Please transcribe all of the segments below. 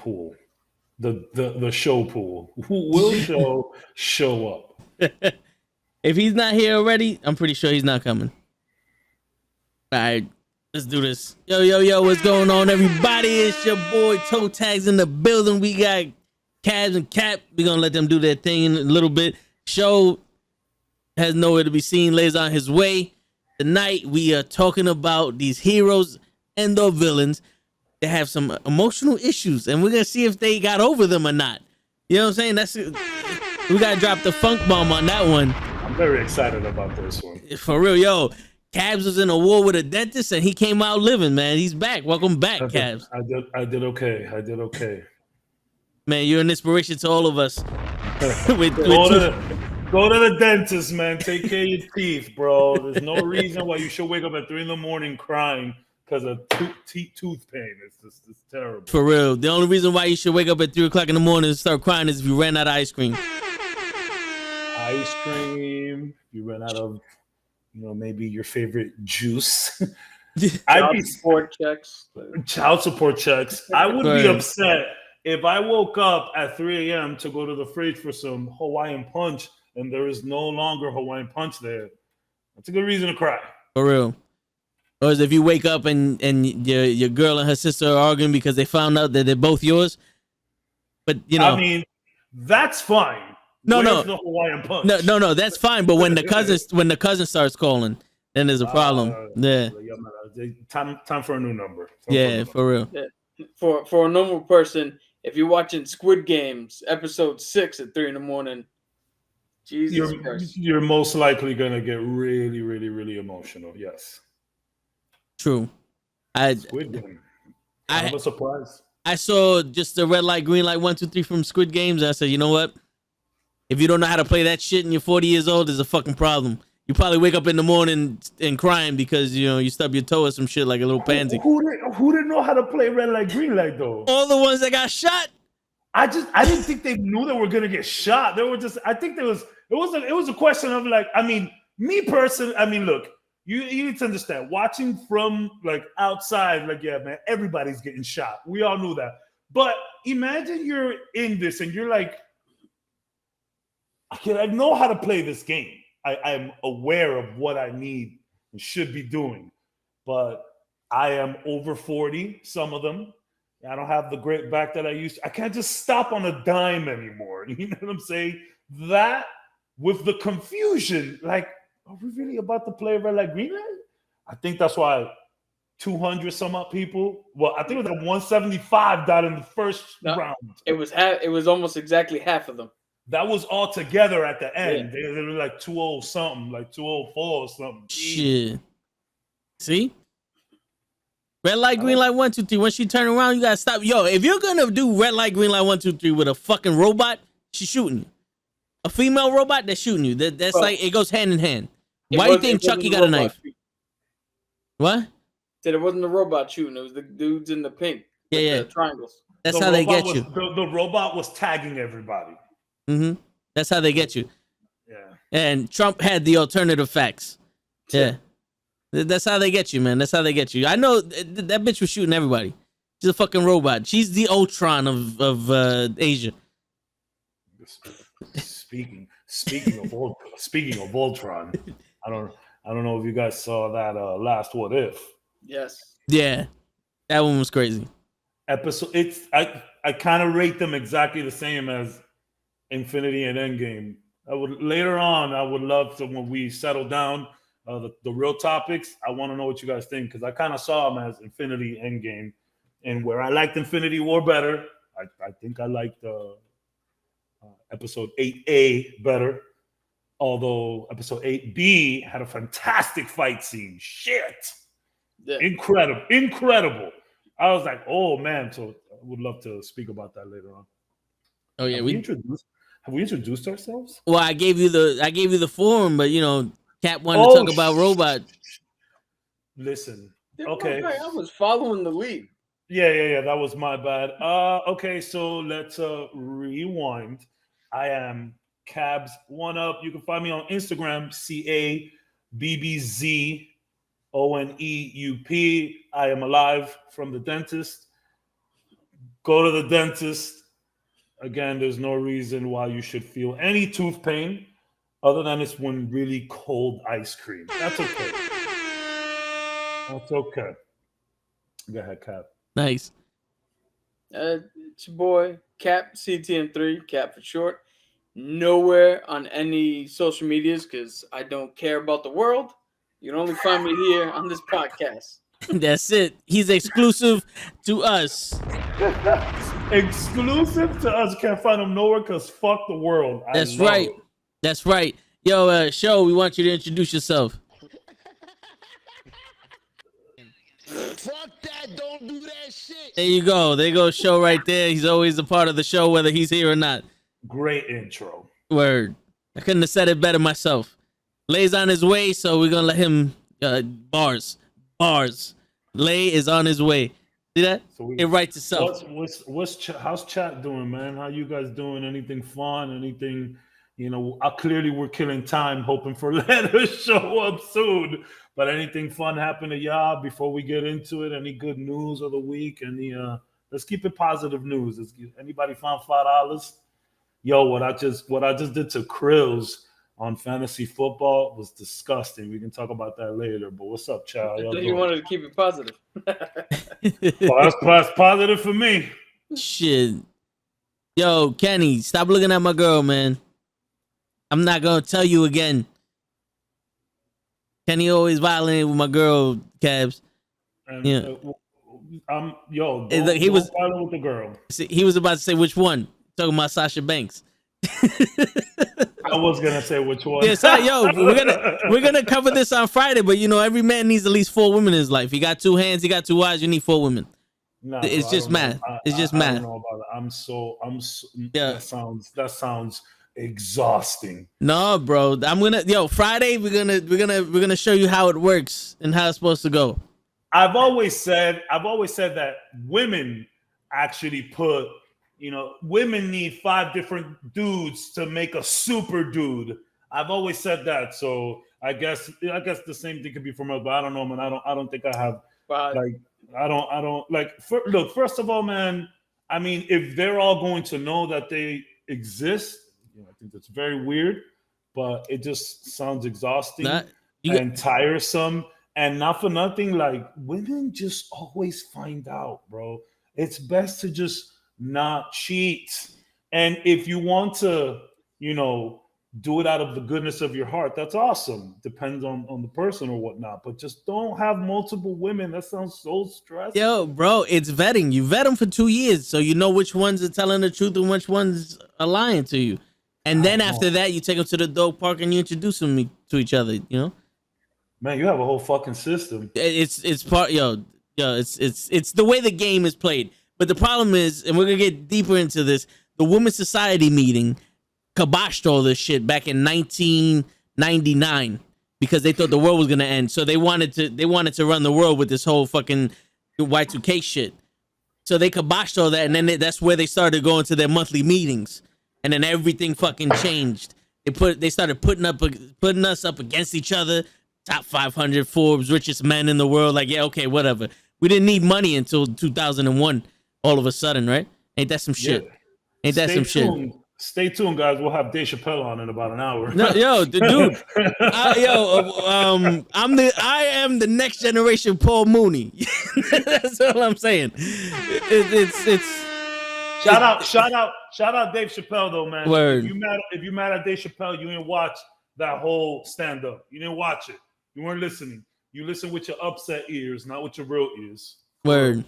pool, the show pool. Who will show up? If he's not here already, I'm pretty sure he's not coming. All right, let's do this. Yo, what's going on, everybody? It's your boy Toe Tags in the building. We got Cabs and Cap. We're going to let them do their thing in a little bit. Show has nowhere to be seen, lays on his way. Tonight, we are talking about these heroes and the villains that have some emotional issues, and we're going to see if they got over them or not. You know what I'm saying? We got to drop the funk bomb on that one. I'm very excited about this one. For real, yo. Cabs was in a war with a dentist, and he came out living, man. He's back. Welcome back, Cabs. I did okay. Man, you're an inspiration to all of us. Go to the dentist, man. Take care of your teeth, bro. There's no reason why you should wake up at 3 a.m. crying because of tooth pain. It's terrible. For real. The only reason why you should wake up at 3 o'clock in the morning and start crying is if you ran out of ice cream. Ice cream. You ran out of, maybe your favorite juice. Child support checks. I would be upset if I woke up at 3 a.m. to go to the fridge for some Hawaiian punch and there is no longer Hawaiian punch there. That's a good reason to cry. For real. Or as if you wake up and your girl and her sister are arguing because they found out that they're both yours. But, I mean, that's fine. No. The Hawaiian punch? No, that's fine. But when the cousin starts calling, then there's a problem. Yeah. Time for a new number. For real. Yeah. For a normal person, if you're watching Squid Games episode 6 at 3 a.m, Jesus Christ, you're most likely gonna get really, really, really emotional. Yes. True. Squid Game. Kind of a surprise. I saw just the red light, green light, 1, 2, 3 from Squid Games. And I said, you know what? If you don't know how to play that shit and you're 40 years old, there's a fucking problem. You probably wake up in the morning and crying because you stub your toe or some shit like a little pansy. Who didn't know how to play red light, green light though? All the ones that got shot. I didn't think they knew they were gonna get shot. They were just. I think it was a question of like. I mean, me personally. I mean, look, you need to understand. Watching from like outside, like yeah, man, everybody's getting shot. We all knew that. But imagine you're in this and you're like, okay, I know how to play this game. I'm aware of what I need and should be doing, but I am over 40. Some of them. I don't have the great back that I used to. I can't just stop on a dime anymore. You know what I'm saying? That with the confusion, like, are we really about to play red light, green light? I think that's why 200 some odd people. Well, I think it was like 175 died in the first round. It was almost exactly half of them. That was all together at the end. Yeah. They were like 2-0 something, like 204 or something. Shit. See? Red light, green light, 1, 2, 3. Once you turn around, you gotta stop. Yo, if you're gonna do red light, green light, 1, 2, 3 with a fucking robot, she's shooting you. A female robot, that's shooting you. That's like it goes hand in hand. Why do you think Chucky got a knife? What? Said it wasn't the robot shooting. It was the dudes in the pink. Yeah. The triangles. That's how they get you. The robot was tagging everybody. Mm-hmm. That's how they get you. Yeah. And Trump had the alternative facts. Yeah. That's how they get you, man. That's how they get you. I know that bitch was shooting everybody. She's a fucking robot. She's the Ultron of Asia. Speaking of Ultron, I don't know if you guys saw that last What If. Yes. Yeah, that one was crazy. I kind of rate them exactly the same as Infinity and Endgame. I would love to, when we settle down the real topics, I want to know what you guys think, because I kind of saw them as Infinity Endgame, and where I liked Infinity War better, I think I liked episode 8A better, although episode 8B had a fantastic fight scene. Shit. Yeah. Incredible. I was like, oh man, so I would love to speak about that later on. Oh yeah, have we introduced ourselves? Well, I gave you the forum, but Cap wanted to talk about robot. Listen, okay. I was following the lead. Yeah. That was my bad. Okay, so let's rewind. I am Cabs One Up. You can find me on Instagram, CABBZONEUP. I am alive from the dentist. Go to the dentist. Again, there's no reason why you should feel any tooth pain other than it's when really cold ice cream. That's okay. That's okay. Go ahead, Cap. Nice. It's your boy, Cap, CTM3, Cap for short. Nowhere on any social medias because I don't care about the world. You can only find me here on this podcast. That's it. He's exclusive to us. Exclusive to us. Can't find him nowhere because fuck the world. That's right. That's right. Yo, Show, we want you to introduce yourself. Fuck that, don't do that shit. There you go. There goes Show right there. He's always a part of the show, whether he's here or not. Great intro. Word. I couldn't have said it better myself. Lay's on his way, so we're gonna let him bars. Lay is on his way. See that? So it writes itself. How's chat doing, man? How you guys doing? Anything fun? Anything? Clearly we're killing time, hoping for letters show up soon. But anything fun happen to y'all before we get into it? Any good news of the week? Let's keep it positive news. Anybody found $5? Yo, what I just did to Krills on fantasy football was disgusting. We can talk about that later. But what's up, child? You wanted to keep it positive. Well, that's positive for me. Shit. Yo, Kenny, stop looking at my girl, man. I'm not gonna tell you again. Kenny always violating with my girl, Cabs. And, yeah. He was violent with the girl. See, he was about to say which one. Talking about Sasha Banks. I was gonna say which one. Yeah, so, we're gonna cover this on Friday, but every man needs at least 4 women in his life. He got 2 hands, he got 2 eyes. You need 4 women. No, it's just math. It's just math. I don't know about it. I'm so. Yeah. That sounds exhausting. No, bro. Friday we're gonna show you how it works and how it's supposed to go. I've always said that women actually put. Women need 5 different dudes to make a super dude. I've always said that. So I guess the same thing could be for me, but I don't know, man. I don't think I have look, first of all, man, I mean, if they're all going to know that they exist, I think that's very weird, but it just sounds exhausting and tiresome. And not for nothing, like, women just always find out, bro. It's best to just not cheat. And if you want to, do it out of the goodness of your heart, that's awesome. Depends on the person or whatnot. But just don't have multiple women. That sounds so stressful. Yo, bro, it's vetting. You vet them for 2 years, so you know which ones are telling the truth and which ones are lying to you. And then after that, you take them to the dog park and you introduce them to each other. Man, you have a whole fucking system. It's part, it's the way the game is played. But the problem is, and we're gonna get deeper into this, the Women's Society meeting kiboshed all this shit back in 1999 because they thought the world was gonna end. So they wanted to run the world with this whole fucking Y2K shit. So they kiboshed all that, and then that's where they started going to their monthly meetings, and then everything fucking changed. They started putting us up against each other. Top 500 Forbes richest men in the world. Like, yeah, okay, whatever. We didn't need money until 2001. All of a sudden, right? Ain't that some shit? Ain't that some shit? Stay tuned, guys. We'll have Dave Chappelle on in about an hour. No, dude. I am the next generation Paul Mooney. That's all I'm saying. Shout out Dave Chappelle though, man. Word. If you mad at Dave Chappelle, you didn't watch that whole stand up. You didn't watch it. You weren't listening. You listen with your upset ears, not with your real ears. Word.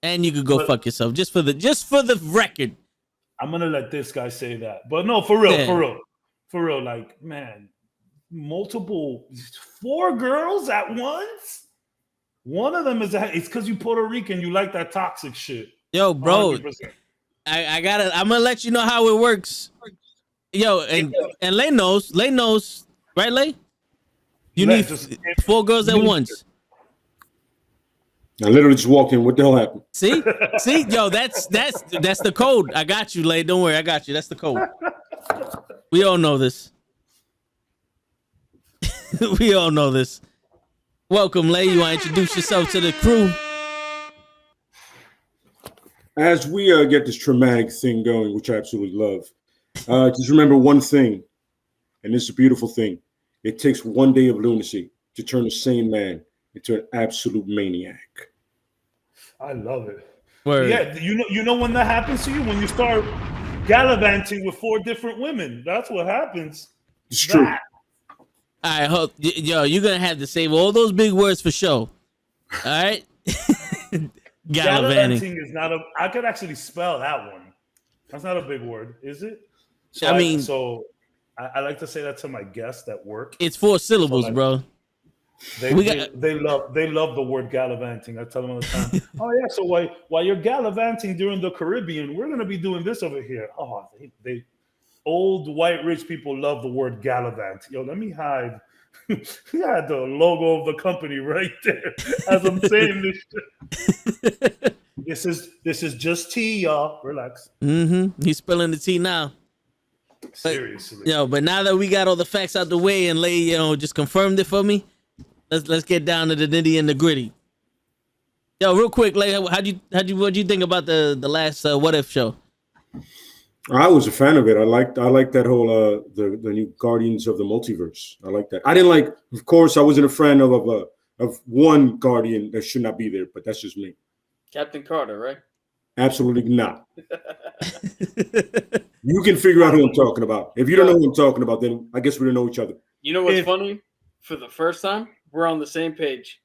And you could go fuck yourself just for the record. I'm gonna let this guy say that, but no, for real. Like, man, 4 girls at once. One of them it's because you Puerto Rican. You like that toxic shit. Yo, bro, 100%. I'm gonna let you know how it works. Yo, and Lay knows, right, Lay? You need 4 girls at once. I literally just walked in. What the hell happened? See, yo, that's the code. I got you, Lay. Don't worry, I got you. That's the code. We all know this. We all know this. Welcome, Lay. You want to introduce yourself to the crew? as we get this traumatic thing going, which I absolutely love, just remember one thing, and this is a beautiful thing. It takes one day of lunacy to turn a sane man into an absolute maniac. I love it. Word. Yeah, you know when that happens to you? When you start gallivanting with 4 different women. That's what happens. It's true. I hope, you're gonna have to save all those big words for show. All right. Gallivanting is not a. I could actually spell that one. That's not a big word, is it? So I like to say that to my guests at work. It's 4 syllables, bro. They love the word gallivanting. I tell them all the time. Oh yeah, so while you're gallivanting during the Caribbean, we're gonna be doing this over here. Oh, they old white rich people love the word gallivant. Yo, let me hide. He had the logo of the company right there as I'm saying this shit. This is just tea, y'all. Relax. Mm-hmm. He's spilling the tea now. Seriously. But now that we got all the facts out the way and just confirmed it for me, let's get down to the nitty and the gritty. Yo, real quick, Lay, what do you think about the last What If show? I was a fan of it. I liked that whole the new Guardians of the Multiverse. I like that. I didn't like, of course, I wasn't a fan of one Guardian that should not be there, but that's just me. Captain Carter, right? Absolutely not. You can figure out who I'm talking about. If you don't know who I'm talking about, then I guess we don't know each other. You know what's funny? For the first time, we're on the same page.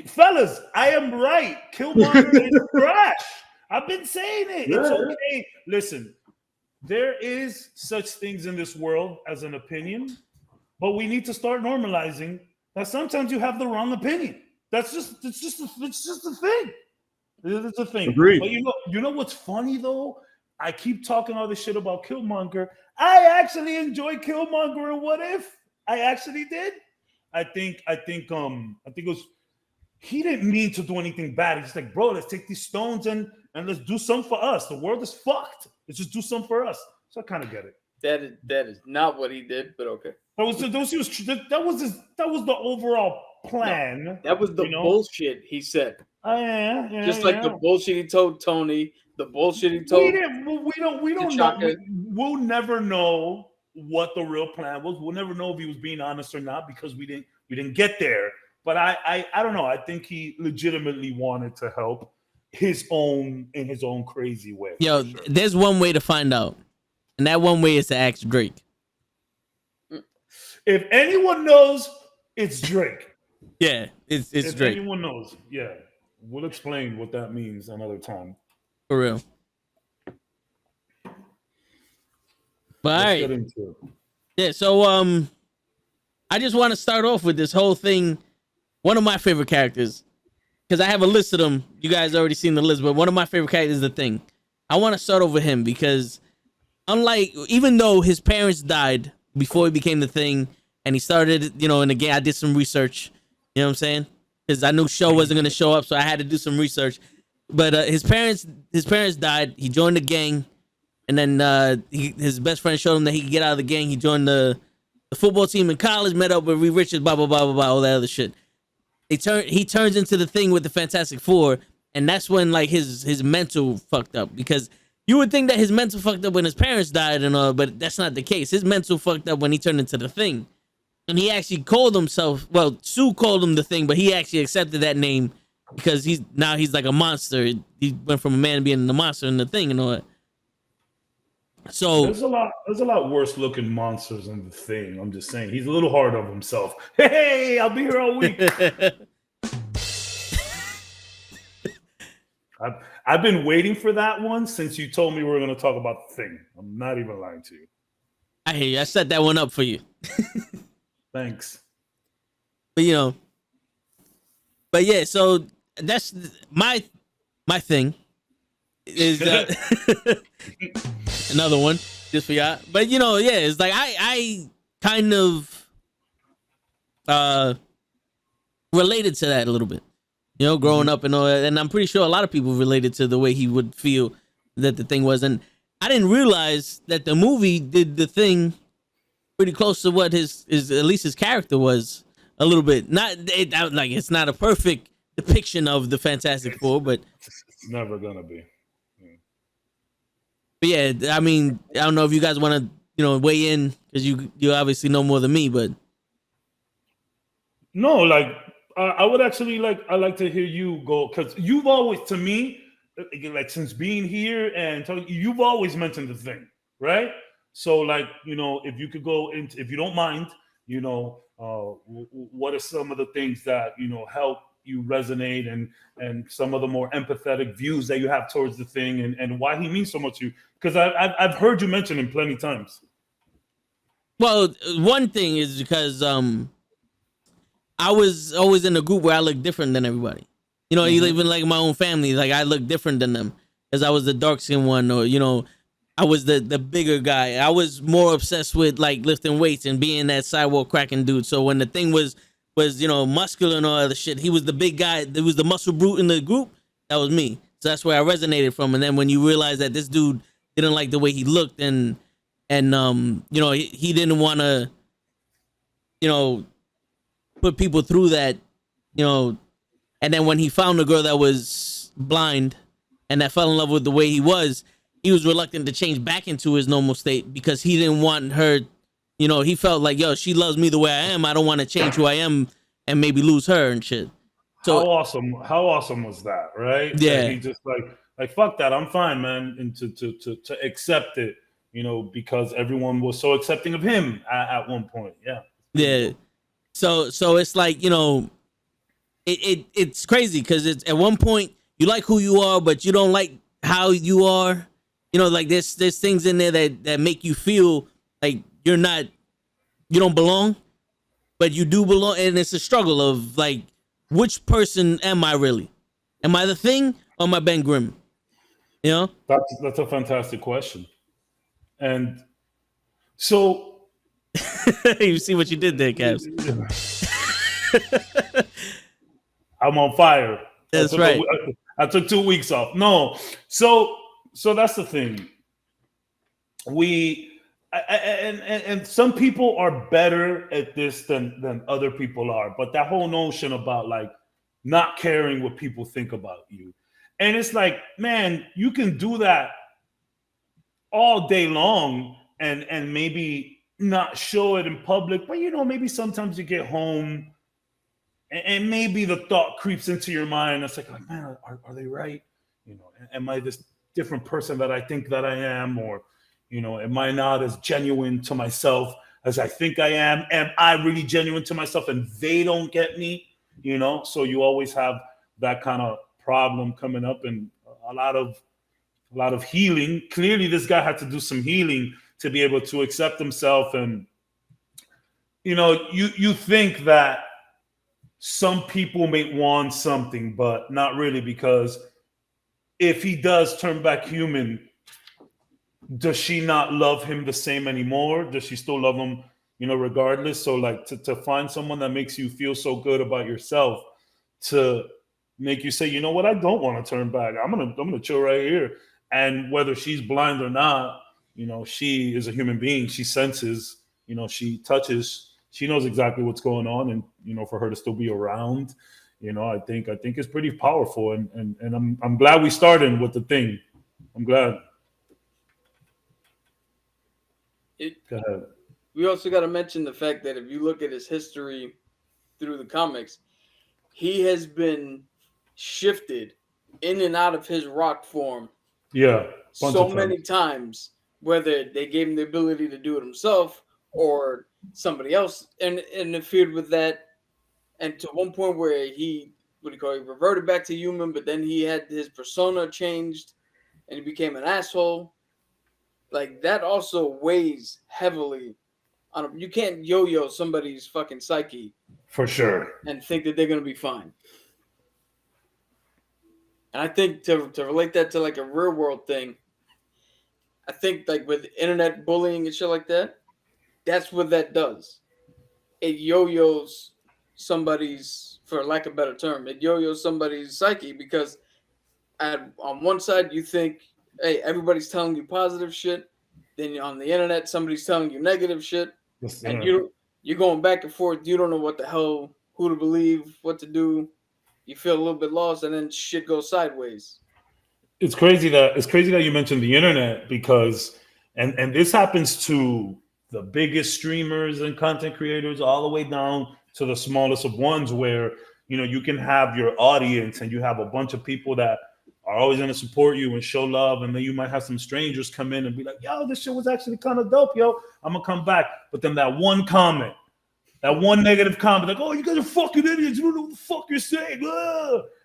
Fellas, I am right. Killmonger is trash. I've been saying it. It's okay. Listen, there is such things in this world as an opinion, but we need to start normalizing that sometimes you have the wrong opinion. It's just a thing. It's a thing. Agreed. But you know what's funny though? I keep talking all this shit about Killmonger. I actually enjoyed Killmonger and What If. I actually did. I think it was. He didn't mean to do anything bad. He's like, bro, let's take these stones and let's do something for us. The world is fucked. Let's just do something for us. So I kind of get it. That is not what he did, but okay. That was the overall plan. No, that was the bullshit he said. Yeah, just like the bullshit he told Tony, the bullshit he told. We don't know. We'll never know what the real plan was. We'll never know if he was being honest or not because we didn't get there. But I don't know. I think he legitimately wanted to help in his own crazy way. Yo, sure. There's one way to find out, and that one way is to ask Drake. If anyone knows, it's Drake. Yeah, it's if Drake. If anyone knows, yeah, we'll explain what that means another time. For real. But all right. Yeah. So I just want to start off with this whole thing. One of my favorite characters, because I have a list of them. You guys already seen the list, but one of my favorite characters is The Thing. I want to start over him because even though his parents died before he became The Thing, and he started, and again, I did some research, you know what I'm saying? Because I knew Show wasn't going to show up, so I had to do some research. But his parents died. He joined the gang, and then his best friend showed him that he could get out of the gang. He joined the football team in college, met up with Reed Richards, blah, blah, blah, blah, blah, all that other shit. He turns into the Thing with the Fantastic Four, and that's when like his mental fucked up, because you would think that his mental fucked up when his parents died and all, but that's not the case. His mental fucked up when he turned into the Thing, and he actually called himself. Well, Sue called him the Thing, but he actually accepted that name because he's like a monster. He went from a man being the monster and the Thing and all that. So there's a lot worse looking monsters than The Thing. I'm just saying, he's a little hard on himself. Hey, I'll be here all week. I've been waiting for that one since you told me we were going to talk about The Thing. I'm not even lying to you. I hear you. I set that one up for you. Thanks. But yeah. So that's my thing. Is another one just for y'all. But it's like I kind of related to that a little bit. Growing up and all that, and I'm pretty sure a lot of people related to the way he would feel that The Thing was. And I didn't realize that the movie did The Thing pretty close to what his at least his character was a little bit. It's not a perfect depiction of the Fantastic Four, but It's never gonna be. yeah, I mean, I don't know if you guys want to, weigh in because you obviously know more than me, but No, like I would actually I like to hear you go because you've always, to me, like since being here and talking, you've always mentioned the thing, right? So like if you could go into, if you don't mind, what are some of the things that help you resonate and some of the more empathetic views that you have towards the thing and why he means so much to you? Because I've heard you mention him plenty times. well, one thing is because I was always in a group where I looked different than everybody. Even like my own family, like I look different than them because I was the dark skinned one, or I was the bigger guy. I was more obsessed with like lifting weights and being that sidewalk cracking dude. So when the thing was muscular and all other shit, he was the big guy. There was the muscle brute in the group. That was me. So that's where I resonated from. And then when you realize that this dude didn't like the way he looked and he didn't want to put people through that, and then when he found a girl that was blind and that fell in love with the way he was reluctant to change back into his normal state because he didn't want her, he felt like, yo, she loves me the way I am. I don't want to change who I am and maybe lose her and shit. So how awesome was that, right? Yeah. That he just like fuck that, I'm fine, man, and to accept it, because everyone was so accepting of him at one point. Yeah. Yeah. So it's like, it's crazy because it's at one point you like who you are, but you don't like how you are. Like there's things in there that make you feel like you don't belong, but you do belong. And it's a struggle of like, which person am I really? Am I the Thing or am I Ben Grimm? That's a fantastic question. And so you see what you did there, Cavs. I'm on fire. That's right. I took 2 weeks off. No, so that's the thing. And some people are better at this than other people are. But that whole notion about like not caring what people think about you, and it's like, man, you can do that all day long and maybe not show it in public, but maybe sometimes you get home. And maybe the thought creeps into your mind. It's like man, are they right? Am I this different person that I think that I am? Or, am I not as genuine to myself as I think I am? Am I really genuine to myself and they don't get me? So you always have that kind of problem coming up, and a lot of healing. Clearly, this guy had to do some healing to be able to accept himself. And, you think that some people may want something, but not really, because if he does turn back human, does she not love him the same anymore? Does she still love him, regardless? So like to find someone that makes you feel so good about yourself to make you say, you know what, I don't want to turn back. I'm gonna chill right here. And whether she's blind or not, she is a human being. She senses, she touches. She knows exactly what's going on, and for her to still be around, I think it's pretty powerful, and I'm glad we started with the Thing. I'm glad. Go ahead. We also got to mention the fact that if you look at his history through the comics, he has been shifted in and out of his rock form. Yeah, so many times, whether they gave him the ability to do it himself or somebody else interfered with that, and to one point where he reverted back to human, but then he had his persona changed and he became an asshole. Like that also weighs heavily on him. You can't yo-yo somebody's fucking psyche for sure and think that they're gonna be fine. And I think to relate that to like a real world thing, I think like with internet bullying and shit like that, that's what that does. It yo-yos somebody's, for lack of a better term, it yo-yos somebody's psyche, because on one side you think, hey, everybody's telling you positive shit. Then on the internet, somebody's telling you negative shit. And you're going back and forth. You don't know what the hell, who to believe, what to do. you feel a little bit lost, and then shit goes sideways. It's crazy that you mentioned the internet because and this happens to the biggest streamers and content creators all the way down to the smallest of ones where you can have your audience and you have a bunch of people that are always going to support you and show love, and then you might have some strangers come in and be like, yo, this shit was actually kind of dope, yo, I'm gonna come back. But then that one comment, that one negative comment, like, oh, you guys are fucking idiots, what the fuck you're saying?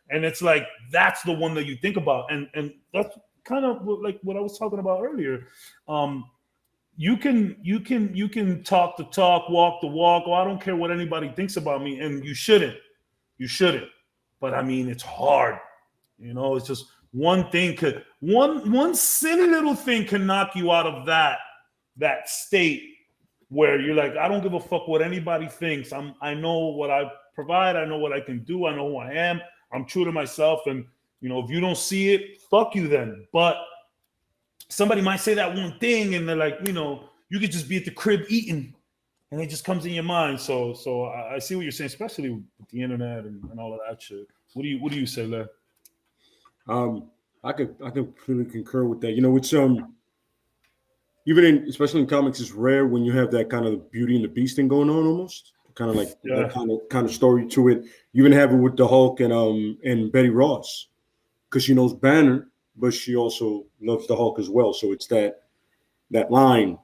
And it's like that's the one that you think about, and that's kind of like what I was talking about earlier. You can talk the talk, walk the walk. Oh, I don't care what anybody thinks about me, and you shouldn't. But I mean, it's hard. It's just one thing one silly little thing can knock you out of that state where you're like, I don't give a fuck what anybody thinks. I know what I provide. I know what I can do. I know who I am. I'm true to myself. And, if you don't see it, fuck you then. But somebody might say that one thing and they're like, you could just be at the crib eating and it just comes in your mind. So I see what you're saying, especially with the internet and all of that shit. What do you say, Lev? I completely concur with that. It's even especially in comics, it's rare when you have that kind of Beauty and the Beast thing going on, almost kind of like that kind of story to it. You even have it with the Hulk and Betty Ross, because she knows Banner, but she also loves the Hulk as well. So it's that line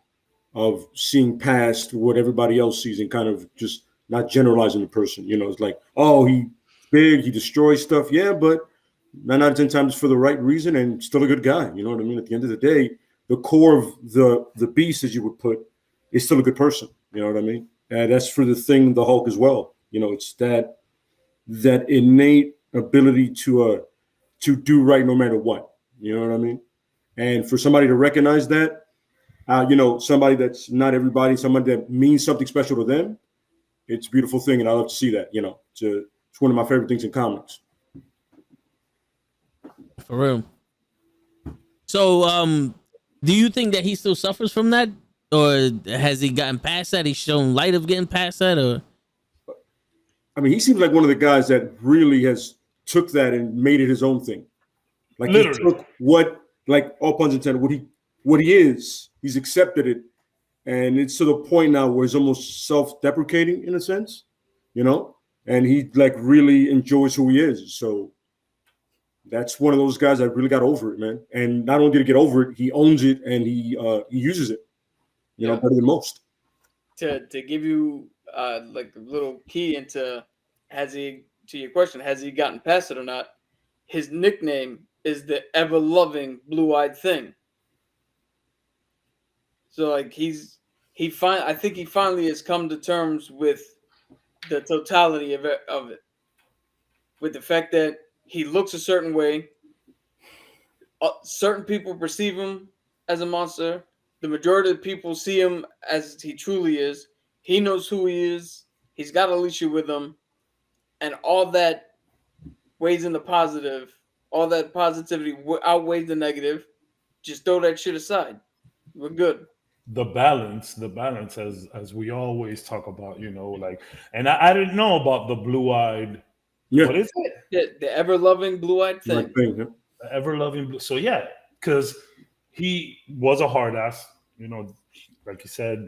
of seeing past what everybody else sees and kind of just not generalizing the person. It's like, oh, he's big, he destroys stuff, yeah, but 9 out of 10 times for the right reason and still a good guy. You know what I mean? At the end of the day, the core of the beast, as you would put, is still a good person. You know what I mean? And that's for the thing, the Hulk as well. It's that innate ability to do right no matter what. You know what I mean? And for somebody to recognize that, somebody that's not everybody, somebody that means something special to them, it's a beautiful thing, and I love to see that. It's one of my favorite things in comics. For real. So, do you think that he still suffers from that, or has he gotten past that? He's shown light of getting past that, or? I mean, he seems like one of the guys that really has took that and made it his own thing. Like literally. He took what, like all puns intended, what he is. He's accepted it, and it's to the point now where he's almost self-deprecating in a sense, and he like really enjoys who he is. So. That's one of those guys that really got over it, man. And not only did he get over it, he owns it and he uses it, better than most. To give you like a little key into to your question, has he gotten past it or not? His nickname is the ever-loving blue-eyed thing. So like I think he finally has come to terms with the totality of it. With the fact that he looks a certain way. Certain people perceive him as a monster. The majority of the people see him as he truly is. He knows who he is. He's got Alicia with him. And all that weighs in the positive. All that positivity outweighs the negative. Just throw that shit aside. We're good. The balance as we always talk about, and I didn't know about the blue-eyed. Yeah. What is it? The ever-loving blue-eyed thing. The ever-loving blue. So yeah, because he was a hard ass, like you said,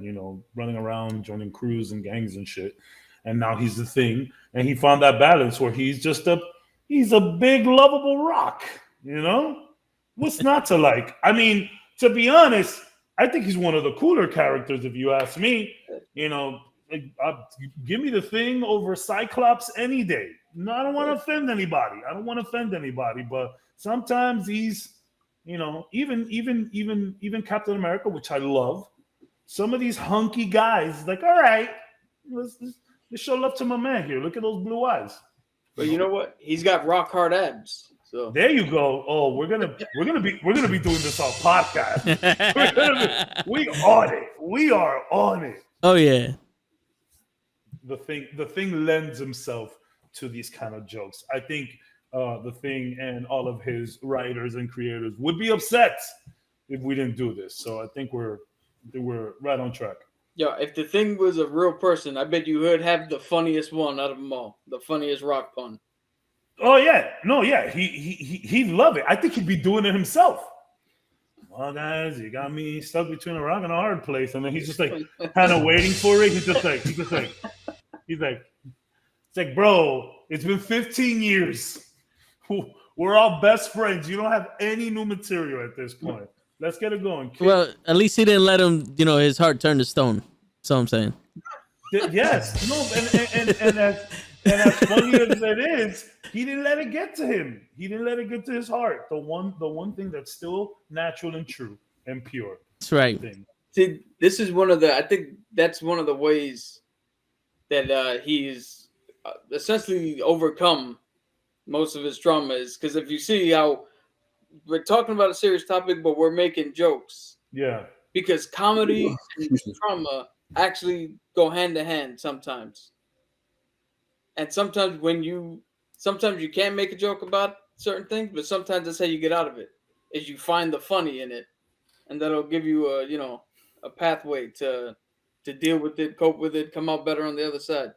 running around, joining crews and gangs and shit. And now he's the thing. And he found that balance where he's a big, lovable rock, What's not to like? I mean, to be honest, I think he's one of the cooler characters, if you ask me. Give me the Thing over Cyclops any day. No, I don't want to offend anybody. But sometimes he's, even Captain America, which I love. Some of these hunky guys, like, all right, let's show love to my man here. Look at those blue eyes. But you know what? He's got rock hard abs. So there you go. Oh, we're gonna be doing this on podcast. We on it. We are on it. Oh yeah. The thing lends himself to these kind of jokes. I think the Thing and all of his writers and creators would be upset if we didn't do this. So I think we're right on track. Yeah, if the Thing was a real person, I bet you would have the funniest one out of them all. The funniest rock pun. Oh yeah, no, yeah, he'd love it. I think he'd be doing it himself. Well, guys, you got me stuck between a rock and a hard place, and then he's just like kind of waiting for it. He's like, bro, it's been 15 years. We're all best friends. You don't have any new material at this point. Let's get it going, kid. Well, at least he didn't let him, his heart turn to stone. That's what I'm saying. Yes, no, and as funny as it is, he didn't let it get to him. He didn't let it get to his heart. The one thing that's still natural and true and pure. That's right. See, this is I think that's one of the ways that he's essentially overcome most of his trauma is because if you see how we're talking about a serious topic, but we're making jokes. Yeah. Because comedy and trauma actually go hand in hand sometimes. And sometimes you can't make a joke about certain things, but sometimes that's how you get out of it. Is you find the funny in it, and that'll give you a pathway to deal with it, cope with it, come out better on the other side.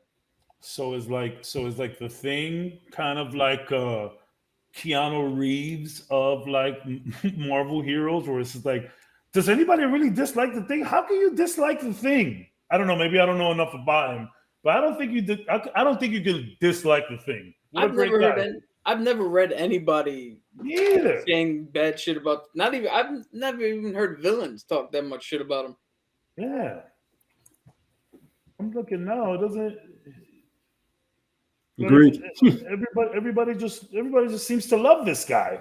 So it's like the Thing, kind of like Keanu Reeves of like Marvel heroes, where it's just like, does anybody really dislike the Thing? How can you dislike the Thing? I don't know. Maybe I don't know enough about him. But I don't think you did. I don't think you can dislike the Thing. I've never read anybody saying bad shit about. I've never even heard villains talk that much shit about him. Yeah, I'm looking now. It doesn't. Agreed. Everybody just seems to love this guy.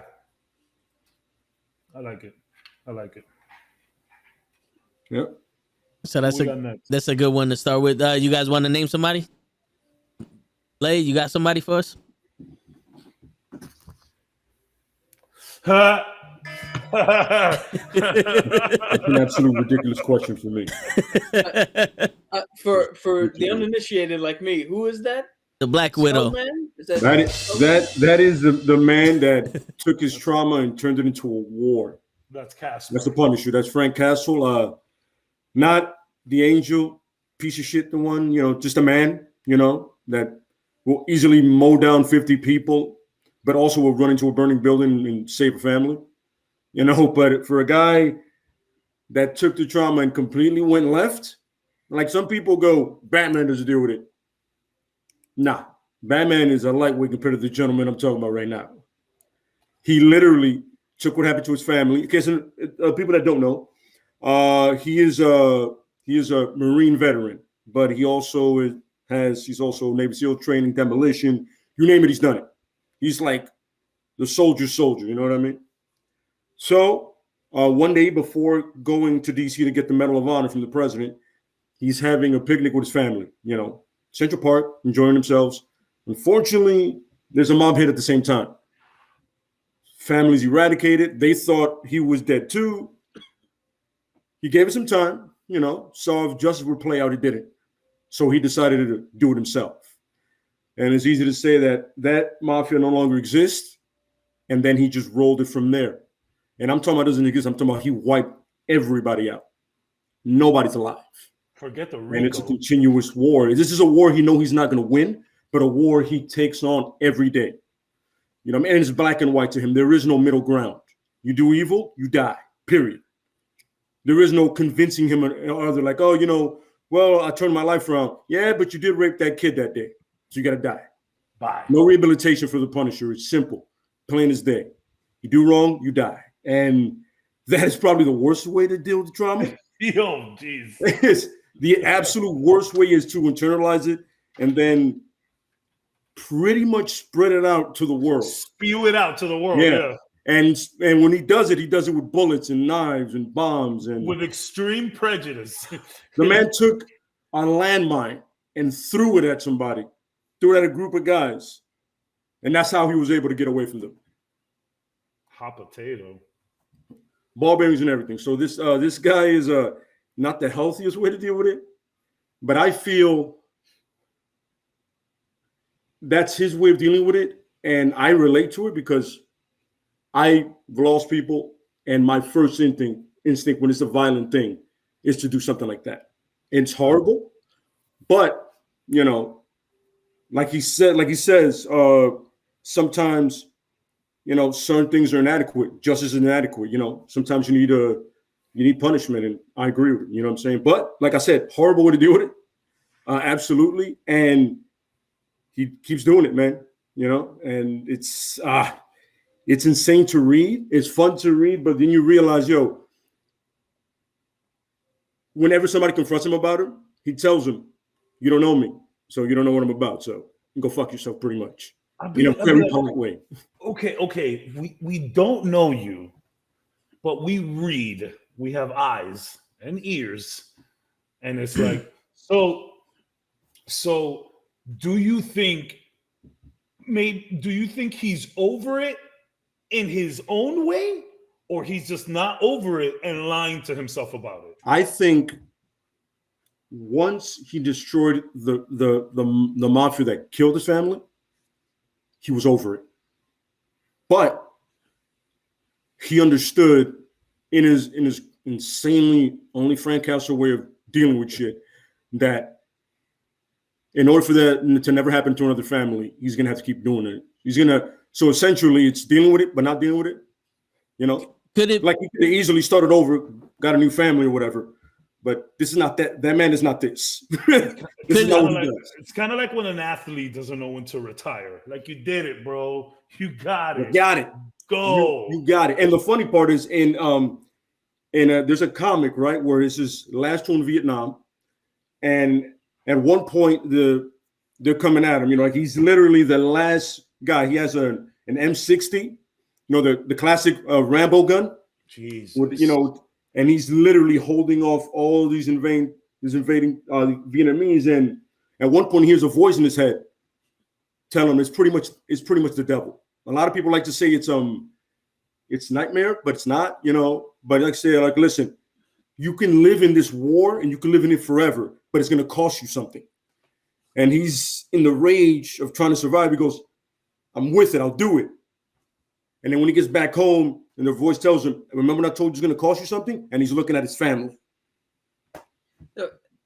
I like it. Yep. So that's a good one to start with. You guys want to name somebody? Lay, you got somebody for us? That's an absolute ridiculous question for me. For the uninitiated like me, who is that? The Black Widow. That is the man that took his trauma and turned it into a war. That's Castle. That's the Punisher. That's Frank Castle. Not the angel piece of shit, the one, just a man, that will easily mow down 50 people, but also will run into a burning building and save a family. But for a guy that took the trauma and completely went left, like some people go, Batman doesn't deal with it. Nah, Batman is a lightweight compared to the gentleman I'm talking about right now. He literally took what happened to his family. In case people that don't know, he is a Marine veteran, but he's also Navy SEAL training, demolition, you name it, he's done it. He's like the soldier, you know what I mean? So one day before going to DC to get the Medal of Honor from the president, he's having a picnic with his family, Central Park, enjoying themselves. Unfortunately, there's a mob hit at the same time. Family's eradicated. They thought he was dead too. He gave it some time, saw if justice would play out. He didn't. So he decided to do it himself. And it's easy to say that mafia no longer exists. And then he just rolled it from there. And I'm talking about doesn't exist. I'm talking about he wiped everybody out. Nobody's alive. Forget the Rico. And it's a continuous war. This is a war he knows he's not going to win, but a war he takes on every day. And it's black and white to him. There is no middle ground. You do evil, you die, period. There is no convincing him or other like, well, I turned my life around. Yeah, but you did rape that kid that day. So you got to die. Bye. No rehabilitation for the Punisher. It's simple, plain as day. You do wrong, you die. And that is probably the worst way to deal with the trauma. Yo, jeez. The absolute worst way is to internalize it and then pretty much spread it out to the world. Spew it out to the world. Yeah. And when he does it with bullets and knives and bombs and with extreme prejudice. The man took a landmine and threw it at somebody, threw it at a group of guys, and that's how he was able to get away from them. Hot potato, ball bearings and everything. So this guy is not the healthiest way to deal with it, but I feel that's his way of dealing with it, and I relate to it because I've lost people, and my first instinct when it's a violent thing is to do something like that. It's horrible, but like he says, sometimes, certain things are inadequate. Justice is inadequate. Sometimes you need punishment, and I agree with it. You know what I'm saying? But like I said, horrible way to deal with it. Absolutely, and he keeps doing it, man. And it's insane to read. It's fun to read, but then you realize, whenever somebody confronts him about it, he tells them, "You don't know me, so you don't know what I'm about. So you go fuck yourself," pretty much. Very polite way. Okay. We don't know you, but we read. We have eyes and ears, and it's like so. Do you think he's over it in his own way, or he's just not over it and lying to himself about it? I think once he destroyed the mafia that killed his family, he was over it. But he understood in his insanely only Frank Castle way of dealing with shit that in order for that to never happen to another family, he's gonna have to keep doing it. So essentially it's dealing with it, but not dealing with it. Could it like he could have easily started over, got a new family or whatever. But this is not that. That man is not this. It's kind of like when an athlete doesn't know when to retire. Like, you did it, bro. You got it. You got it. Go. You got it. And the funny part is there's a comic, right, where it's his last tour in Vietnam, and at one point they're coming at him. Like he's literally the last guy. He has an M60, the classic Rambo gun. Jeez. And he's literally holding off all these invading Vietnamese. And at one point, he hears a voice in his head tell him it's pretty much the devil. A lot of people like to say it's nightmare, but it's not. But like I say, listen, you can live in this war and you can live in it forever, but it's going to cost you something. And he's in the rage of trying to survive. He goes, "I'm with it. I'll do it." And then when he gets back home, and the voice tells him, "Remember when I told you it's going to cost you something?" And he's looking at his family.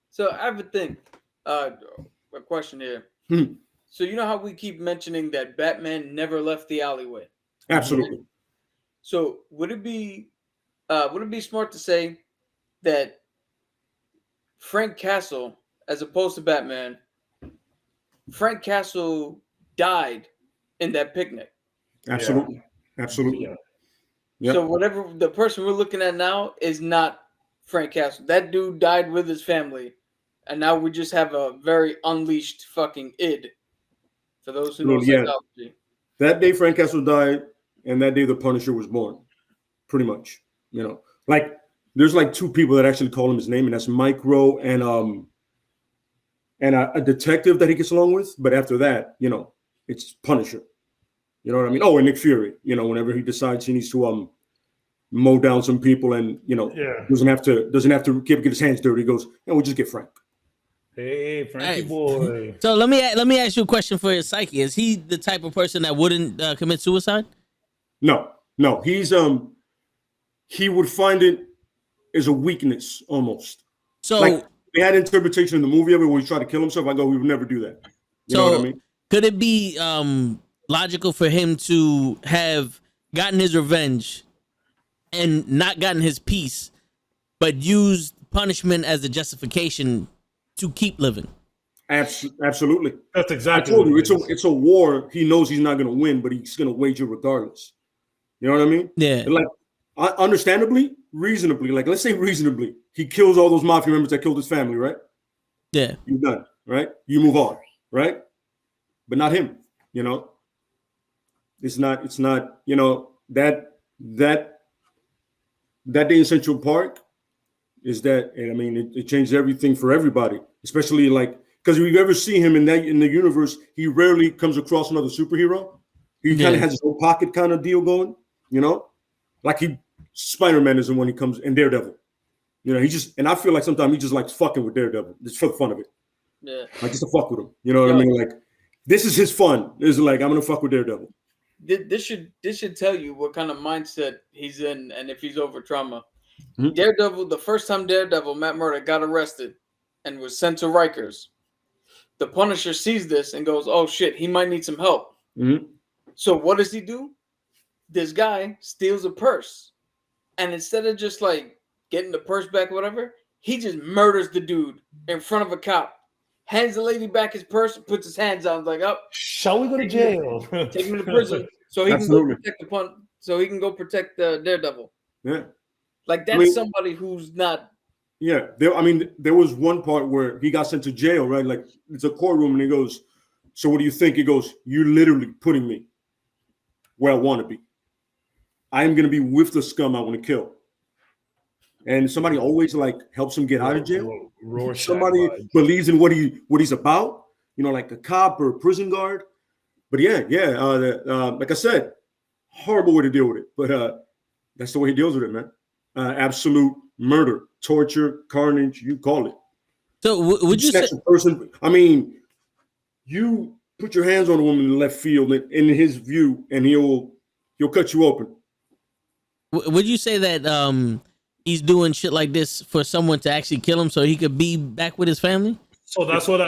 So I have a question here. So you know how we keep mentioning that Batman never left the alleyway? Absolutely. So would it be smart to say that Frank Castle, as opposed to Batman, Frank Castle died in that picnic? Absolutely. Yeah. Absolutely. Yeah. Yep. So whatever the person we're looking at now is not Frank Castle. That dude died with his family, and now we just have a very unleashed fucking id. For those who know psychology. That day Frank Castle died, and that day the Punisher was born. Pretty much. Like there's like two people that actually call him his name, and that's Micro and a detective that he gets along with. But after that, it's Punisher. You know what I mean? Oh, and Nick Fury, whenever he decides he needs to mow down some people and doesn't have to get his hands dirty, he goes, "And we'll just get Frank." Hey, Frankie boy. So let me ask you a question for his psyche. Is he the type of person that wouldn't commit suicide? No. He's he would find it as a weakness almost. So like they had interpretation in the movie of it where he tried to kill himself. I go, we would never do that. You know what I mean? Could it be logical for him to have gotten his revenge and not gotten his peace, but used punishment as a justification to keep living? Absolutely. That's exactly. I told you it's a war. He knows he's not going to win, but he's going to wage it regardless. You know what I mean? Yeah. And understandably, reasonably, let's say reasonably, he kills all those mafia members that killed his family, right? Yeah. You're done, right? You move on, right? But not him. It's not. That day in Central Park is that, and I mean, it changed everything for everybody, especially because if you ever see him in the universe, he rarely comes across another superhero. He kind of has his own pocket kind of deal going, like Spider-Man is the one he comes, and Daredevil. And I feel like sometimes he just likes fucking with Daredevil, just for the fun of it. Yeah. Just to fuck with him. You know what I mean? This is his fun. It's I'm gonna fuck with Daredevil. This should tell you what kind of mindset he's in and if he's over trauma. Mm-hmm. Daredevil, the first time Matt Murdock got arrested and was sent to Rikers, the Punisher sees this and goes, "Oh shit, he might need some help." Mm-hmm. So what does he do? This guy steals a purse, and instead of just like getting the purse back, or whatever, he just murders the dude in front of a cop. Hands the lady back his purse, puts his hands out, like, "Up, Shall we go to jail? take him to prison, so he Absolutely. can go protect the Daredevil." Yeah. Like that's I mean- somebody who's not. Yeah, there was one part where he got sent to jail, right? Like it's a courtroom, and he goes, "So what do you think?" He goes, "You're literally putting me where I want to be. I am going to be with the scum I want to kill." And somebody always like helps him get out of jail. Rorschach Somebody vibes. believes in what he's about, like a cop or a prison guard. But like I said, horrible way to deal with it. But that's the way he deals with it, man. Absolute murder, torture, carnage, you call it. So would you say? Snatch a person? I mean, you put your hands on a woman in the left field in his view, and he'll cut you open. Would you say that he's doing shit like this for someone to actually kill him so he could be back with his family? So that's what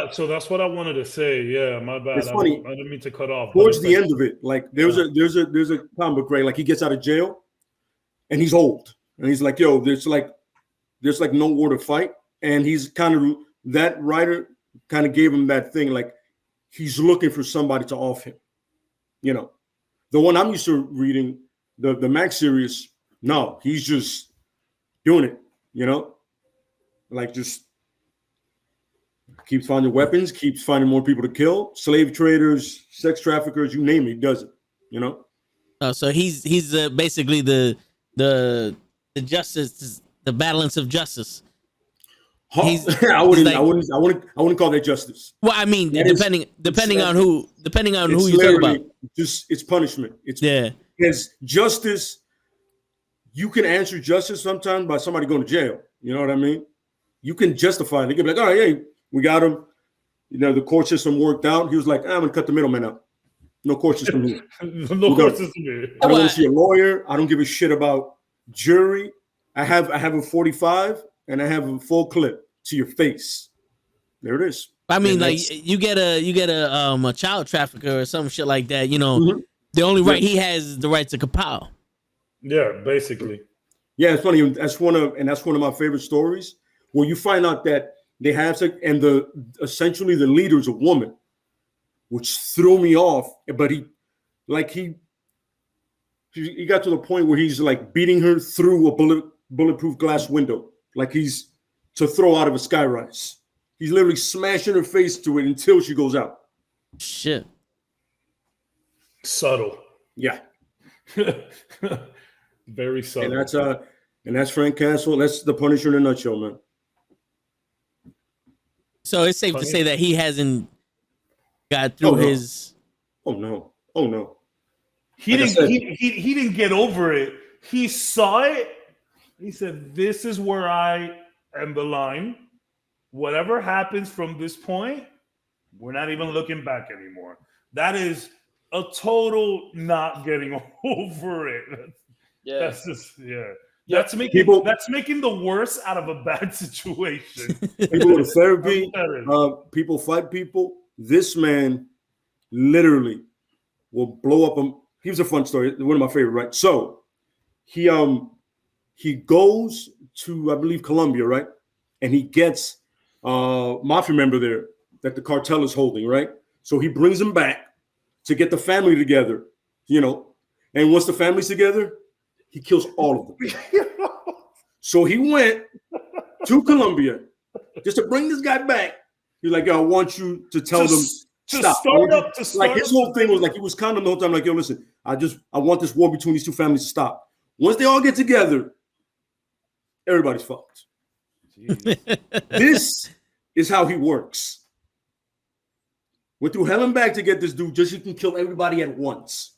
I wanted to say. Yeah, my bad. It's funny. I didn't mean to cut off. Towards the end of it, like there's a comic book, right? Like he gets out of jail, and he's old, and he's like, "Yo, there's like no war to fight," and he's kind of that writer kind of gave him that thing, like he's looking for somebody to off him. The one I'm used to reading, the Max series. No, he's just doing it. Like just keeps finding weapons, keeps finding more people to kill, slave traders, sex traffickers, you name it, he does it. So he's basically the justice, the balance of justice. I wouldn't call that justice. Well, I mean, That depending on who you talk about. It's punishment. Yeah. Because justice, you can answer justice sometimes by somebody going to jail. You know what I mean? You can justify it. They can be like, "All right, hey, we got him. The court system worked out." He was like, "I'm gonna cut the middleman out. No court system here. No court system here. I don't want to see a lawyer. I don't give a shit about jury. I have a 45 and I have a full clip to your face. There it is." I mean, like you get a child trafficker or some shit like that. Mm-hmm. The only right he has is the right to kapow. Yeah, basically. Yeah, it's funny. That's one of my favorite stories where you find out that they have sex, and essentially the leader is a woman, which threw me off. But he got to the point where he's like beating her through a bulletproof glass window, like he's to throw out of a skyrise. He's literally smashing her face to it until she goes out. Shit. Subtle. Yeah. Very subtle. And that's Frank Castle. That's the Punisher in a nutshell, man. So it's safe to say that he hasn't got through his. Oh no. He didn't get over it. He saw it. He said, "This is where I am the line. Whatever happens from this point, we're not even looking back anymore." That is a total not getting over it. Yeah. That's just Yeah. That's making the worst out of a bad situation. People go to therapy. People fight people. This man literally will blow up. Here's a fun story. One of my favorite, right? So he goes to, I believe, Colombia, right? And he gets mafia member there that the cartel is holding, right? So he brings him back to get the family together, And once the family's together, he kills all of them. So he went to Colombia just to bring this guy back. He's like, "Yo, I want you to tell them stop." His whole thing was like he was kind of the whole time like, "Yo, listen, I want this war between these two families to stop. Once they all get together, everybody's fucked." This is how he works. Went through hell and back to get this dude just so he can kill everybody at once.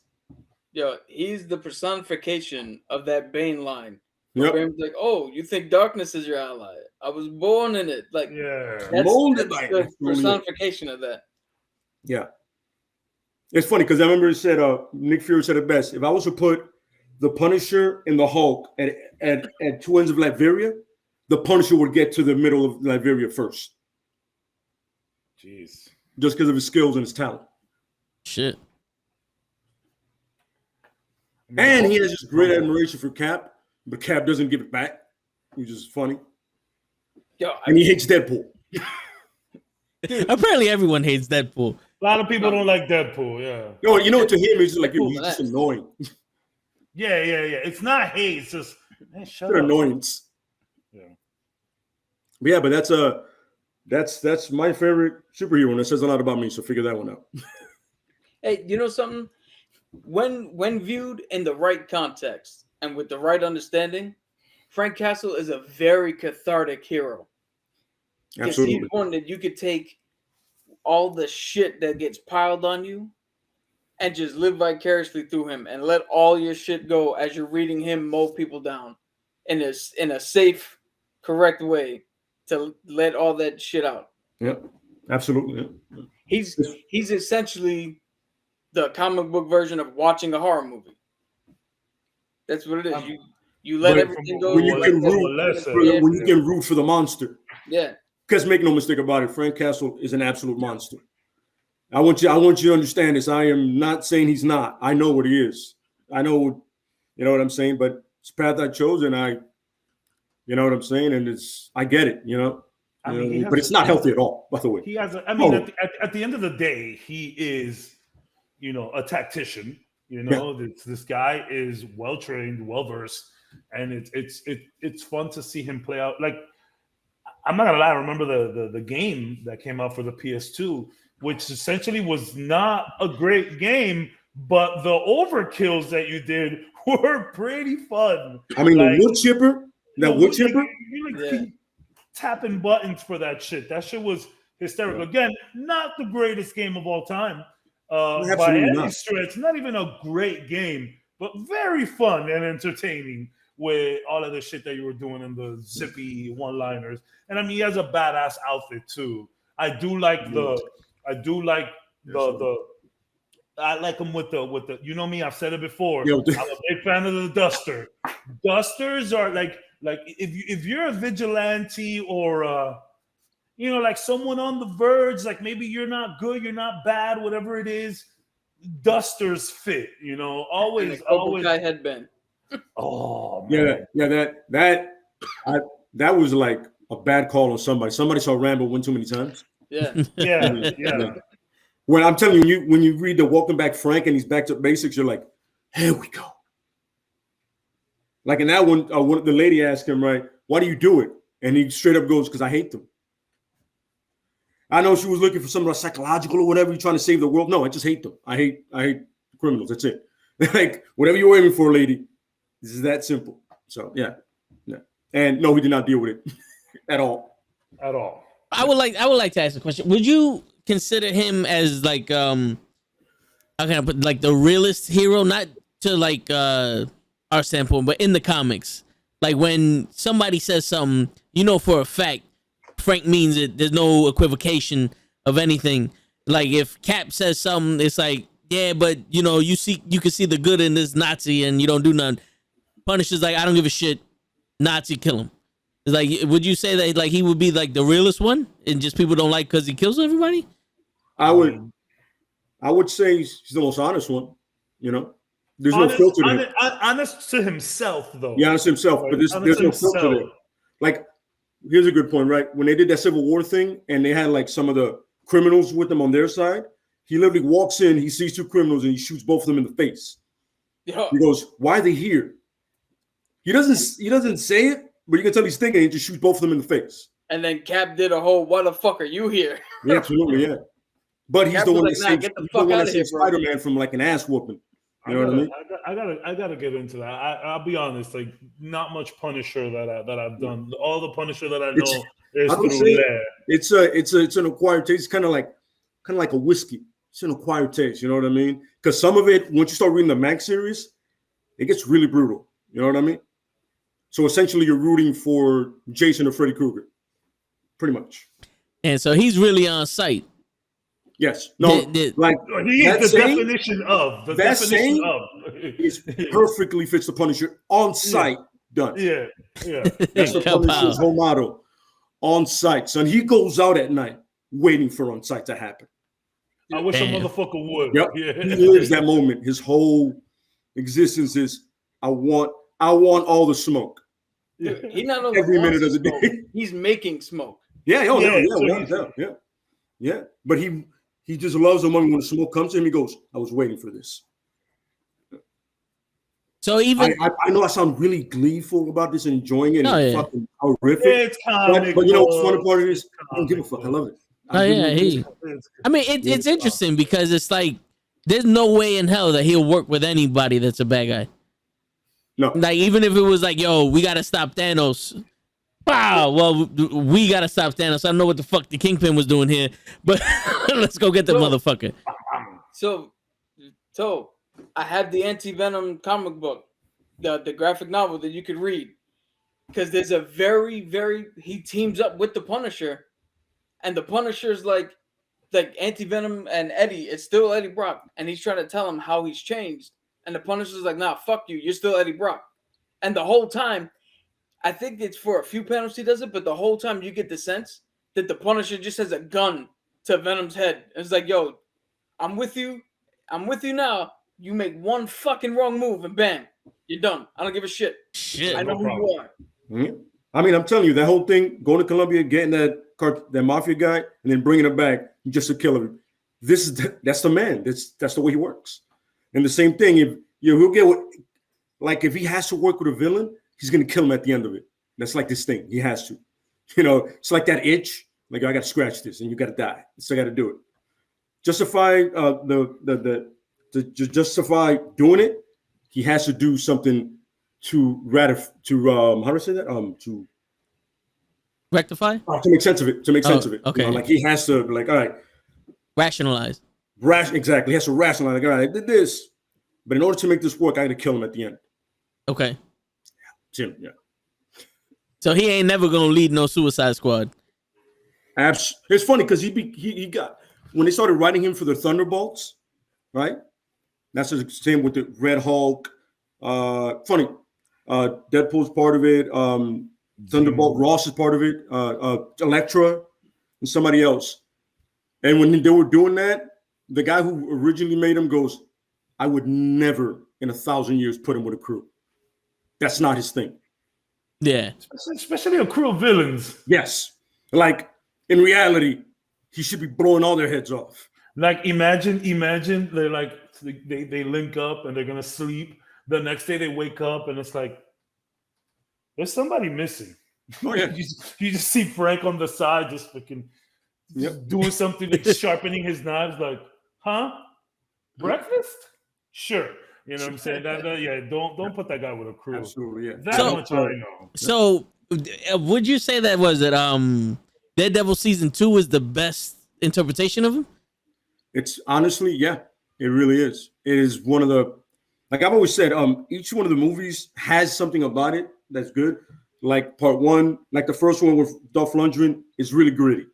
Yo, he's the personification of that Bane line. Yep. Bane's like, "Oh, you think darkness is your ally? I was born in it." Like, Yeah. Molded by the it. personification of that. Yeah. It's funny because I remember it said, Nick Fury said it best. If I was to put the Punisher and the Hulk at two ends of Latveria, the Punisher would get to the middle of Latveria first. Jeez. Just because of his skills and his talent. Shit. And he has this great admiration for Cap, but Cap doesn't give it back, which is funny. And he hates Deadpool. Apparently, everyone hates Deadpool. A lot of people don't like Deadpool. Yeah. No, you know, to him, it's like he's just annoying. Yeah. It's not hate. It's just shut up. Annoyance. Yeah. But yeah, but that's my favorite superhero, and it says a lot about me. So figure that one out. Hey, you know something? When viewed in the right context and with the right understanding, Frank Castle is a very cathartic hero. Absolutely. He's one that you could take all the shit that gets piled on you and just live vicariously through him and let all your shit go as you're reading him mow people down in a safe, correct way to let all that shit out. Yeah, absolutely. Yeah. He's essentially the comic book version of watching a horror movie. That's what it is. You let everything go. When you can root for the monster. Yeah. Because make no mistake about it, Frank Castle is an absolute monster. I want you to understand this. I am not saying he's not. I know what he is. I know, you know what I'm saying, but it's the path I chose, and you know what I'm saying, and I get it, you know. But it's not healthy at all, by the way. He has at the end of the day, he is, you know, a tactician. You know, this guy is well trained, well versed, and it's fun to see him play out. Like, I'm not gonna lie, I remember the game that came out for the PS2, which essentially was not a great game, but the overkills that you did were pretty fun. I mean, like, the wood chipper, you're tapping buttons for that shit. That shit was hysterical. Yeah. Again, not the greatest game of all time. By any stretch, not even a great game, but very fun and entertaining with all of the shit that you were doing in the zippy one-liners. And I mean, he has a badass outfit too. I like him with the, you know me, I've said it before. I'm a big fan of the duster. Dusters are like if you're a vigilante or you know, like someone on the verge, like maybe you're not good, you're not bad, whatever it is, dusters fit, you know, always. Guy headband. Oh man. That was like a bad call on somebody. Somebody saw Rambo win too many times. Yeah. When I'm telling you, when you read the Welcome Back Frank and he's back to basics, you're like, here we go. Like in that one, the lady asked him, right, why do you do it? And he straight up goes, because I hate them. I know she was looking for something psychological or whatever. You're trying to save the world. No, I just hate them. I hate criminals. That's it. Like whatever you're aiming for, lady, this is that simple. So yeah. And no, he did not deal with it at all. At all. I would like to ask a question. Would you consider him as like how can I put, like the realist hero, not to like our standpoint, but in the comics? Like when somebody says something, you know for a fact Frank means it. There's no equivocation of anything. Like if Cap says something, it's like, yeah, but you know, you can see the good in this Nazi and you don't do nothing. Punisher's like, I don't give a shit. Nazi, kill him. It's like, would you say that like he would be like the realest one and just people don't like because he kills everybody? I would say he's the most honest one, you know. There's no filter there. Honest to himself, though. Yeah, honest to himself, but there's no filter there. Like, here's a good point, right? When they did that Civil War thing and they had like some of the criminals with them on their side, he literally walks in, he sees two criminals and he shoots both of them in the face. Yeah. He goes, why are they here? He doesn't say it, but you can tell he's thinking. He just shoots both of them in the face. And then Cap did a whole, "What the fuck are you here?" Yeah, absolutely, yeah. But he's the one that saved Spider-Man from like an ass whooping. You know what I mean? I gotta get into that. I'll be honest, like not much Punisher that I've done. All the Punisher that I know is through there. It's an acquired taste. It's kind of like a whiskey. It's an acquired taste. You know what I mean? Because some of it, once you start reading the Max series, it gets really brutal. You know what I mean? So essentially, you're rooting for Jason or Freddy Krueger, pretty much. And so he's really on site. Yes. No. Like he is the definition of the definition of. Is perfectly fits the Punisher on site. Done. Yeah. That's the Punisher's whole motto. On site, son. He goes out at night waiting for on site to happen. I wish a motherfucker would. Yep. Yeah. He lives that moment. His whole existence is I want all the smoke. Dude, he not only Every wants minute of the smoke, day. he's making smoke. Yeah, so yeah. But he just loves the moment when the smoke comes to him. He goes, "I was waiting for this." So even I know I sound really gleeful about this and enjoying it. Oh, and yeah. fucking horrific. It's comic, But you know what's funny part of this? I don't give a fuck. I love it. Oh yeah, I mean it's interesting because it's like there's no way in hell that he'll work with anybody that's a bad guy. No. Like even if it was like, yo, we gotta stop Thanos. Wow, well, we gotta stop Thanos. I don't know what the fuck the Kingpin was doing here, but let's go get the motherfucker. So I have the Anti-Venom comic book, the graphic novel that you could read, because there's a he teams up with the Punisher, and the Punisher's like Anti-Venom and Eddie. It's still Eddie Brock, and he's trying to tell him how he's changed, and the Punisher's like, nah, fuck you, you're still Eddie Brock, and the whole time. I think it's for a few panels he does it, but the whole time you get the sense that the Punisher just has a gun to Venom's head. It's like, yo, I'm with you now. You make one fucking wrong move and bam, you're done. I don't give a shit. I know who you are. Mm-hmm. I mean, I'm telling you, that whole thing, going to Colombia, getting that mafia guy, and then bringing him back just to kill him. That's the man. That's the way he works. And the same thing, if he'll get if he has to work with a villain, he's gonna kill him at the end of it. That's like this thing. He has to. It's like that itch. Like, I gotta scratch this, and you gotta die. So I gotta do it. Justify justify doing it. He has to do something to how do I say that? To rectify. To make sense of it. Okay. Like he has to all right. Rationalize. Exactly. He has to rationalize. Like, all right, I did this, but in order to make this work, I got to kill him at the end. Okay. Jim, yeah. So he ain't never gonna lead no Suicide Squad. It's funny because he got when they started writing him for the Thunderbolts, right? That's the same with the Red Hulk. Funny, Deadpool's part of it. Thunderbolt Ross is part of it. Elektra and somebody else. And when they were doing that, the guy who originally made him goes, "I would never in 1,000 years put him with a crew. That's not his thing." Yeah. Especially a crew of villains. Yes. Like, in reality, he should be blowing all their heads off. Like, imagine they're like, they link up and they're going to sleep. The next day they wake up and it's like, there's somebody missing. Oh, yeah. you just see Frank on the side just fucking doing something, like sharpening his knives, like, huh? Breakfast? Sure. You know what I'm saying? Don't put that guy with a crew. Absolutely, yeah. That much I know. So, would you say that Daredevil season 2 is the best interpretation of him? It's honestly, yeah, it really is. It is one of the, like I've always said, each one of the movies has something about it that's good. Like part one, like the first one with Dolph Lundgren is really gritty,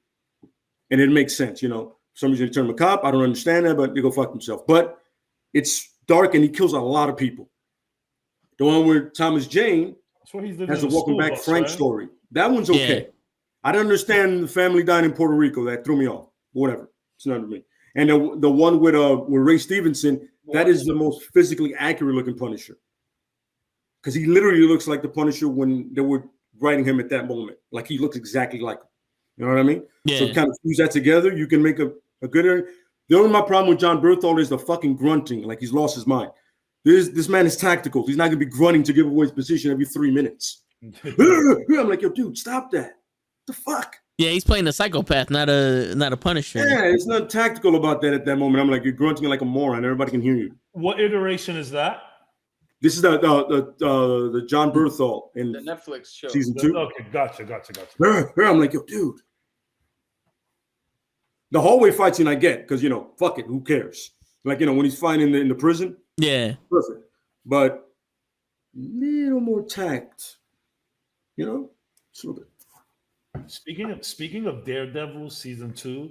and it makes sense. Somebody's gonna turn him a cop. I don't understand that, but they go fuck himself. But it's dark and he kills a lot of people. The one where Thomas Jane has a Welcome Back Frank story. That one's okay. Yeah. I don't understand the family dying in Puerto Rico. That threw me off. Whatever. It's not to me. And the one with Ray Stevenson, that is the most physically accurate looking Punisher. Because he literally looks like the Punisher when they were writing him at that moment. Like he looks exactly like him. You know what I mean? Yeah. So kind of fuse that together, you can make a good. The only my problem with John Berthold is the fucking grunting, like he's lost his mind. This man is tactical. He's not gonna be grunting to give away his position every 3 minutes. I'm like, yo, dude, stop that. What the fuck? Yeah, he's playing a psychopath, not a Punisher. Yeah, it's not tactical about that at that moment. I'm like, you're grunting like a moron. Everybody can hear you. What iteration is that? This is the John Berthold in the Netflix show. Season 2. Okay, gotcha. I'm like, yo, dude. The hallway fight scene I get because fuck it, who cares? Like when he's fighting in the prison, yeah, perfect. But little more tact, just a little bit. Speaking of Daredevil season 2,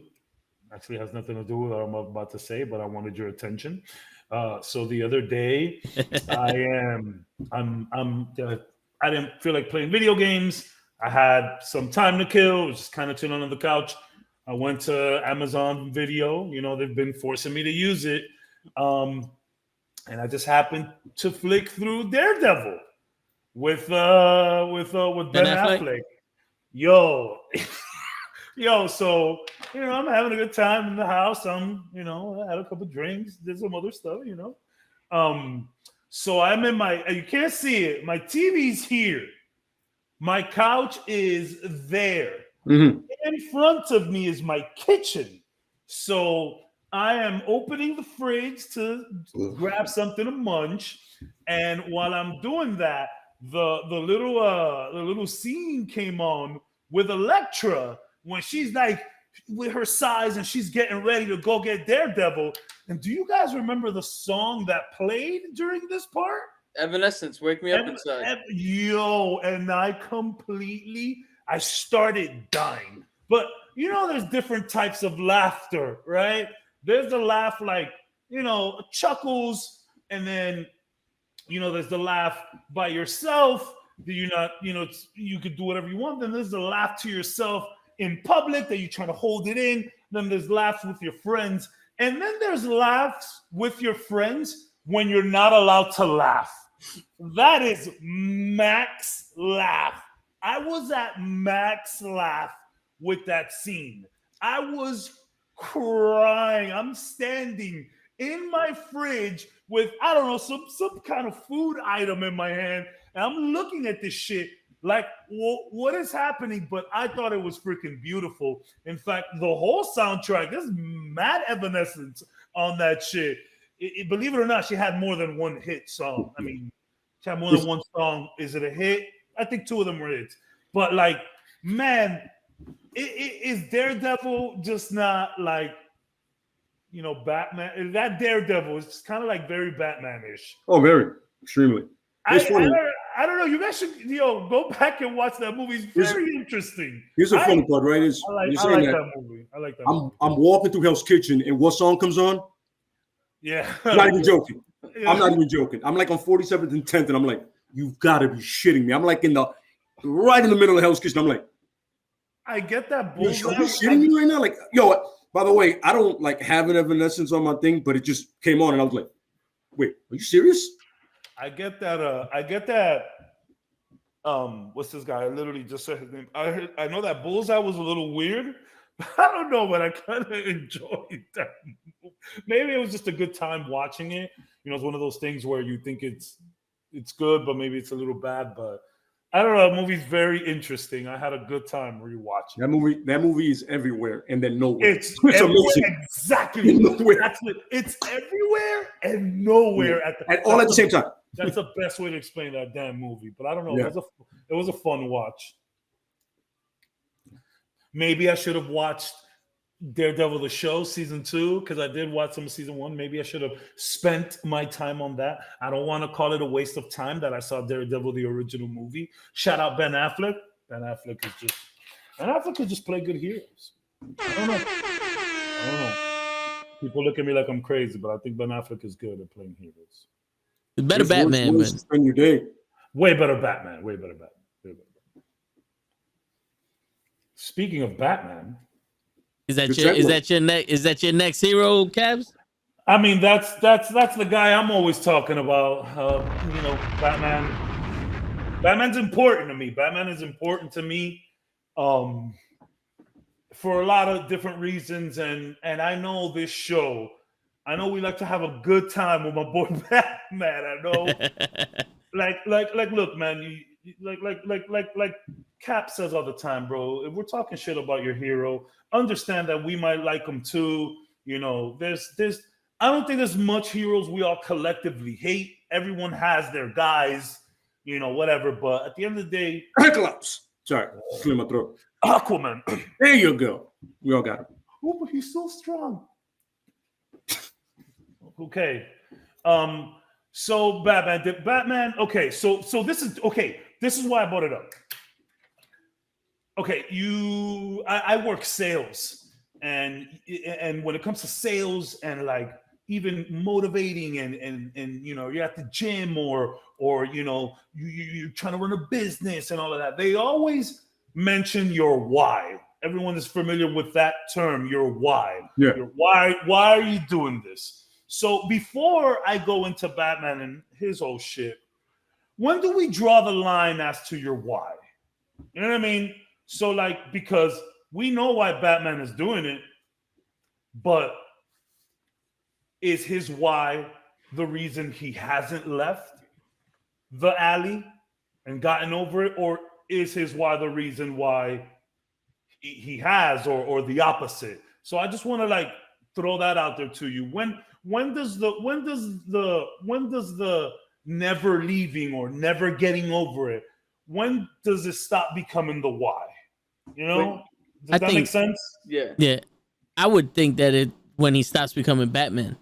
actually has nothing to do with what I'm about to say, but I wanted your attention. So the other day, I didn't feel like playing video games. I had some time to kill, just kind of chilling on the couch. I went to Amazon Video. They've been forcing me to use it. and I just happened to flick through Daredevil with Ben Affleck. Yo, so I'm having a good time in the house. I had a couple drinks, did some other stuff, So I'm in you can't see it. My TV's here. My couch is there. Mm-hmm. In front of me is my kitchen. So I am opening the fridge to grab something to munch. And while I'm doing that, the little scene came on with Elektra when she's like with her size and she's getting ready to go get Daredevil. And do you guys remember the song that played during this part? Evanescence, Wake Me Up Inside. And I started dying. But there's different types of laughter, right? There's the laugh like, chuckles, and then, there's the laugh by yourself. You could do whatever you want. Then there's the laugh to yourself in public that you're trying to hold it in. Then there's laughs with your friends. And then there's laughs with your friends when you're not allowed to laugh. That is max laugh. I was at max laugh with that scene. I was crying. I'm standing in my fridge with, I don't know, some kind of food item in my hand. And I'm looking at this shit like, what is happening? But I thought it was freaking beautiful. In fact, the whole soundtrack, there's mad Evanescence on that shit. Believe it or not, she had more than one hit song. I mean, she had more than one song. Is it a hit? I think 2 of them were hits. But like, man, is Daredevil just not like, Batman? That Daredevil is kind of like very Batman-ish. Oh, very. Extremely. I don't know. You guys should go back and watch that movie. It's very interesting. Here's a funny part, right? I like that movie. I like that movie. I'm walking through Hell's Kitchen, and what song comes on? Yeah. I'm not even joking. Yeah. I'm not even joking. I'm like on 47th and 10th, and I'm like, you've got to be shitting me. I'm like right in the middle of Hell's Kitchen. I'm like, I get that bullshit. bullshit. Are you shitting me right now? Like, yo, by the way, I don't like have an Evanescence on my thing, but it just came on, and I was like, wait, are you serious? I get that. What's this guy? I literally just said his name. I know that Bullseye was a little weird, but I don't know, but I kind of enjoyed that movie. Maybe it was just a good time watching it. It's one of those things where you think it's good, but maybe it's a little bad. But I don't know. The movie's very interesting. I had a good time rewatching. That movie is everywhere and then nowhere. It's amazing. Exactly. Nowhere. That's it. It's everywhere and nowhere all at the same time. That's the best way to explain that damn movie. But I don't know. Yeah. It was a fun watch. Maybe I should have watched Daredevil the show season 2 because I did watch some of season 1. Maybe I should have spent my time on that. I don't want to call it a waste of time that I saw Daredevil the original movie. Shout out Ben Affleck. Ben Affleck could just play good heroes. I don't know. People look at me like I'm crazy, but I think Ben Affleck is good at playing heroes. It's better Batman, man. Spend your day. Way better Batman. Speaking of Batman. Is that your next hero, Cabs? I mean, that's the guy I'm always talking about. Batman. Batman's important to me. Batman is important to me for a lot of different reasons. And I know this show. I know we like to have a good time with my boy Batman. I know, look, man. Like Cap says all the time, bro. If we're talking shit about your hero, understand that we might like them too. There's. I don't think there's much heroes we all collectively hate. Everyone has their guys, whatever. But at the end of the day, Cyclops. Sorry, clear my throat. Aquaman. There you go. We all got him. Oh, but he's so strong. Okay. So Batman. Okay. So this is okay. This is why I brought it up. Okay, I work sales, and when it comes to sales and like even motivating and you're at the gym or you're trying to run a business and all of that, they always mention your why. Everyone is familiar with that term, your why. Yeah. Your why are you doing this? So before I go into Batman and his whole shit, when do we draw the line as to your why? You know what I mean? So like, because we know why Batman is doing it, but is his why the reason he hasn't left the alley and gotten over it? Or is his why the reason why he has, or the opposite? So I just want to like throw that out there to you. When does the never leaving or never getting over it, when does it stop becoming the why? You know? Does that make sense? Yeah. Yeah. I would think that when he stops becoming Batman.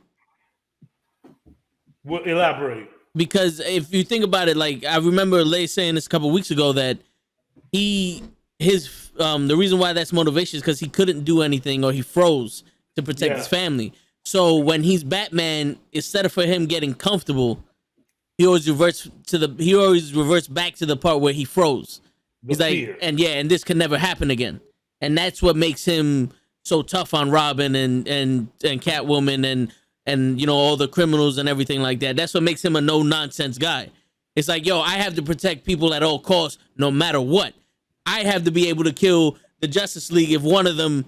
We'll elaborate. Because if you think about it, like I remember Lay saying this a couple weeks ago that the reason why that's motivation is because he couldn't do anything or he froze to protect his family. So when he's Batman, instead of for him getting comfortable, he always reverts back to the part where he froze. He's like, and this can never happen again. And that's what makes him so tough on Robin and Catwoman and you know, all the criminals and everything like that. That's what makes him a no nonsense guy. It's like, yo, I have to protect people at all costs, no matter what. I have to be able to kill the Justice League if one of them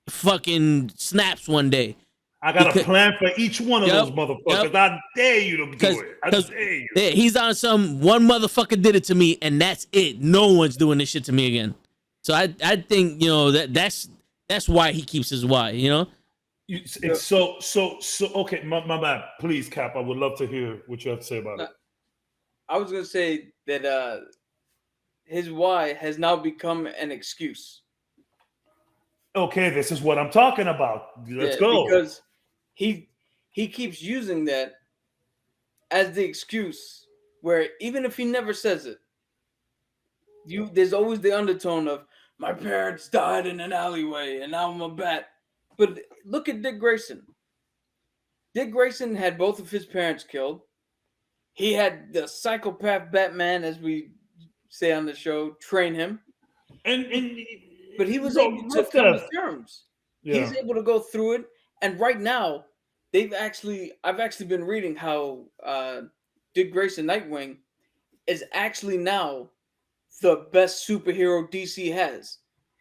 fucking snaps one day. I got a plan for each one of those motherfuckers. I dare you to do it. I dare you. Yeah, he's on some one motherfucker did it to me, and that's it. No one's doing this shit to me again. So I think, you know, that's why he keeps his why, you know? So okay, my bad. Please, Cap, I would love to hear what you have to say about it. I was gonna say that his why has now become an excuse. Okay, this is what I'm talking about. Let's go. Because he keeps using that as the excuse, where even if he never says it, there's always the undertone of my parents died in an alleyway and now I'm a bat. But look at Dick Grayson. Dick Grayson had both of his parents killed. He had the psychopath Batman, as we say on the show, train him. But he was able to come to terms. Yeah. He's able to go through it. And right now, I've actually been reading how Dick Grayson Nightwing is actually now the best superhero DC has.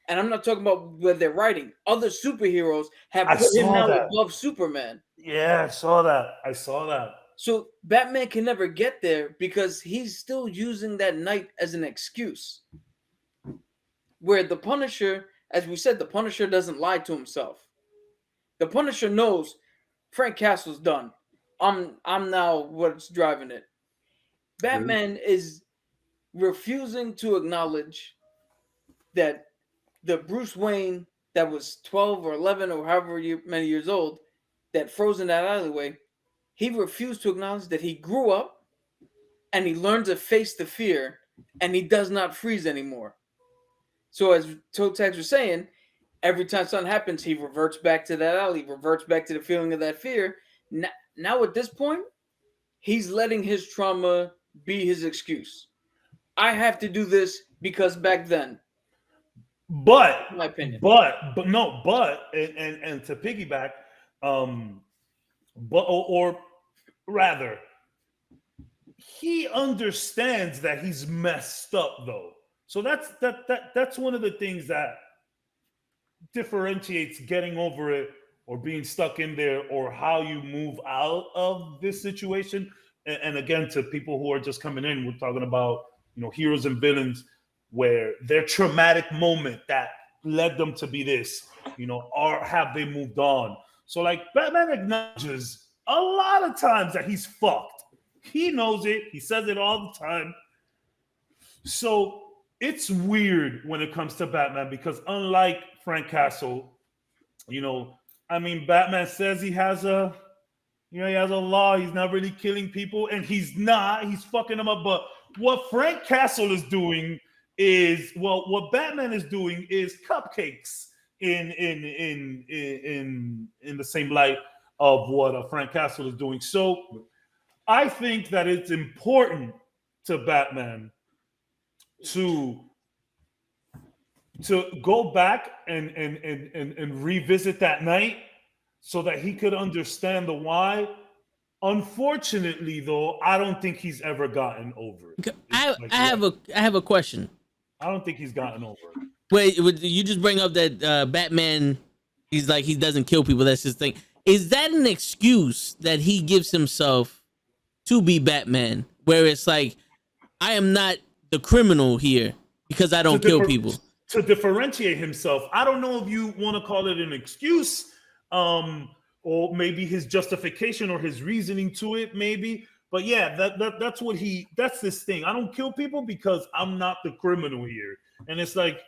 And I'm not talking about what they're writing. Other superheroes have put him now above Superman. Yeah, I saw that. So Batman can never get there because he's still using that night as an excuse. Where the Punisher, as we said, the Punisher doesn't lie to himself. The Punisher knows Frank Castle's done. I'm now what's driving it. Batman is refusing to acknowledge that the Bruce Wayne that was 12 or 11 or however many years old that froze in that alleyway, he refused to acknowledge that he grew up and he learned to face the fear and he does not freeze anymore. So as twtich was saying, every time something happens, he reverts back to that alley, reverts back to the feeling of that fear. Now at this point, he's letting his trauma be his excuse. I have to do this because back then. But in my opinion. But to piggyback, or rather, he understands that he's messed up though. So that's one of the things that differentiates getting over it or being stuck in there or how you move out of this situation. And again, to people who are just coming in, we're talking about, you know, heroes and villains where their traumatic moment that led them to be this, you know, or have they moved on? So like Batman acknowledges a lot of times that he's fucked. He knows it. He says it all the time. So it's weird when it comes to Batman because unlike Frank Castle, you know, I mean, Batman says he has a law. He's not really killing people, and he's not. He's fucking them up. But what Frank Castle is doing is, well, what Batman is doing is cupcakes in the same light of what Frank Castle is doing. So I think that it's important to Batman to go back and revisit that night so that he could understand the why Unfortunately, though, I don't think he's ever gotten over it. I have a question. I don't think he's gotten over it. Wait, you just bring up that Batman, he's like, he doesn't kill people. That's his thing. Is that an excuse that he gives himself to be Batman? Where it's like, I am not the criminal here because I don't kill people. To differentiate himself. I don't know if you want to call it an excuse, or maybe his justification or his reasoning to it, maybe. But yeah, that's this thing. I don't kill people because I'm not the criminal here. And it's like,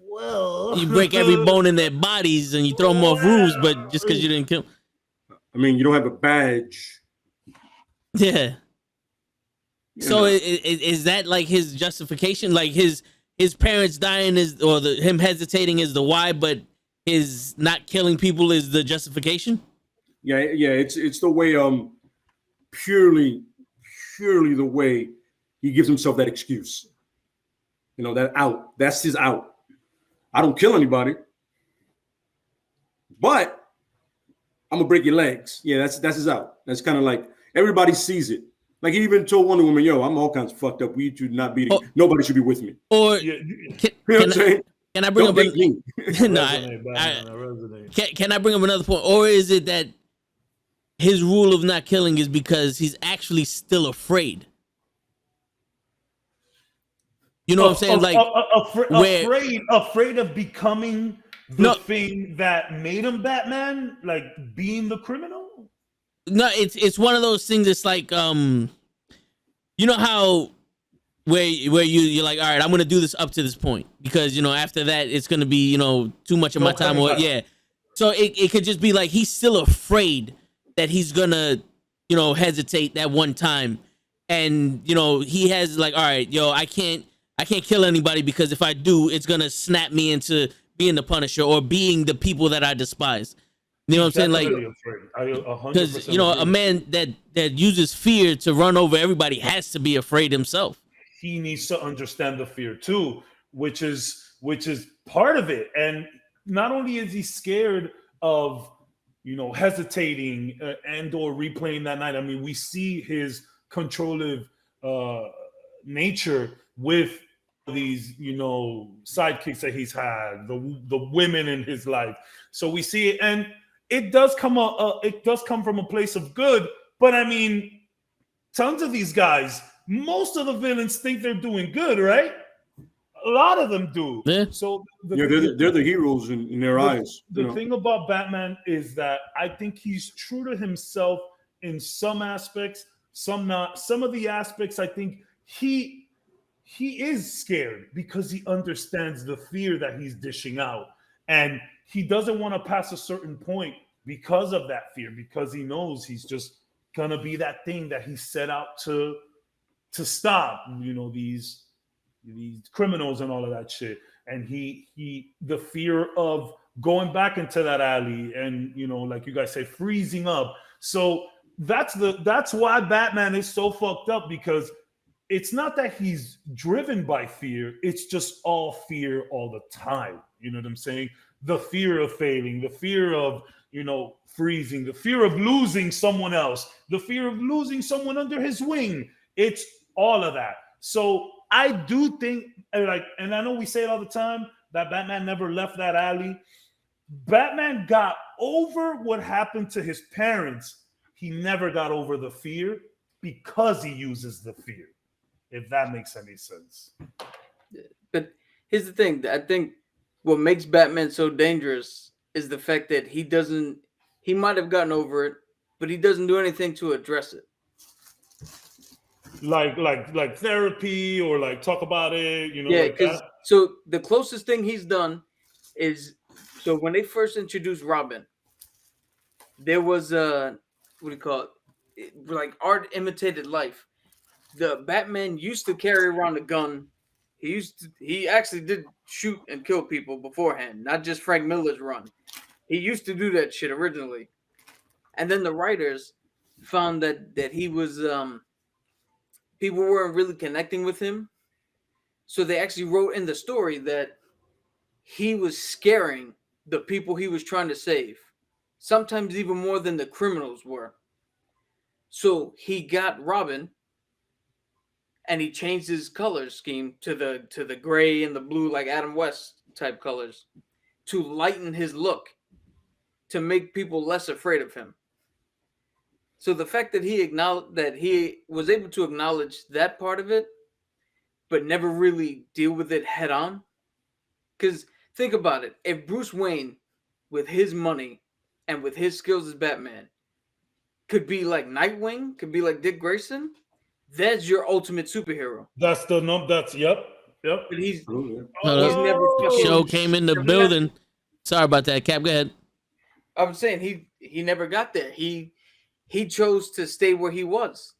well, you break every bone in their bodies and you throw them off roofs, but just because you didn't kill. I mean, you don't have a badge. Yeah. So is that like his justification? Like his parents dying is, or him hesitating is the why, but his not killing people is the justification? Yeah. It's the way purely the way he gives himself that excuse. You know, that out. That's his out. I don't kill anybody, but I'm gonna break your legs. Yeah, that's his out. That's kind of like everybody sees it. Like he even told Wonder Woman, "Yo, I'm all kinds of fucked up. We should not be. Nobody should be with me." Or you know what I'm saying? Can I bring Don't up? date me. Can I bring up another point, or is it that his rule of not killing is because he's actually still afraid? You know what I'm saying? Like afraid of becoming the thing that made him Batman, like being the criminal. No, it's one of those things. It's like you know how where you're like, all right, I'm gonna do this up to this point because you know after that it's gonna be too much of my time or yeah. So it could just be like he's still afraid that he's gonna hesitate that one time, and he has like, all right, I can't kill anybody because if I do, it's gonna snap me into being the Punisher or being the people that I despise. You know what I'm saying? Like, because a man that uses fear to run over everybody has to be afraid himself. He needs to understand the fear too, which is part of it. And not only is he scared of hesitating and or replaying that night. I mean, we see his controlling nature with these sidekicks that he's had, the women in his life. So we see it, and it does come from a place of good. But I mean, tons of these guys, most of the villains think they're doing good, right? A lot of them do. Yeah. So they're the heroes in their eyes. The thing about Batman is that I think he's true to himself in some aspects, some not. Some of the aspects I think he is scared because he understands the fear that he's dishing out, and he doesn't want to pass a certain point because of that fear, because he knows he's just gonna be that thing that he set out to stop. These criminals and all of that shit, and he the fear of going back into that alley and like you guys say, freezing up. So that's why Batman is so fucked up, because it's not that he's driven by fear, it's just all fear all the time. You know what I'm saying? The fear of failing, the fear of freezing, the fear of losing someone else, the fear of losing someone under his wing. It's all of that. So I do think, and I know we say it all the time, that Batman never left that alley. Batman got over what happened to his parents. He never got over the fear because he uses the fear, if that makes any sense. But here's the thing. I think what makes Batman so dangerous is the fact that he might have gotten over it, but he doesn't do anything to address it. Like therapy or like talk about it, Yeah, because so the closest thing he's done is, so when they first introduced Robin, there was what do you call it? Like art imitated life. The Batman used to carry around a gun. He actually did shoot and kill people beforehand, not just Frank Miller's run. He used to do that shit originally. And then the writers found that he was people weren't really connecting with him. So they actually wrote in the story that he was scaring the people he was trying to save, sometimes even more than the criminals were. So he got Robin, and he changed his color scheme to the gray and the blue, like Adam West type colors, to lighten his look, to make people less afraid of him. So the fact that he was able to acknowledge that part of it, but never really deal with it head on. Because think about it, if Bruce Wayne, with his money and with his skills as Batman, could be like Nightwing, could be like Dick Grayson, that's your ultimate superhero. That's yep. But he's Hold never fucking Show came in the building. Sorry about that, Cap. Go ahead. I'm saying he never got there. He chose to stay where he was,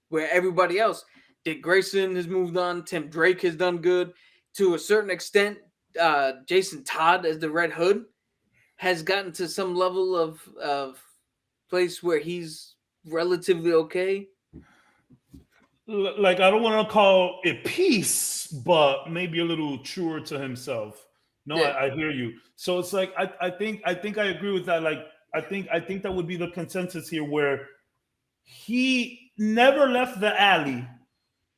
where everybody else. Dick Grayson has moved on. Tim Drake has done good to a certain extent. Jason Todd as the Red Hood has gotten to some level of place where he's relatively okay. Like, I don't want to call it peace, but maybe a little truer to himself. No, Yeah. I hear you. So it's like I think I agree with that. Like I think that would be the consensus here, where he never left the alley.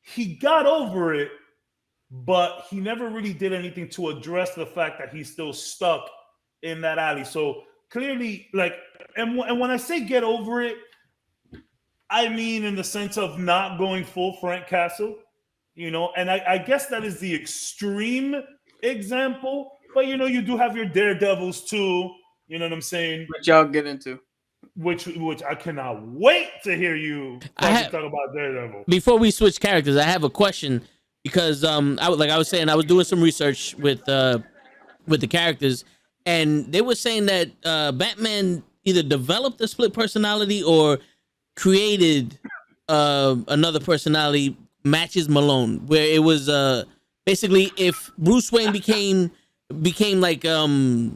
He got over it, but he never really did anything to address the fact that he's still stuck in that alley. So clearly, like, and when I say get over it, I mean in the sense of not going full Frank Castle, and I guess that is the extreme example, but you do have your Daredevils too, you know what I'm saying? Which y'all get into. Which I cannot wait to hear you talk about Daredevil. Before we switch characters, I have a question because I was saying, I was doing some research with the characters, and they were saying that Batman either developed a split personality or created another personality, Matches Malone, where it was basically if Bruce Wayne became like a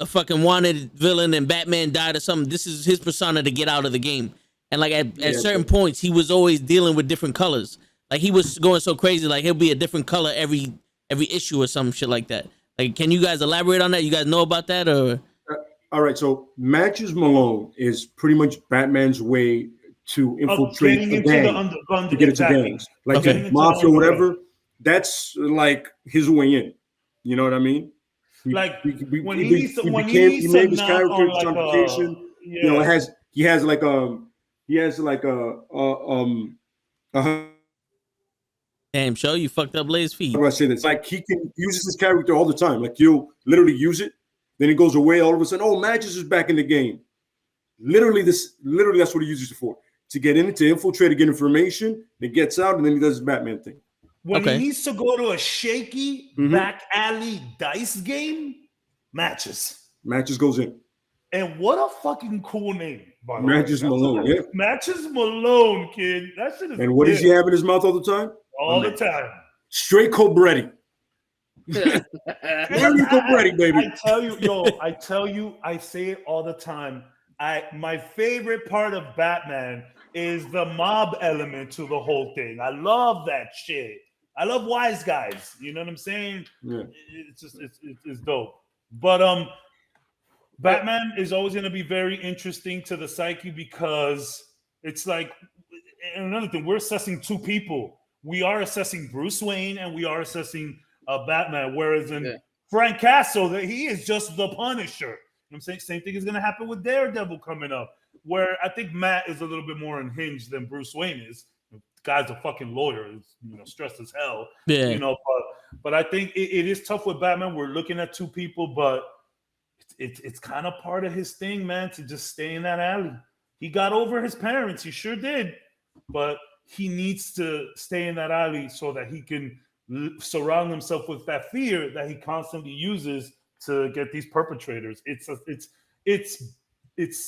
fucking wanted villain and Batman died or something, this is his persona to get out of the game. And like at certain points, he was always dealing with different colors. Like he was going so crazy, like he'll be a different color every issue or some shit like that. Like, can you guys elaborate on that? You guys know about that or? All right, so Matches Malone is pretty much Batman's way to infiltrate the gang, to get into gangs, like mafia, whatever. That's like his way in. You know what I mean? He made his character personification. He has like Damn, show you fucked up Lay's feet. How do I say this? Like he uses his character all the time. Like you'll literally use it, then it goes away. All of a sudden, oh, Matches is back in the game. Literally, that's what he uses it for. To get in, to infiltrate, to get information. It gets out, and then he does his Batman thing. When he needs to go to a shaky back alley dice game, Matches goes in. And what a fucking cool name, by the Matches way. Malone, yeah. Matches Malone, kid. That shit is. And what does he have in his mouth all the time? All the time. Straight Cobretti. Cobretti, baby. I tell you, I say it all the time. My favorite part of Batman is the mob element to the whole thing. I love that shit. I love wise guys. You know what I'm saying? Yeah. It's dope. But Batman is always going to be very interesting to the psyche because it's like, and another thing, we're assessing two people. We are assessing Bruce Wayne and we are assessing Batman. Whereas in Frank Castle, that he is just the Punisher. You know what I'm saying? Same thing is going to happen with Daredevil coming up, where I think Matt is a little bit more unhinged than Bruce Wayne is. The guy's a fucking lawyer, stressed as hell. Yeah. But I think it is tough with Batman. We're looking at two people, but it's kind of part of his thing, man, to just stay in that alley. He got over his parents. He sure did. But he needs to stay in that alley so that he can surround himself with that fear that he constantly uses to get these perpetrators. It's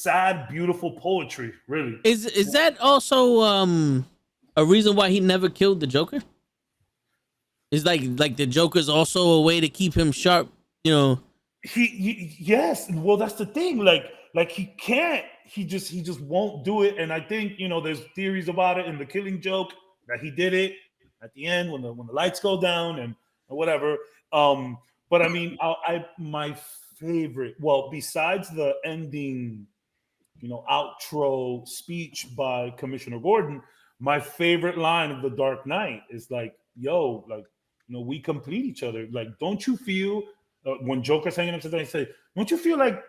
sad, beautiful poetry, really. Is that also a reason why he never killed the Joker? Is like the Joker's also a way to keep him sharp, Yes. Well, that's the thing. Like he can't. He just won't do it. And I think there's theories about it in The Killing Joke that he did it at the end when the lights go down and whatever. But I mean, my favorite. Well, besides the ending, outro speech by Commissioner Gordon, my favorite line of The Dark Knight is like, yo, like, we complete each other. Like, don't you feel when Joker's hanging upside down, he say, don't you feel like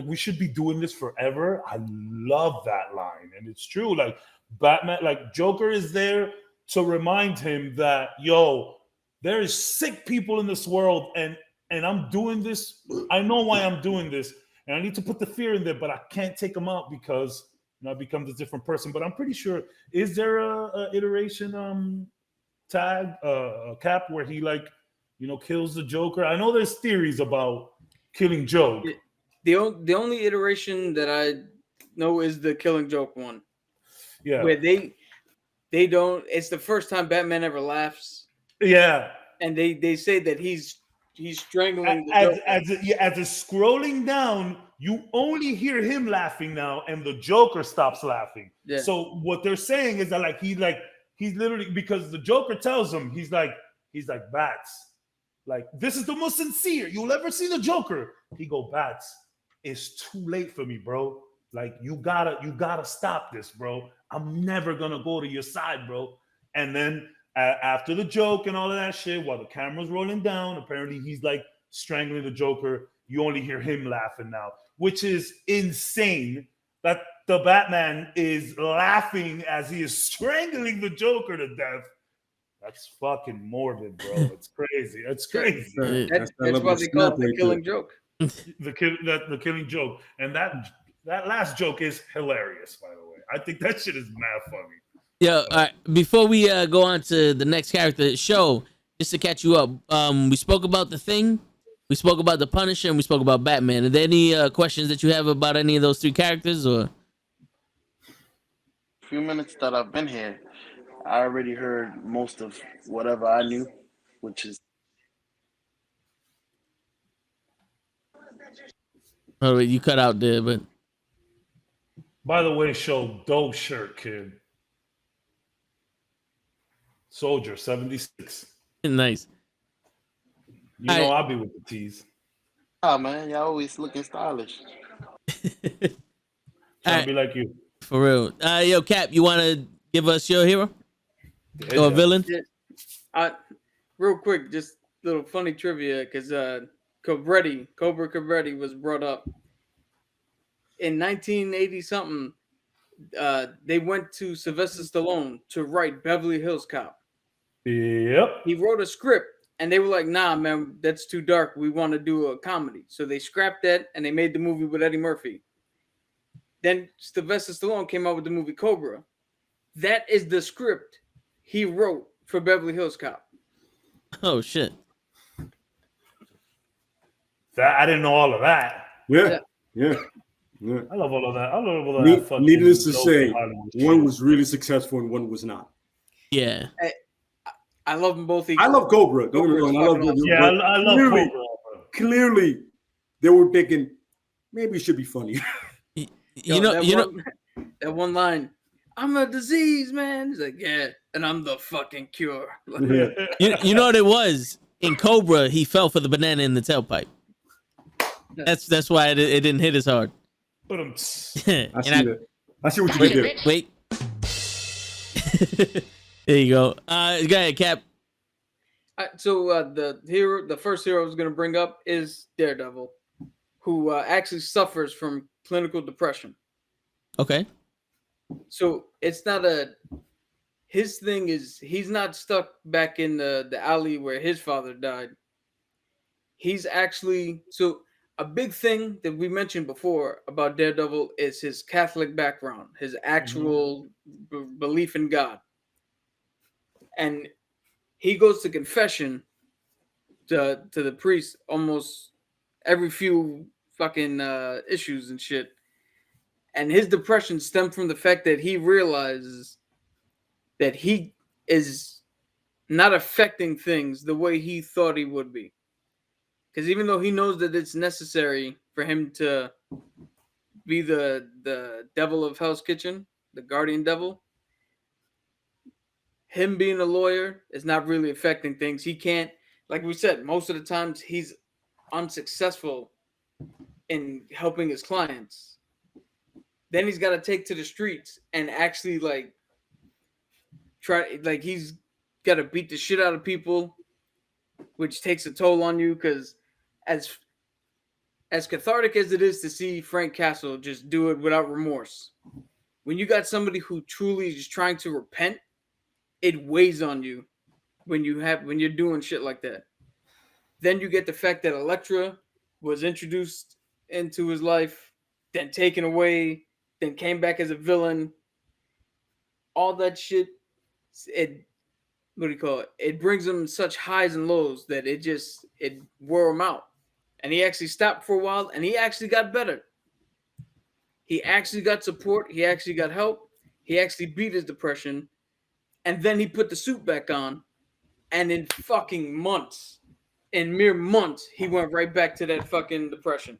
we should be doing this forever? I love that line. And it's true. Like, Batman, like, Joker is there to remind him that, yo, there is sick people in this world, and I'm doing this. I know why I'm doing this, and I need to put the fear in there, but I can't take them out because I become a different person. But I'm pretty sure, is there a iteration tag Cap where he kills the Joker? I know there's theories about killing Joke. The only iteration that I know is the Killing Joke one. Yeah, where they don't. It's the first time Batman ever laughs. Yeah, and they say that he's strangling the as Joker. as it's scrolling down, you only hear him laughing now, and the Joker stops laughing. Yeah. So what they're saying is that he's literally, because the Joker tells him, he's like Bats, like, this is the most sincere you'll ever see the Joker. He go, Bats, it's too late for me, bro. Like, you gotta stop this, bro. I'm never gonna go to your side, bro. And then after the joke and all of that shit, while the camera's rolling down, apparently he's like strangling the Joker. You only hear him laughing now, which is insane that the Batman is laughing as he is strangling the Joker to death. That's fucking morbid, bro. It's crazy. That's crazy. That's why they call it the Killing Joke. The Killing Joke. And that last joke is hilarious, by the way. I think that shit is mad funny. Yeah, all right. Before we go on to the next character show, just to catch you up, we spoke about The Thing, we spoke about The Punisher, and we spoke about Batman. Are there any questions that you have about any of those three characters, or? Few minutes that I've been here, I already heard most of whatever I knew, which is. Oh, wait, you cut out there, but. By the way, show dope shirt, kid. Soldier 76. Nice. I'll be with the tees. Oh man, y'all always looking stylish. Trying to be like you. For real. Yo, Cap, you want to give us your hero? Or villain? Yeah. Real quick, just a little funny trivia, because Cobra Cabretti was brought up. In 1980-something, they went to Sylvester Stallone to write Beverly Hills Cop. Yep. He wrote a script, and they were like, nah, man, that's too dark. We want to do a comedy. So they scrapped that, and they made the movie with Eddie Murphy. Then Sylvester Stallone came out with the movie Cobra. That is the script he wrote for Beverly Hills Cop. Oh, shit. I didn't know all of that. Yeah. I love all of that. I love all of that. Needless to say, one was really successful and one was not. Yeah. I love them both equally. I love Cobra. Don't get me wrong. I love Cobra. Yeah, I love Cobra. Clearly, they were thinking maybe it should be funny. That one line, I'm a disease, man. He's like, yeah, and I'm the fucking cure. You know what it was? In Cobra, he fell for the banana in the tailpipe. That's why it didn't hit as hard. But I see what you did there. Wait. There you go. Go ahead, Cap. The first hero I was going to bring up is Daredevil, who actually suffers from clinical depression. Okay. So it's not his thing is he's not stuck back in the alley where his father died. He's actually, so a big thing that we mentioned before about Daredevil is his Catholic background, his actual belief in God. And he goes to confession to the priest almost every few fucking issues and shit. And his depression stemmed from the fact that he realizes that he is not affecting things the way he thought he would be. Because even though he knows that it's necessary for him to be the devil of Hell's Kitchen, the guardian devil, him being a lawyer is not really affecting things. He can't, like we said, most of the times he's unsuccessful in helping his clients. Then he's got to take to the streets and actually like try, like he's got to beat the shit out of people, which takes a toll on you. Because as cathartic as it is to see Frank Castle just do it without remorse, when you got somebody who truly is trying to repent, it weighs on you when you're doing shit like that. Then you get the fact that Elektra was introduced into his life, then taken away, then came back as a villain. All that shit, it brings him such highs and lows that it wore him out. And he actually stopped for a while, and he actually got better. He actually got support. He actually got help. He actually beat his depression. And then he put the suit back on. And in fucking months, in mere months, he went right back to that fucking depression.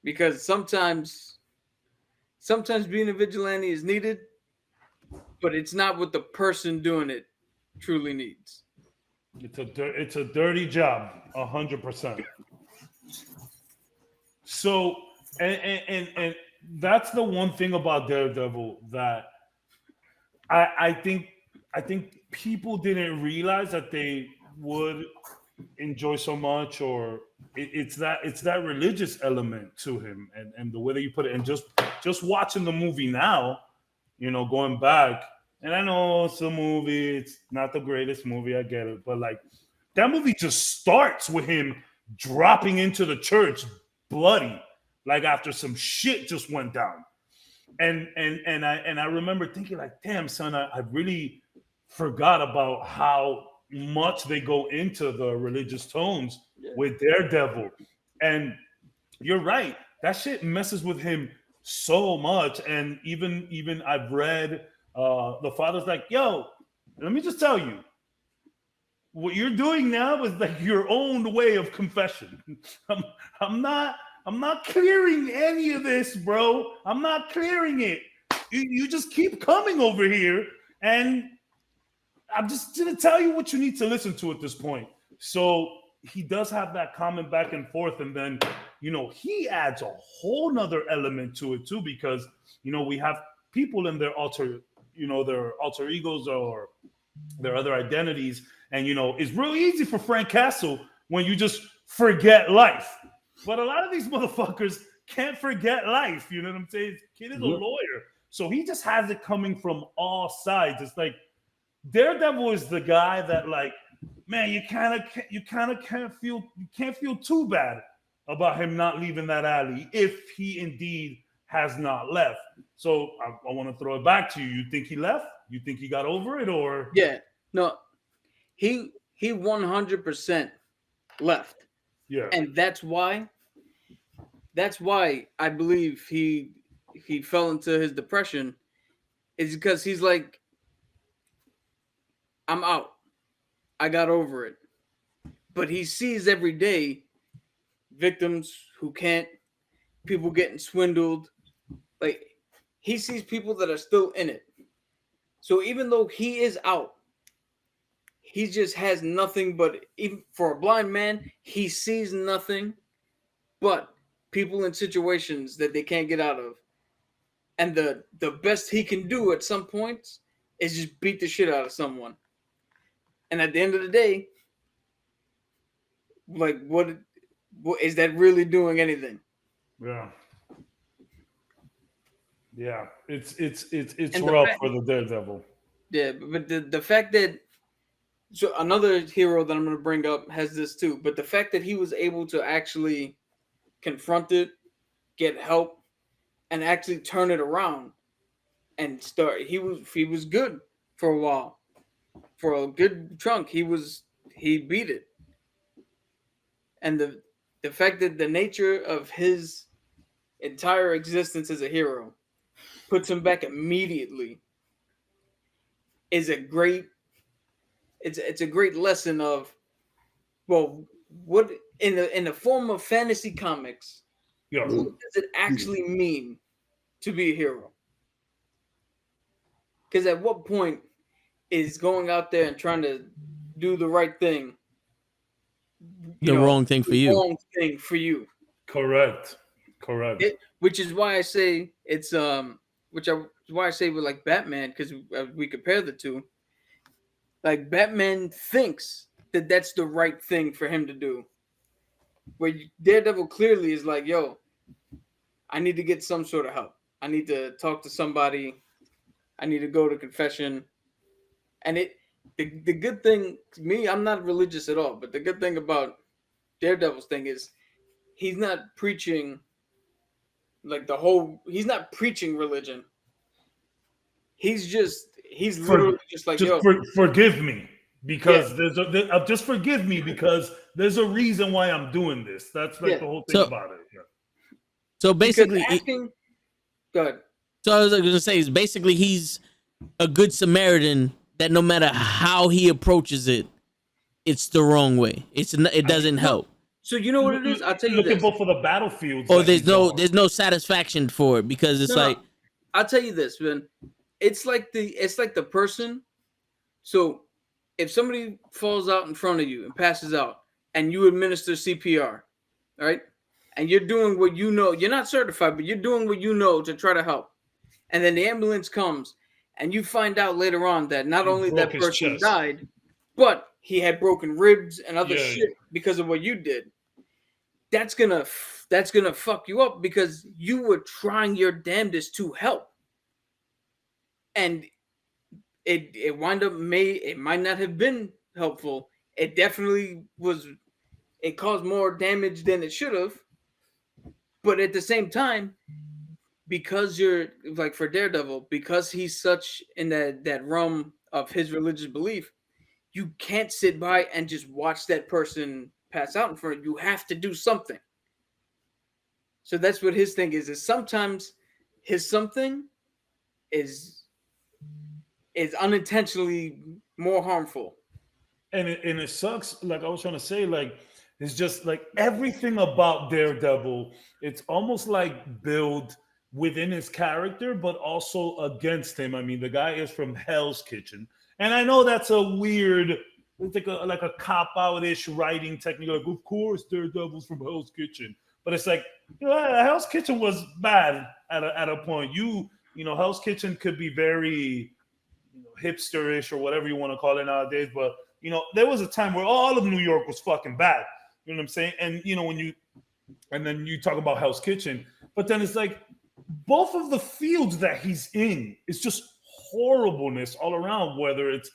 Because sometimes being a vigilante is needed, but it's not what the person doing it truly needs. It's a dirty job, 100%. So, and that's the one thing about Daredevil that I think people didn't realize that they would enjoy so much, or it's that religious element to him, and the way that you put it, and just watching the movie now, going back, and I know it's a movie, it's not the greatest movie, I get it, but like that movie just starts with him dropping into the church bloody, like after some shit just went down, and I remember thinking like, damn son, I really forgot about how much they go into the religious tones with Daredevil. And you're right, that shit messes with him so much. And even I've read the father's like, yo, let me just tell you, what you're doing now is like your own way of confession. I'm not clearing any of this, bro. I'm not clearing it. You just keep coming over here, and I'm just going to tell you what you need to listen to at this point. So he does have that comment back and forth. And then, he adds a whole nother element to it too, because, we have people in their alter egos or their other identities. And, it's really easy for Frank Castle when you just forget life. But a lot of these motherfuckers can't forget life. You know what I'm saying? This kid is a lawyer. So he just has it coming from all sides. It's like, Daredevil is the guy that, like, man, you can't feel too bad about him not leaving that alley if he indeed has not left. So I want to throw it back to you. You think he left? You think he got over it, or? Yeah, no, he 100% left. Yeah, and that's why I believe he fell into his depression, is because he's like, I'm out. I got over it. But he sees every day victims who can't, people getting swindled. Like, he sees people that are still in it. So even though he is out, he just has nothing but, even for a blind man, he sees nothing but people in situations that they can't get out of. And the best he can do at some points is just beat the shit out of someone. And at the end of the day, like, what is that really doing anything? Yeah. It's rough for the Daredevil. Yeah, but the fact that, so another hero that I'm going to bring up has this too, but the fact that he was able to actually confront it, get help, and actually turn it around and start, he was good for a while. For a good chunk, he beat it. And the fact that the nature of his entire existence as a hero puts him back immediately is a great lesson of, well, what in the form of fantasy comics, what does it actually mean to be a hero? Because at what point is going out there and trying to do the right thing wrong thing for you? Wrong thing for you. Correct. Correct. Which is why I say it's why I say with like Batman, because we compare the two. Like Batman thinks that that's the right thing for him to do, where Daredevil clearly is like, yo, I need to get some sort of help. I need to talk to somebody. I need to go to confession. And the good thing, me, I'm not religious at all, but the good thing about Daredevil's thing is he's not preaching he's not preaching religion. He's literally just like, yo, forgive me because just forgive me because there's a reason why I'm doing this. That's like the whole thing about it. Yeah. So basically, go ahead. So I was going to say is basically he's a good Samaritan that no matter how he approaches it, it's the wrong way. It doesn't help. So you know what it is? I'll tell you Look this. at both of the battlefields. Or there's no satisfaction for it because it's I'll tell you this, man. It's like the person. So if somebody falls out in front of you and passes out and you administer CPR, all right? And you're doing what you know, you're not certified, but you're doing what you know to try to help. And then the ambulance comes and you find out later on that not only that person died, but he had broken ribs and other shit because of what you did. That's gonna fuck you up because you were trying your damnedest to help. And it might not have been helpful. It definitely was. It caused more damage than it should have. But at the same time, because you're like for Daredevil, because he's such in that realm of his religious belief, you can't sit by and just watch that person pass out in front of you. You have to do something. So that's what his thing is sometimes his something is unintentionally more harmful. And it sucks. Like I was trying to say, like, it's just like everything about Daredevil, it's almost like built within his character, but also against him. I mean, the guy is from Hell's Kitchen. And I know that's a weird, it's like a cop-out-ish writing technique. Like, of course, Daredevil's from Hell's Kitchen. But it's like, Hell's Kitchen was bad at a point. You know, Hell's Kitchen could be very hipster-ish or whatever you want to call it nowadays. But, there was a time where all of New York was fucking bad. You know what I'm saying? And, and then you talk about Hell's Kitchen. But then it's like, both of the fields that he's in, it's just horribleness all around, whether it's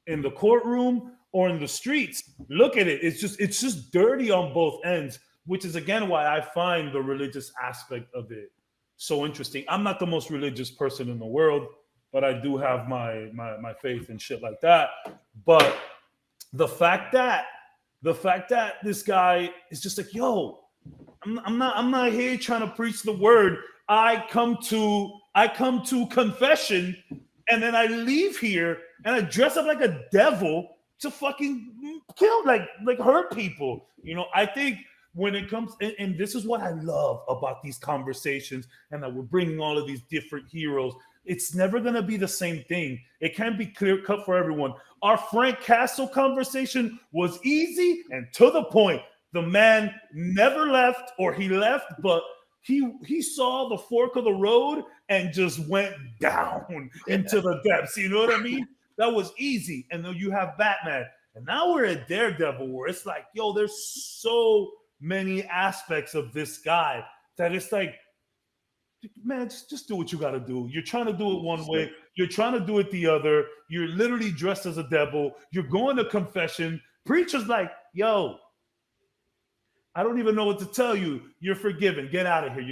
in the courtroom or in the streets. Look at it. It's just dirty on both ends, which is, again, why I find the religious aspect of it so interesting. I'm not the most religious person in the world, but I do have my faith and shit like that. But the fact that this guy is just like, yo, I'm not here trying to preach the word. I come to confession, and then I leave here and I dress up like a devil to fucking kill, like hurt people. I think when it comes, and this is what I love about these conversations, and that we're bringing all of these different heroes. It's never going to be the same thing. It can't be clear cut for everyone. Our Frank Castle conversation was easy and to the point. The man never left, or he left, but he saw the fork of the road and just went down into the depths. You know what I mean? That was easy. And then you have Batman. And now we're at Daredevil, where it's like, yo, there's so many aspects of this guy that it's like, man, just do what you got to do. You're trying to do it one way. You're trying to do it the other. You're literally dressed as a devil. You're going to confession. Preacher's like, yo, I don't even know what to tell you. You're forgiven. Get out of here.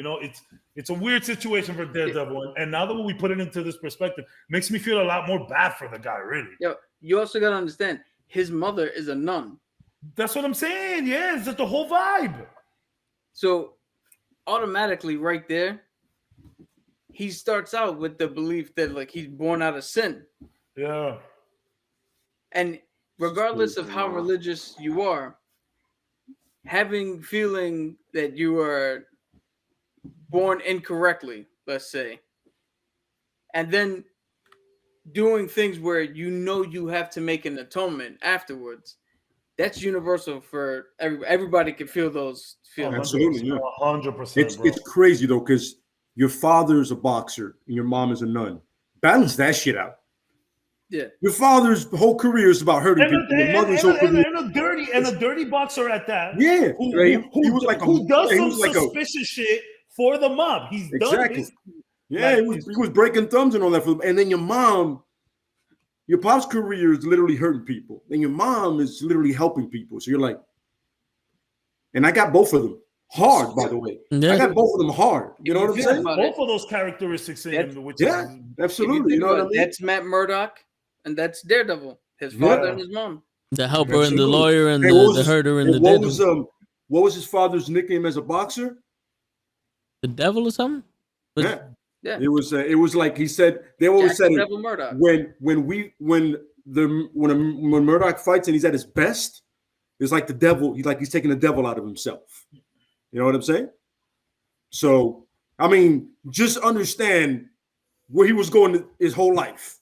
It's a weird situation for Daredevil. And now that we put it into this perspective, makes me feel a lot more bad for the guy, really. Yo, you also got to understand, his mother is a nun. That's what I'm saying. Yeah, it's just the whole vibe. So automatically right there, he starts out with the belief that like he's born out of sin. Yeah. And regardless of how religious you are, feeling that you are born incorrectly, let's say, and then doing things where you have to make an atonement afterwards, that's universal for everybody can feel those feelings. Absolutely, yeah. 100%, bro. It's crazy though, because your father is a boxer and your mom is a nun. Balance that shit out. Yeah. Your father's whole career is about hurting people. Your mother's whole career. And a dirty boxer at that. Yeah. Who does some suspicious shit for the mob. He's done this. Yeah, he was breaking thumbs and all that for them. And then your pop's career is literally hurting people. And your mom is literally helping people. So you're like, and I got both of them. Hard, by the way. Yeah. I got both of them hard. You know what I'm saying? Both of those characteristics in him, which absolutely. You know what I mean? That's Matt Murdock, and that's Daredevil. His father and his mom. The helper and the lawyer and the herder and the devil. What was his father's nickname as a boxer? The devil or something? Yeah. It was like he said. They always said Devil Murdoch. When Murdoch fights and he's at his best, it's like the devil. He's taking the devil out of himself. You know what I'm saying? So, I mean, just understand where he was going his whole life.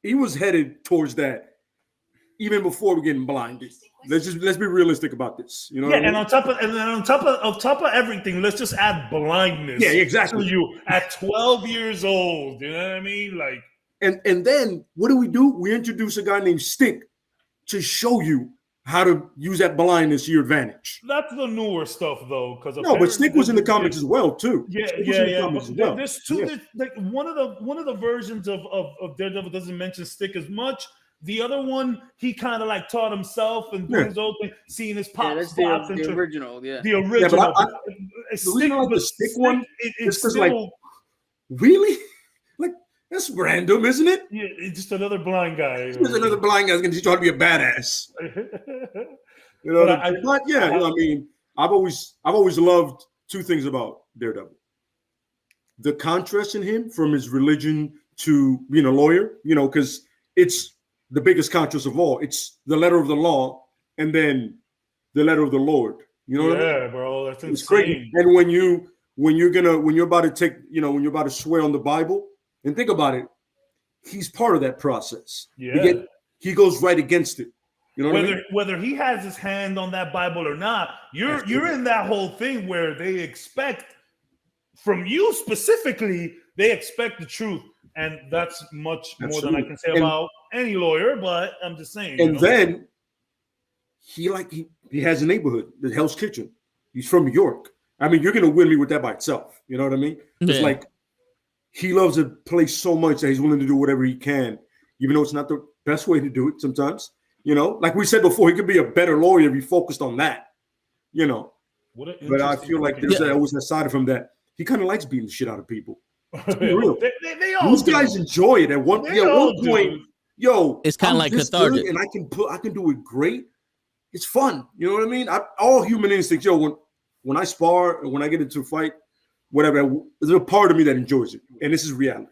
He was headed towards that even before getting blinded. Let's be realistic about this. You know? Yeah, and on top of everything, let's just add blindness. Yeah, exactly. To you at 12 years old. You know what I mean? Like, and then what do? We introduce a guy named Stick to show you how to use that blindness to your advantage. That's the newer stuff, though, because but Stick was in the comics as well, too. Yeah. There's two. Like one of the versions of Daredevil doesn't mention Stick as much. The other one, he kind of like taught himself and doing his own thing, seeing his pop spots. The original, yeah. The original. Yeah, but the Stick one, it's just like, really? Like, that's random, isn't it? Yeah, it's just another blind guy. It's just another blind guy's going to teach you how to be a badass. You know, I mean, I've always loved two things about Daredevil. The contrast in him from his religion to being a lawyer, you know, because it's the biggest contrast of all. It's the letter of the law and then the letter of the Lord. You know what I mean? Yeah, bro, that's insane. It's crazy. And when you're about to swear on the Bible, and think about it, he's part of that process. Yeah. He goes right against it. You know whether he has his hand on that Bible or not, you're in that whole thing where they expect from you specifically, they expect the truth. And that's much more than I can say about any lawyer, but I'm just saying. And then he has a neighborhood, the Hell's Kitchen. He's from New York. I mean, you're gonna win me with that by itself. You know what I mean? It's like he loves a place so much that he's willing to do whatever he can, even though it's not the best way to do it sometimes. You know, like we said before, he could be a better lawyer if he focused on that. You know, but I feel like there's always that side of him that he kind of likes beating the shit out of people. Real. They all These guys enjoy it. At one point, it's kind of like cathartic, and I can do it great. It's fun. You know what I mean? All human instincts. When I spar and when I get into a fight, whatever, there's a part of me that enjoys it, and this is reality.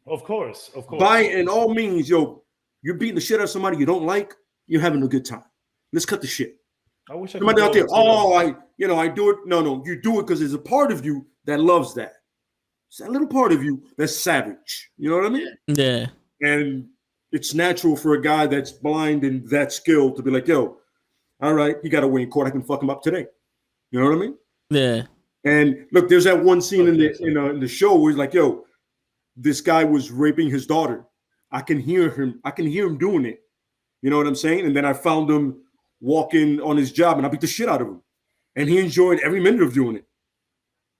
Of course. By all means, you're beating the shit out of somebody you don't like. You're having a good time. Let's cut the shit. I wish somebody out there. I do it. No, you do it because there's a part of you that loves that. It's that little part of you that's savage. You know what I mean? Yeah. And it's natural for a guy that's blind and that skilled to be like, yo, all right, you got to win in court. I can fuck him up today. You know what I mean? Yeah. And look, there's that one scene in the show where he's like, yo, this guy was raping his daughter. I can hear him doing it. You know what I'm saying? And then I found him walking on his job and I beat the shit out of him. And he enjoyed every minute of doing it.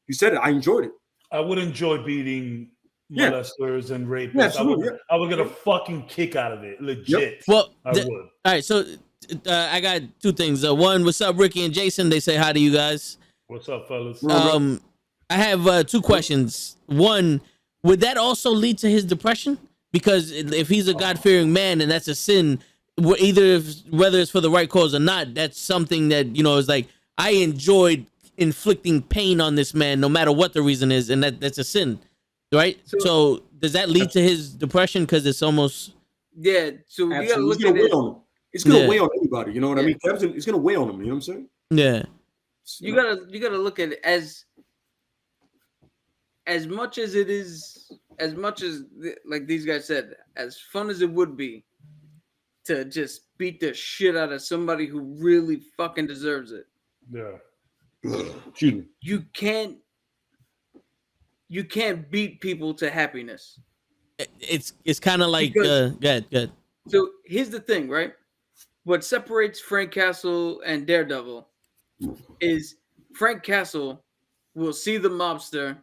He said it. I enjoyed it. I would enjoy beating molesters and rapists. Yeah, absolutely. I would get a fucking kick out of it. Legit. Yep. Well, I would. All right. So I got two things. One, what's up, Ricky and Jason? They say hi to you guys. What's up, fellas? I have two questions. One, would that also lead to his depression? Because if he's a God-fearing man and that's a sin, whether it's for the right cause or not, that's something that, is like, I enjoyed inflicting pain on this man no matter what the reason is, and that's a sin, right? So does that lead to his depression? Because it's almost so you gotta look at it. It's gonna weigh on anybody, you know what I mean? It's gonna weigh on him, you know what I'm saying? Yeah. You gotta look at it as much as it is, as much as like these guys said, as fun as it would be, to just beat the shit out of somebody who really fucking deserves it. Yeah. You can't beat people to happiness. It's kind of like good. So here's the thing, right? What separates Frank Castle and Daredevil is Frank Castle will see the mobster,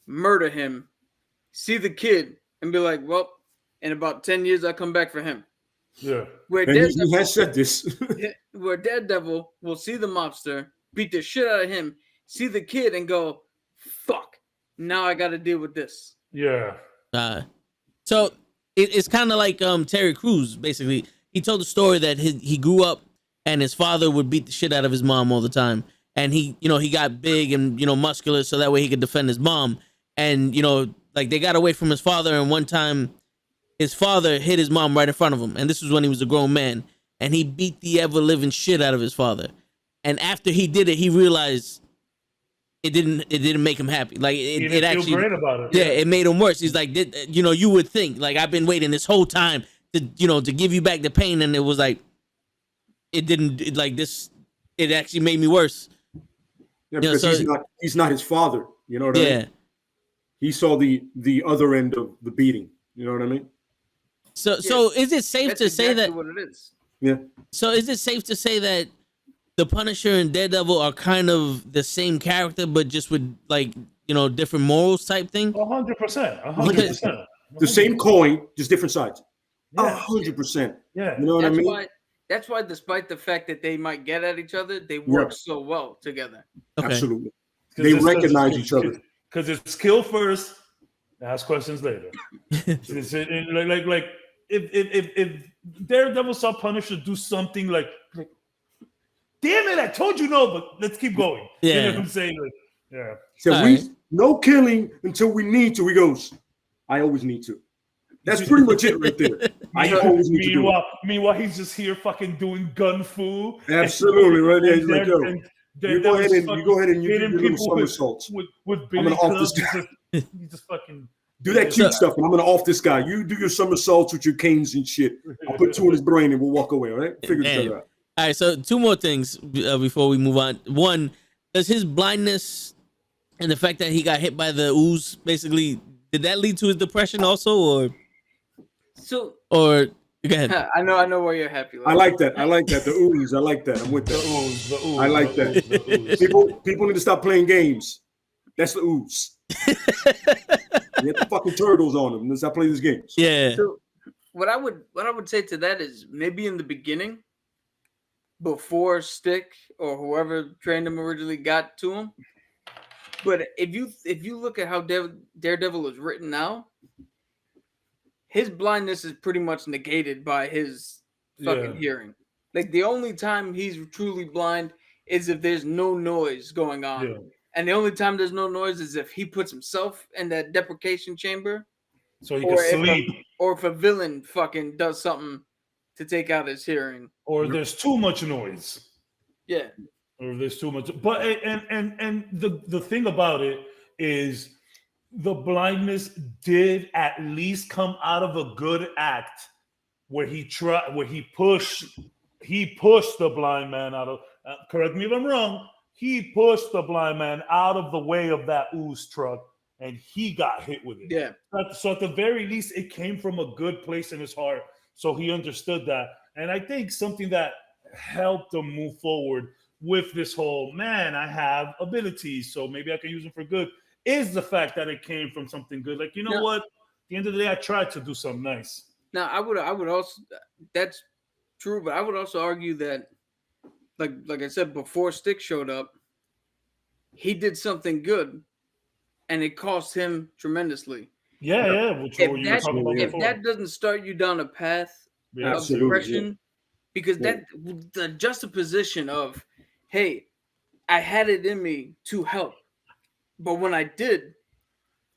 murder him, see the kid, and be like, well, in about 10 years, I'll come back for him. Yeah. He has said this. Where Daredevil will see the mobster, beat the shit out of him, see the kid, and go, fuck, now I got to deal with this. Yeah. So it's kind of like Terry Crews, basically. He told the story that he grew up and his father would beat the shit out of his mom all the time. And he got big and, muscular so that way he could defend his mom. And, like they got away from his father. And one time his father hit his mom right in front of him. And this was when he was a grown man. And he beat the ever living shit out of his father. And after he did it, he realized it didn't make him happy. Like it actually feel great about it. Yeah, it made him worse. He's like, you would think like I've been waiting this whole time to give you back the pain, and it was like it didn't. It actually made me worse. Yeah, because he's not his father. You know what I mean? He saw the other end of the beating. You know what I mean? So is it safe to say that? What it is? Yeah. So is it safe to say that the Punisher and Daredevil are kind of the same character, but just with different morals type thing? 100%. 100%. The same coin, just different sides. 100%. Yeah. You know what I mean? That's why, despite the fact that they might get at each other, they work so well together. Okay. Absolutely. They recognize each other. Because it's kill first, ask questions later. like if Daredevil saw Punisher do something like damn it, I told you no, but let's keep going. Yeah. You know what I'm saying? Like, yeah. So no killing until we need to. He goes, I always need to. That's pretty much it right there. I always need to do it. Meanwhile, he's just here fucking doing gun fu. Absolutely, right there. He's like, yo, you go ahead and you do your little somersaults. With I'm gonna off this guy. You just fucking do that cute stuff, and I'm gonna off this guy. You do your somersaults with your canes and shit. I'll put two in his brain, and we'll walk away. All right? Figure each other out. All right. So two more things before we move on. One, does his blindness and the fact that he got hit by the ooze basically did that lead to his depression also, or go ahead? I know where you're happy. I like that. The ooze. I like that. I'm with that. The ooze. I like that. People need to stop playing games. That's the ooze. You get the fucking turtles on them. Let's not play these games. Yeah. So what I would say to that is maybe in the beginning, before Stick or whoever trained him originally got to him. But if you look at how Daredevil is written now, his blindness is pretty much negated by his fucking hearing. Like the only time he's truly blind is if there's no noise going on. Yeah. And the only time there's no noise is if he puts himself in that deprecation chamber. So he can sleep. Or if a villain fucking does something to take out his hearing. Or there's too much noise. Yeah. Or there's too much. But and the thing about it is the blindness did at least come out of a good act where he pushed the blind man out of correct me if I'm wrong. He pushed the blind man out of the way of that ooze truck, and he got hit with it. Yeah. So at the very least, it came from a good place in his heart. So he understood that. And I think something that helped him move forward with this whole, man, I have abilities, so maybe I can use them for good, is the fact that it came from something good. Like, what? At the end of the day, I tried to do something nice. Now, I would also, that's true, but I would also argue that, like I said, before Stick showed up, he did something good, and it cost him tremendously. Yeah. If that doesn't start you down a path of depression, because the juxtaposition of, hey, I had it in me to help, but when I did,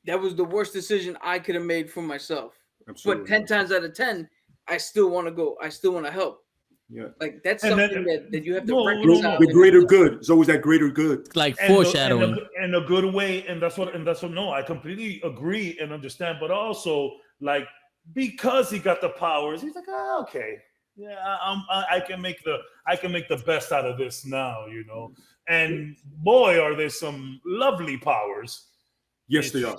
that was the worst decision I could have made for myself. Absolutely. But 10 times out of 10, I still want to go. I still want to help. Yeah, like that's something that you have to reconcile. The greater good. It's always that greater good, like foreshadowing, in a good way. And that's what. No, I completely agree and understand. But also, like because he got the powers, he's like, oh, okay, yeah, I can make the best out of this now, you know. And boy, are there some lovely powers. Yes, they are.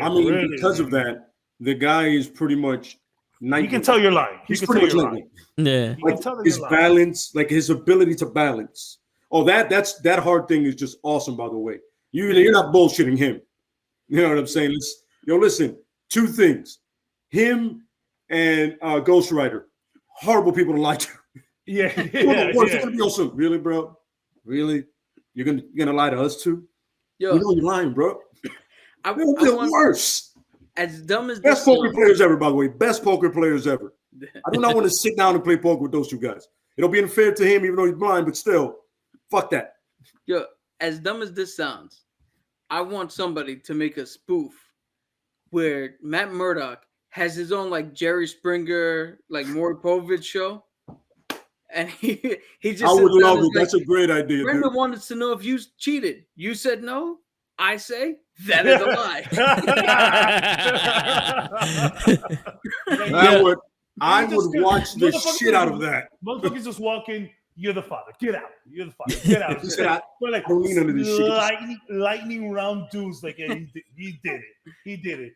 I mean, really, because of that, the guy is pretty much. He can tell you're lying. He's pretty much lying. Yeah. Like his balance, like his ability to balance. Oh, that hard thing is just awesome. By the way, you're not bullshitting him. You know what I'm saying? Listen. 2 things: him and Ghost Rider, horrible people to lie to. Yeah. It's gonna be awesome. Really, bro? Really? You're gonna lie to us too? Yo, you know you're lying, bro. I want worse. As dumb as best poker players ever, by the way. Best poker players ever. I do not want to sit down and play poker with those 2 guys. It'll be unfair to him, even though he's blind, but still, fuck that. Yo, as dumb as this sounds, I want somebody to make a spoof where Matt Murdock has his own like Jerry Springer, like Maury Povich show. And he just I would love it. That's a great idea. Brenda wanted to know if you cheated. You said no. I say that is a lie. I would watch the shit out of that. Motherfuckers just walk in. You're the father. Get out. You're the father. Get out. We're like lightning round dudes. Like, yeah, he did it. He did it.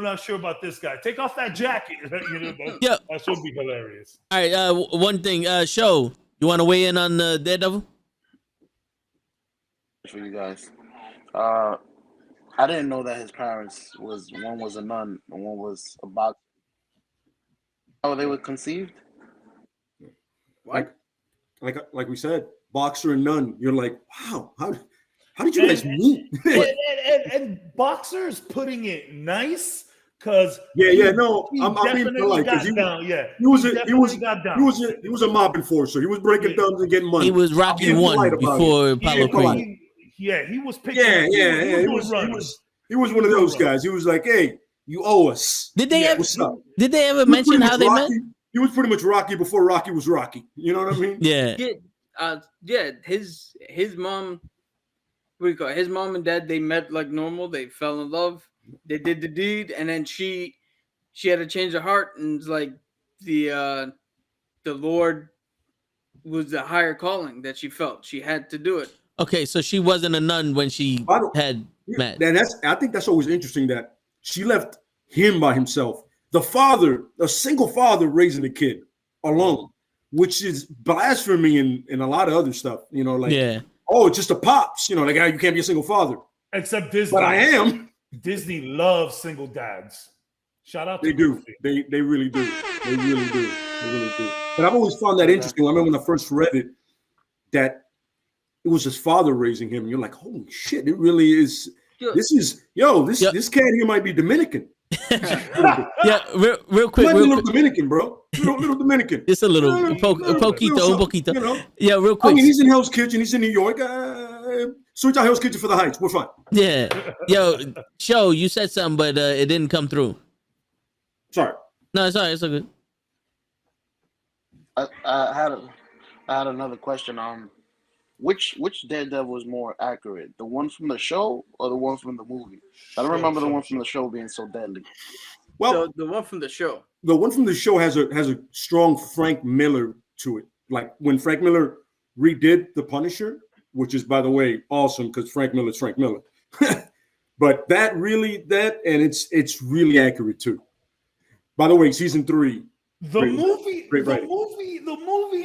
Not sure about this guy. Take off that jacket. That should be hilarious. All right. One thing. Show. You want to weigh in on Daredevil? For you guys. I didn't know that his parents one was a nun and one was a boxer. Oh, they were conceived? What? Like we said, boxer and nun. You're like, wow, how did you guys meet? and boxer is putting it nice because I mean, like, he was a mob enforcer. He was breaking thumbs and getting money. He was Rocky 1 before Apollo Creed. He was picking. He was one of those guys. He was like, hey, you owe us. Did they ever mention how they met? He was pretty much Rocky before Rocky was Rocky. You know what I mean? Yeah. His mom, what do you call it? His mom and dad, they met like normal. They fell in love. They did the deed, and then she had to change her heart, and it's like the Lord was the higher calling that she felt. She had to do it. Okay, so she wasn't a nun when she had met. I think that's always interesting that she left him by himself. The father, a single father raising a kid alone, which is blasphemy in a lot of other stuff. You know, like, it's just a pops. You know, like, you can't be a single father. Except Disney. But I am. Disney loves single dads. Shout out to They do. They really do. They really do. They really do. But I've always found that interesting. I remember when I first read it, that it was his father raising him. And you're like, holy shit, it really is. This cat here might be Dominican. Real quick. Little Dominican, bro. Little Dominican. Just a little. Poquito, un poquito. You know? Yeah, real quick. I mean, he's in Hell's Kitchen. He's in New York. Switch out Hell's Kitchen for the Heights. We're fine. Yeah. Yo, Show, you said something, but it didn't come through. Sorry. No, it's all right. It's all good. I had another question. Which Daredevil was more accurate, the one from the show or the one from the movie? I don't remember the one from the show being so deadly. Well, the one from the show. The one from the show has a strong Frank Miller to it. Like when Frank Miller redid The Punisher, which is, by the way, awesome because Frank Miller's Frank Miller. But it's really accurate too. By the way, season 3. The movie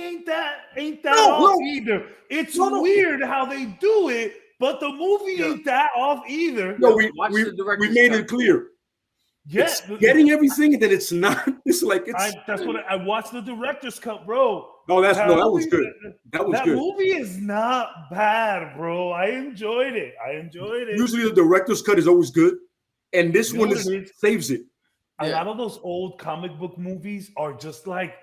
ain't that off either. It's weird how they do it, but the movie ain't that off either. No, we made it clear. Yes, getting everything, and then it's not. It's like that's what I watched the director's cut, bro. No, that was good. That movie is not bad, bro. I enjoyed it. Usually the director's cut is always good, and this one saves it. A lot of those old comic book movies are just like,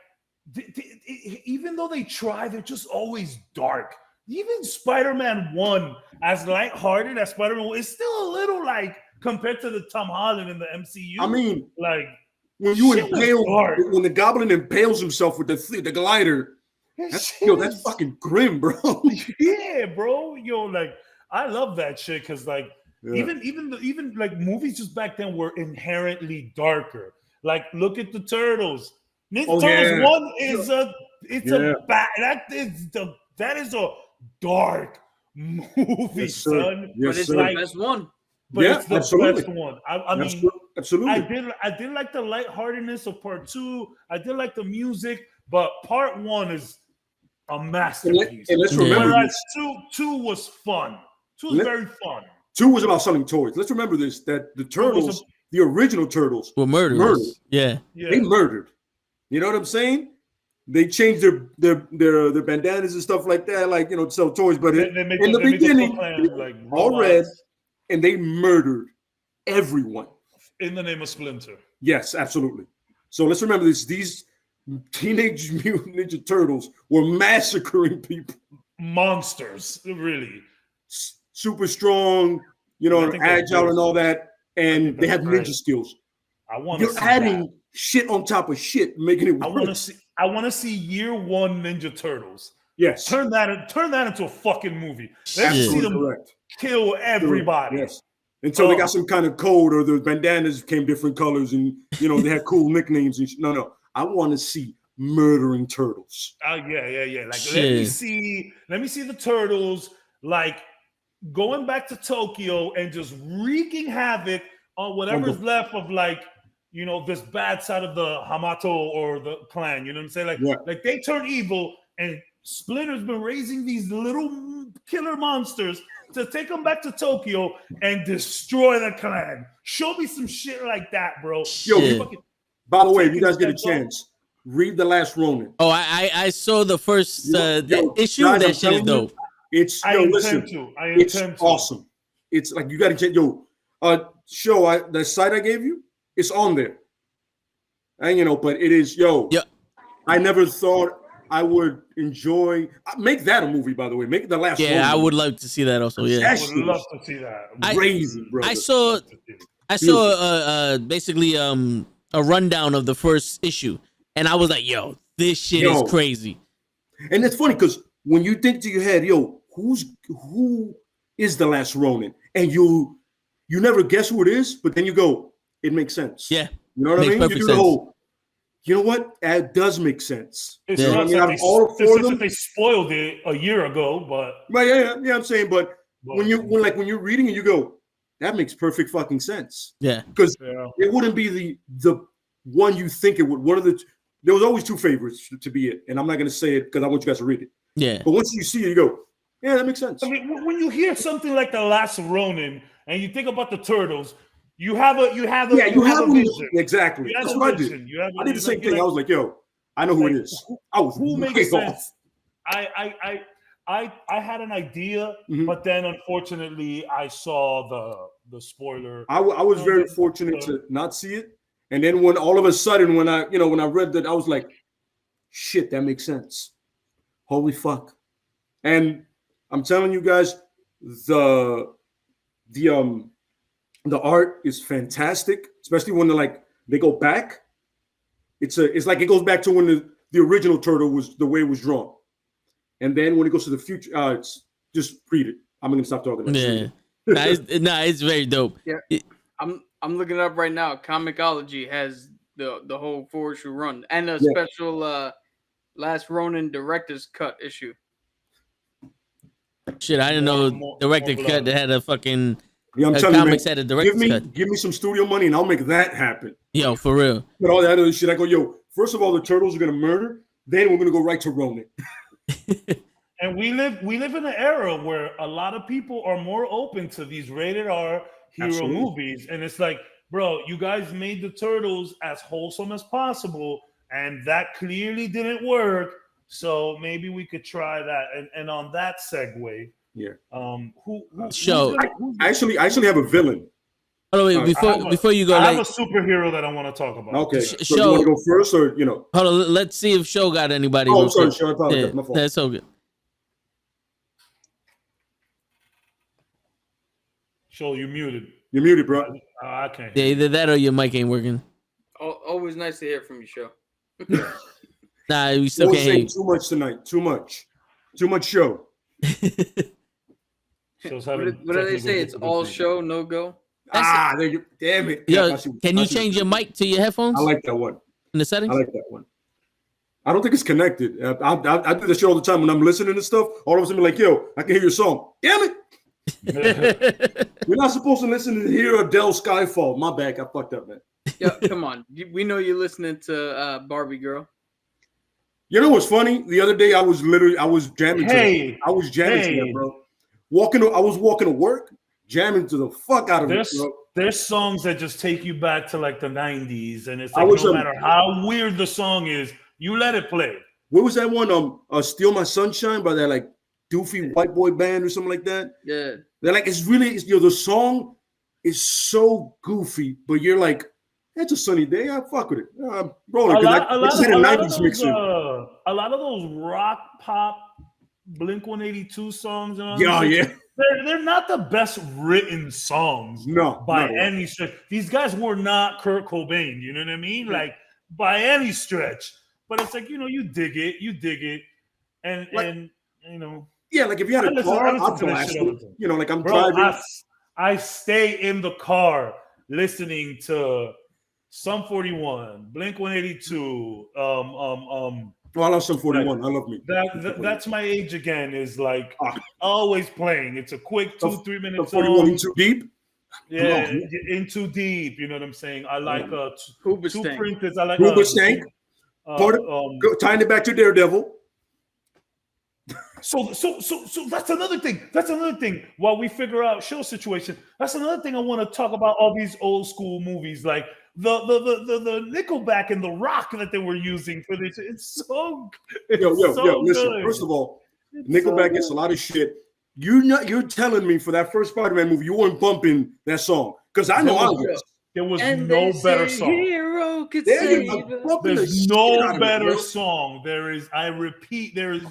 even though they try, they're just always dark. Even Spider-Man 1, as lighthearted as Spider-Man 1, is still a little like compared to the Tom Holland in the MCU. I mean, like when the Goblin impales himself with the glider, that's fucking grim, bro. Yeah, bro. Like I love that shit because like even like movies just back then were inherently darker. Like, look at the Turtles. Ninja Turtles yeah. 1 is a that is a dark movie, Yes, sir. son. Yes, But it's sir. the best one. But Yeah, it's the absolutely. best one. I mean, Absolutely. I did like the lightheartedness of part 2. I did like the music, but part 1 is a masterpiece. And let's remember Whereas this. 2 was fun. 2 was very fun. 2 was about selling toys. Let's remember this: that the Turtles, the original Turtles, were murderers. Yeah. They murdered. You know what I'm saying? They changed their bandanas and stuff like that, like, you know, to sell toys. But in the beginning, like all red, and they murdered everyone in the name of Splinter. Yes, absolutely. So let's remember this: these Teenage Mutant Ninja Turtles were massacring people. Monsters, really. Super strong, you know, agile and all that, and they have ninja skills. You're adding shit on top of shit, making it worse. I want to see year 1 Ninja Turtles. Yes. Turn that into a fucking movie. Let's see them kill everybody. Yes. Until they got some kind of code, or the bandanas became different colors, and, you know, they had cool nicknames and No. I want to see murdering turtles. Yeah. Like, let me see the Turtles, like, going back to Tokyo and just wreaking havoc on whatever's left of, like, you know, this bad side of the Hamato or the clan. You know what I'm saying? Like they turn evil, and Splinter's been raising these little killer monsters to take them back to Tokyo and destroy the clan. Show me some shit like that, bro. By the way, if you guys get a chance, read The Last Ronin. Oh, I saw the first issue. Guys, that shit is dope. It's awesome. It's like, you got to check. The site I gave you, it's on there. And, you know, but it is, I never thought I would enjoy. Make that a movie, by the way. Make The Last Ronin. I would love to see that also. Yeah, I would love to see that. Crazy, bro. I saw basically a rundown of the first issue, and I was like, yo, this shit is crazy. And it's funny because when you think to your head, who is the last Ronin? And you never guess who it is, but then you go, it makes sense. Yeah. You know what I mean? You do the whole, you know what? That does make sense. It's not that they spoiled it a year ago, but I'm saying, but when you're reading it, you go, that makes perfect fucking sense. Yeah. Because it wouldn't be the one you think it would. There was always 2 favorites to be it, and I'm not gonna say it because I want you guys to read it. Yeah. But once you see it, you go, yeah, that makes sense. I mean, when you hear something like The Last Ronin and you think about the Turtles, you have a vision. Exactly. That's what I did. I did the same thing. I was like, I know who it is. Who makes sense? I had an idea, but then unfortunately I saw the spoiler. I was very fortunate to not see it, and then when all of a sudden when I read that, I was like, shit, that makes sense. Holy fuck! And I'm telling you guys, the art is fantastic, especially when they go back. It's like it goes back to when the original turtle was the way it was drawn, and then when it goes to the future, it's just read it. I'm gonna stop talking. It's very dope. Yeah, I'm looking it up right now. Comixology has the whole 4-issue run and a special Last Ronin director's cut issue. Shit, I didn't know director's cut that had a fucking. Yeah, I'm telling you, man, had a director's cut. Give me some studio money and I'll make that happen. Yo, for real. But all that other shit, I go, first of all, the Turtles are gonna murder, then we're gonna go right to Ronin. And we live in an era where a lot of people are more open to these rated R hero movies, and it's like, bro, you guys made the Turtles as wholesome as possible, and that clearly didn't work. So maybe we could try that. And on that segue, I actually have a villain. Oh wait, before you go, I have a superhero that I want to talk about. Okay, so you want to go first, or Hold on, let's see if Show got anybody. Oh, sorry, Show. I apologize. My fault. That's so good. Show, you muted. You're muted, bro. I can't. Yeah, either that or your mic ain't working. Always nice to hear from you, Show. Nah, we still can't hear you. Too much tonight. Too much Show. What do they say? It's all show, no go. There you, damn it. Yo, I see- can I you see- change your mic to your headphones I like that one. in the settings? I like that one. I don't think it's connected. I do this shit all the time when I'm listening to stuff. All of a sudden, be like, yo, I can hear your song. Damn it. You're not supposed to listen to hear Adele Skyfall. My bad. I fucked up, man. Yo, come on. We know you're listening to Barbie Girl. You know what's funny? The other day, I was jamming to Hey, that, bro. I was walking to work, jamming to the fuck out of it, bro. There's songs that just take you back to like the 90s, and it's like no matter how weird the song is, you let it play. What was that one? Steal My Sunshine by that like doofy white boy band or something like that. Yeah. They're like, the song is so goofy, but you're like, it's a sunny day. I fuck with it. I'm rolling because I just had a 90s mix in. A lot of those rock pop Blink 182 songs, Yeah. They're not the best written songs, by any stretch. These guys were not Kurt Cobain, you know what I mean? Like by any stretch. But it's like, you dig it, and yeah, like if you had a car, I'd blast it. Like I'm driving. I stay in the car listening to Sum 41, Blink 182. I love Sum 41. I love me. That's my age again. Is like always playing. It's a quick 2-3 minute song. 41 in too deep. Yeah, in too deep. You know what I'm saying? I like two Princes. I like Hoobastank. Tying it back to Daredevil. So that's another thing. While we figure out show situation, that's another thing I want to talk about. All these old school movies, like the Nickelback and the Rock that they were using for this. It's so listen. good. First of all, Nickelback gets a lot of shit. You're telling me for that first Spider-Man movie, you weren't bumping that song because I know I was. There was no better song. Hero could save There's no better song. There is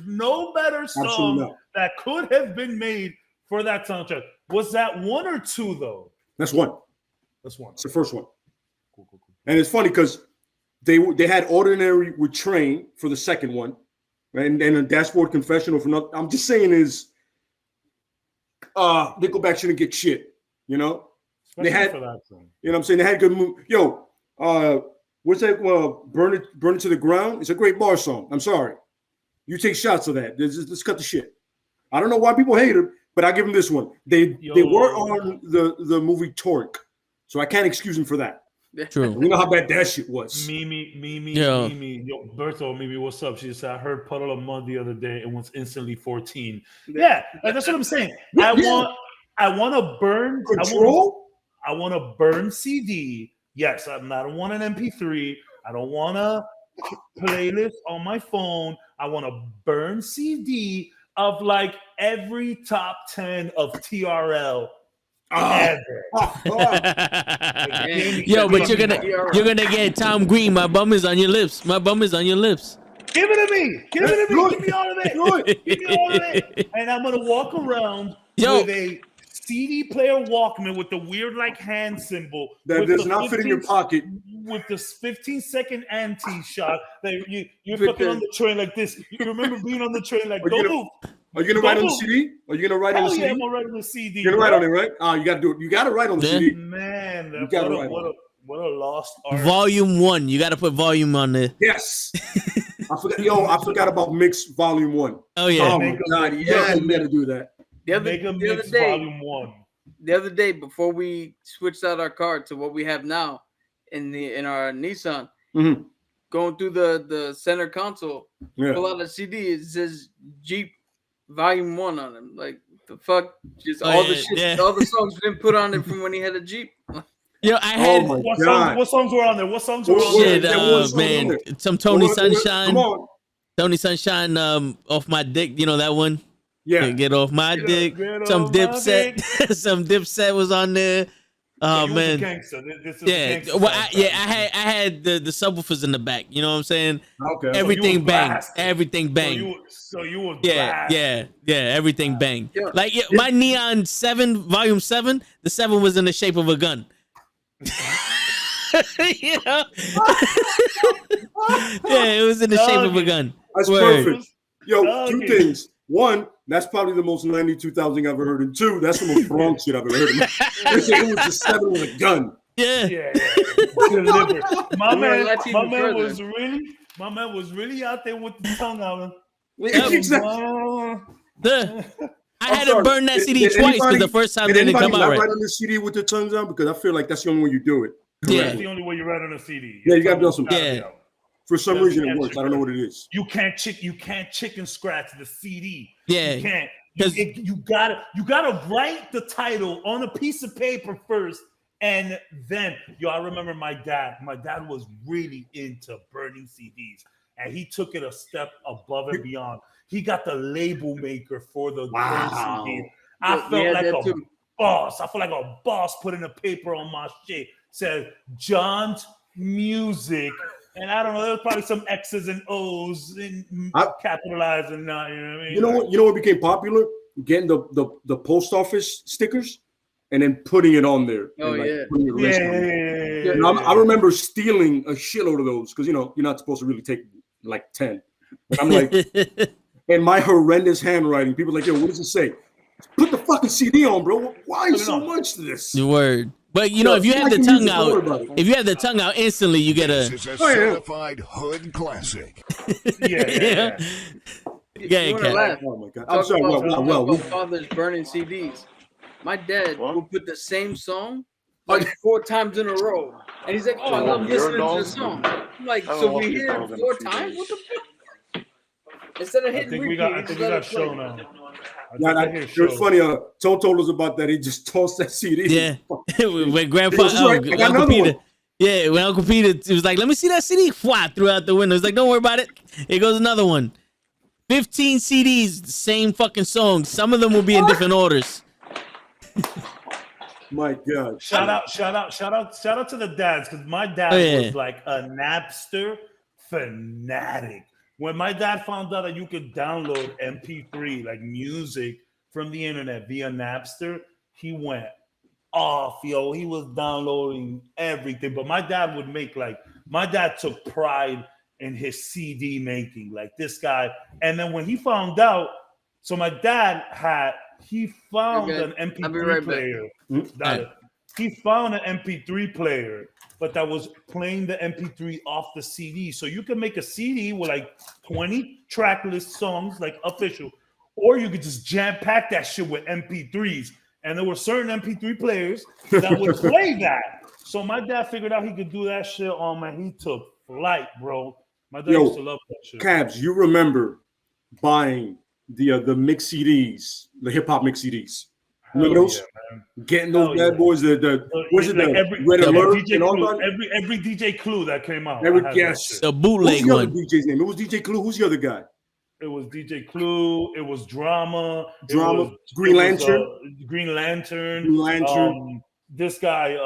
no better song that could have been made for that soundtrack. Was that one or two though? That's one. That's one. It's the first one. Cool. And it's funny because they had Ordinary with Train for the second one, and a Dashboard Confessional for nothing. I'm just saying is Nickelback shouldn't get shit, Especially they had, for that song. You know what I'm saying? They had good move. Yo, what's that? Burn it to the ground. It's a great bar song. I'm sorry. You take shots of that. Let's cut the shit. I don't know why people hate it, but I give them this one. They were on the movie Torque, so I can't excuse them for that. True. You know how bad that shit was. Mimi. Yo, Berto, Mimi, what's up? She said, I heard Puddle of Mud the other day and was instantly 14. Yeah, that's what I'm saying. I want to burn Control. I want to burn CD. Yes, I don't want an MP3. I don't want a playlist on my phone. I want to burn CD of like every top 10 of TRL ever. Yo, but you're gonna get Tom Green. My bum is on your lips. Give it to me. Give me all of it. And I'm gonna walk around with a CD player Walkman with the weird like hand symbol that does not fit in your pocket with this 15-second anti-shot that you're fucking on the train like this. You remember being on the train like don't move. Are you gonna write on the CD? Are you gonna write on the CD? I'm gonna write on the CD. You're gonna write on it, right? You gotta do it. You gotta write on the CD. Man, what a lost art. Volume 1. You gotta put volume on there. Yes. I forgot about Mix Volume 1. Oh yeah. Oh my God. Yeah, you gotta do that. The other day, Volume 1. The other day, before we switched out our car to what we have now in our Nissan, going through the center console, pull out a CD. It says Jeep Volume 1 on it. Like the fuck, just all the shit, all the songs been put on it from when he had a Jeep. Yo, I had what songs were on there? What songs were on there? Man, some Tony Sunshine. Tony Sunshine, Off My Dick. You know that one? Yeah. Get off my dick. Some Dipset. Some Dipset was on there. Oh man. Well, I had the subwoofers in the back. You know what I'm saying? Okay. Everything banged. Everything banged. So you were yeah. Everything banged. Yeah. Like my Neon 7, Volume 7. The 7 was in the shape of a gun. You know? Yeah, it was in the shape of a gun. That's perfect. Yo, two things. One, that's probably the most 92,000 thing I've ever heard. And two, that's the most wrong shit I've ever heard. They say it was the 7 with a gun. Yeah. My man was really out there with the tongue out. I had to burn that CD twice because the first time it didn't come out right. Write on the CD with their tongues out because I feel like that's the only way you do it. Yeah. That's the only way you write on a CD. Yeah, you got to do some. Yeah. For some reason it works. I don't know what it is. You can't chicken scratch the CD. Yeah. You can't. You gotta write the title on a piece of paper first, and then I remember my dad. My dad was really into burning CDs, and he took it a step above and beyond. He got the label maker for the CD. I felt like a boss. I feel like a boss putting a paper on my shit. Said John's Music. And I don't know, there was probably some X's and O's and capitalized and not, you know what I mean? You know what became popular? Getting the post office stickers and then putting it on there. Oh, yeah. I remember stealing a shitload of those because, you're not supposed to really take like 10. But I'm like, and my horrendous handwriting, people are like, yo, what does it say? Put the fucking CD on, bro. Why so much to this? The word. But if you have the tongue out, instantly you get a. This is a certified hood classic. Yeah. Oh my God! I'm sorry. Well, fathers burning CDs. My dad would put the same song like 4 times in a row, and he's like, "Oh, I love listening to the song." I'm like, so we hear it 4 times? What the fuck? Instead of hitting repeat, I think we got show now. It was funny. Toe told us about that. He just tossed that CD. Yeah, when Grandpa, Uncle Peter. Yeah, when Uncle Peter, it was like, "Let me see that CD." Threw out the window. It's like, "Don't worry about it." Here goes another one. 15 CDs, the same fucking song. Some of them will be in different orders. My God! Shout out to the dads because my dad was like a Napster fanatic. When my dad found out that you could download MP3, like music from the internet via Napster, he went off, yo. He was downloading everything. But my dad took pride in his CD making, like this guy. And then when he found out, so my dad he found an MP3 player. He found an MP3 player, but that was playing the MP3 off the CD. So you can make a CD with like 20 track list songs, like official, or you could just jam pack that shit with MP3s. And there were certain MP3 players that would play that. So my dad figured out he could do that shit on, man. He took flight, bro. My dad used to love that shit. Cabs, you remember buying the mix CDs, the hip hop mix CDs? Remember those? Yeah, getting those bad boys, what's it, like Red Alert DJ and all Clue, that? every DJ Clue that came out. Yes. The bootleg one. Who's the other DJ's name? It was DJ Clue. Who's the other guy? It was DJ Clue. It was Drama. Green Lantern. Green Lantern. This guy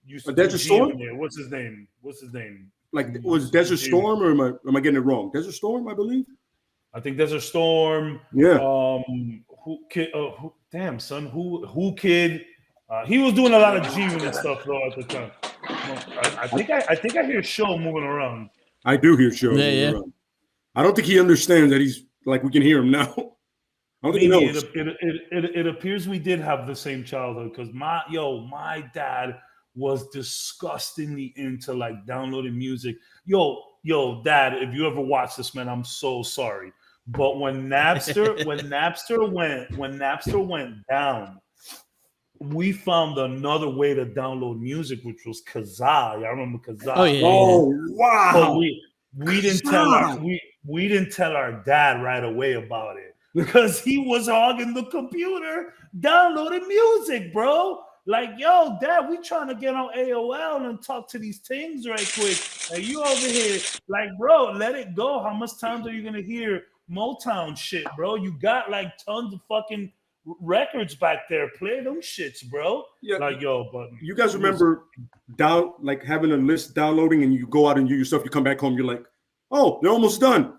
used to Desert Storm? What's his name? Like, was Desert Storm, or am I getting it wrong? Desert Storm, I believe. I think Desert Storm. Yeah. Who Kid? He was doing a lot of G-Unit stuff though at the time. I think I hear Show moving around. I do hear Show moving around. I don't think he understands that he's like we can hear him now. I don't think he knows. It appears we did have the same childhood because my dad was disgustingly into like downloading music. Yo, Dad, if you ever watch this, man, I'm so sorry. But when Napster went down, we found another way to download music, which was Kazaa. I remember Kazaa. Oh yeah. Oh wow. But we didn't tell our dad right away about it because he was hogging the computer, downloading music, bro. Like, yo, Dad, we trying to get on AOL and talk to these things right quick. Like, you over here, like, bro, let it go. How much times are you gonna hear Motown shit, bro? You got like tons of fucking records back there. Play them shits, bro. Yeah. Like, yo, but you guys remember having a list downloading, and you go out and you yourself. You come back home, you're like, oh, they're almost done.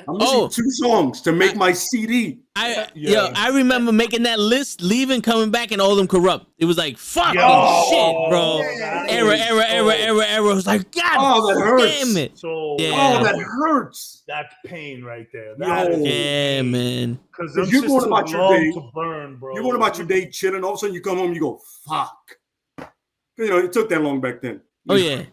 I'm missing 2 songs to make my CD. I remember making that list, leaving, coming back, and all of them corrupt. It was like fucking shit, bro. Error. It was like, God that hurts. damn it. So, that hurts. That's pain right there. Yeah, man. Because you're going about your day to burn, bro. You're going about your day chilling. All of a sudden, you come home, you go, fuck. It took that long back then. I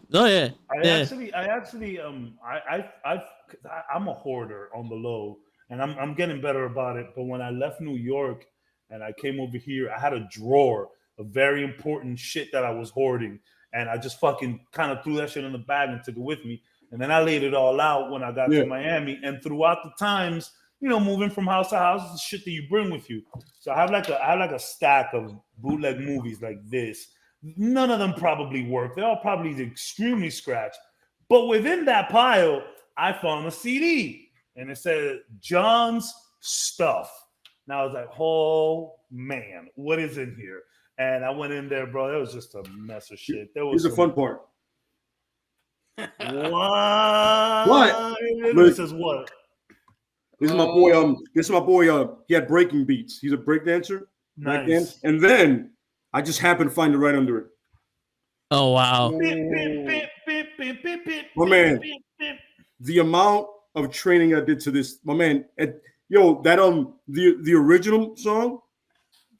I'm a hoarder on the low, and I'm getting better about it. But when I left New York and I came over here, I had a drawer of very important shit that I was hoarding, and I just fucking kind of threw that shit in the bag and took it with me. And then I laid it all out when I got to Miami. And throughout the times, moving from house to house, is shit that you bring with you. So I have like a stack of bootleg movies like this. None of them probably work. They're all probably extremely scratched. But within that pile, I found a CD, and it said John's Stuff. And I was like, oh, man, what is in here? And I went in there, bro. It was just a mess of shit. Here's the fun part. What? This is what? This is my boy. He had breaking beats. He's a break dancer. Nice. And then I just happened to find it right under it. Oh wow. My man, the amount of training I did to this, my man, the original song,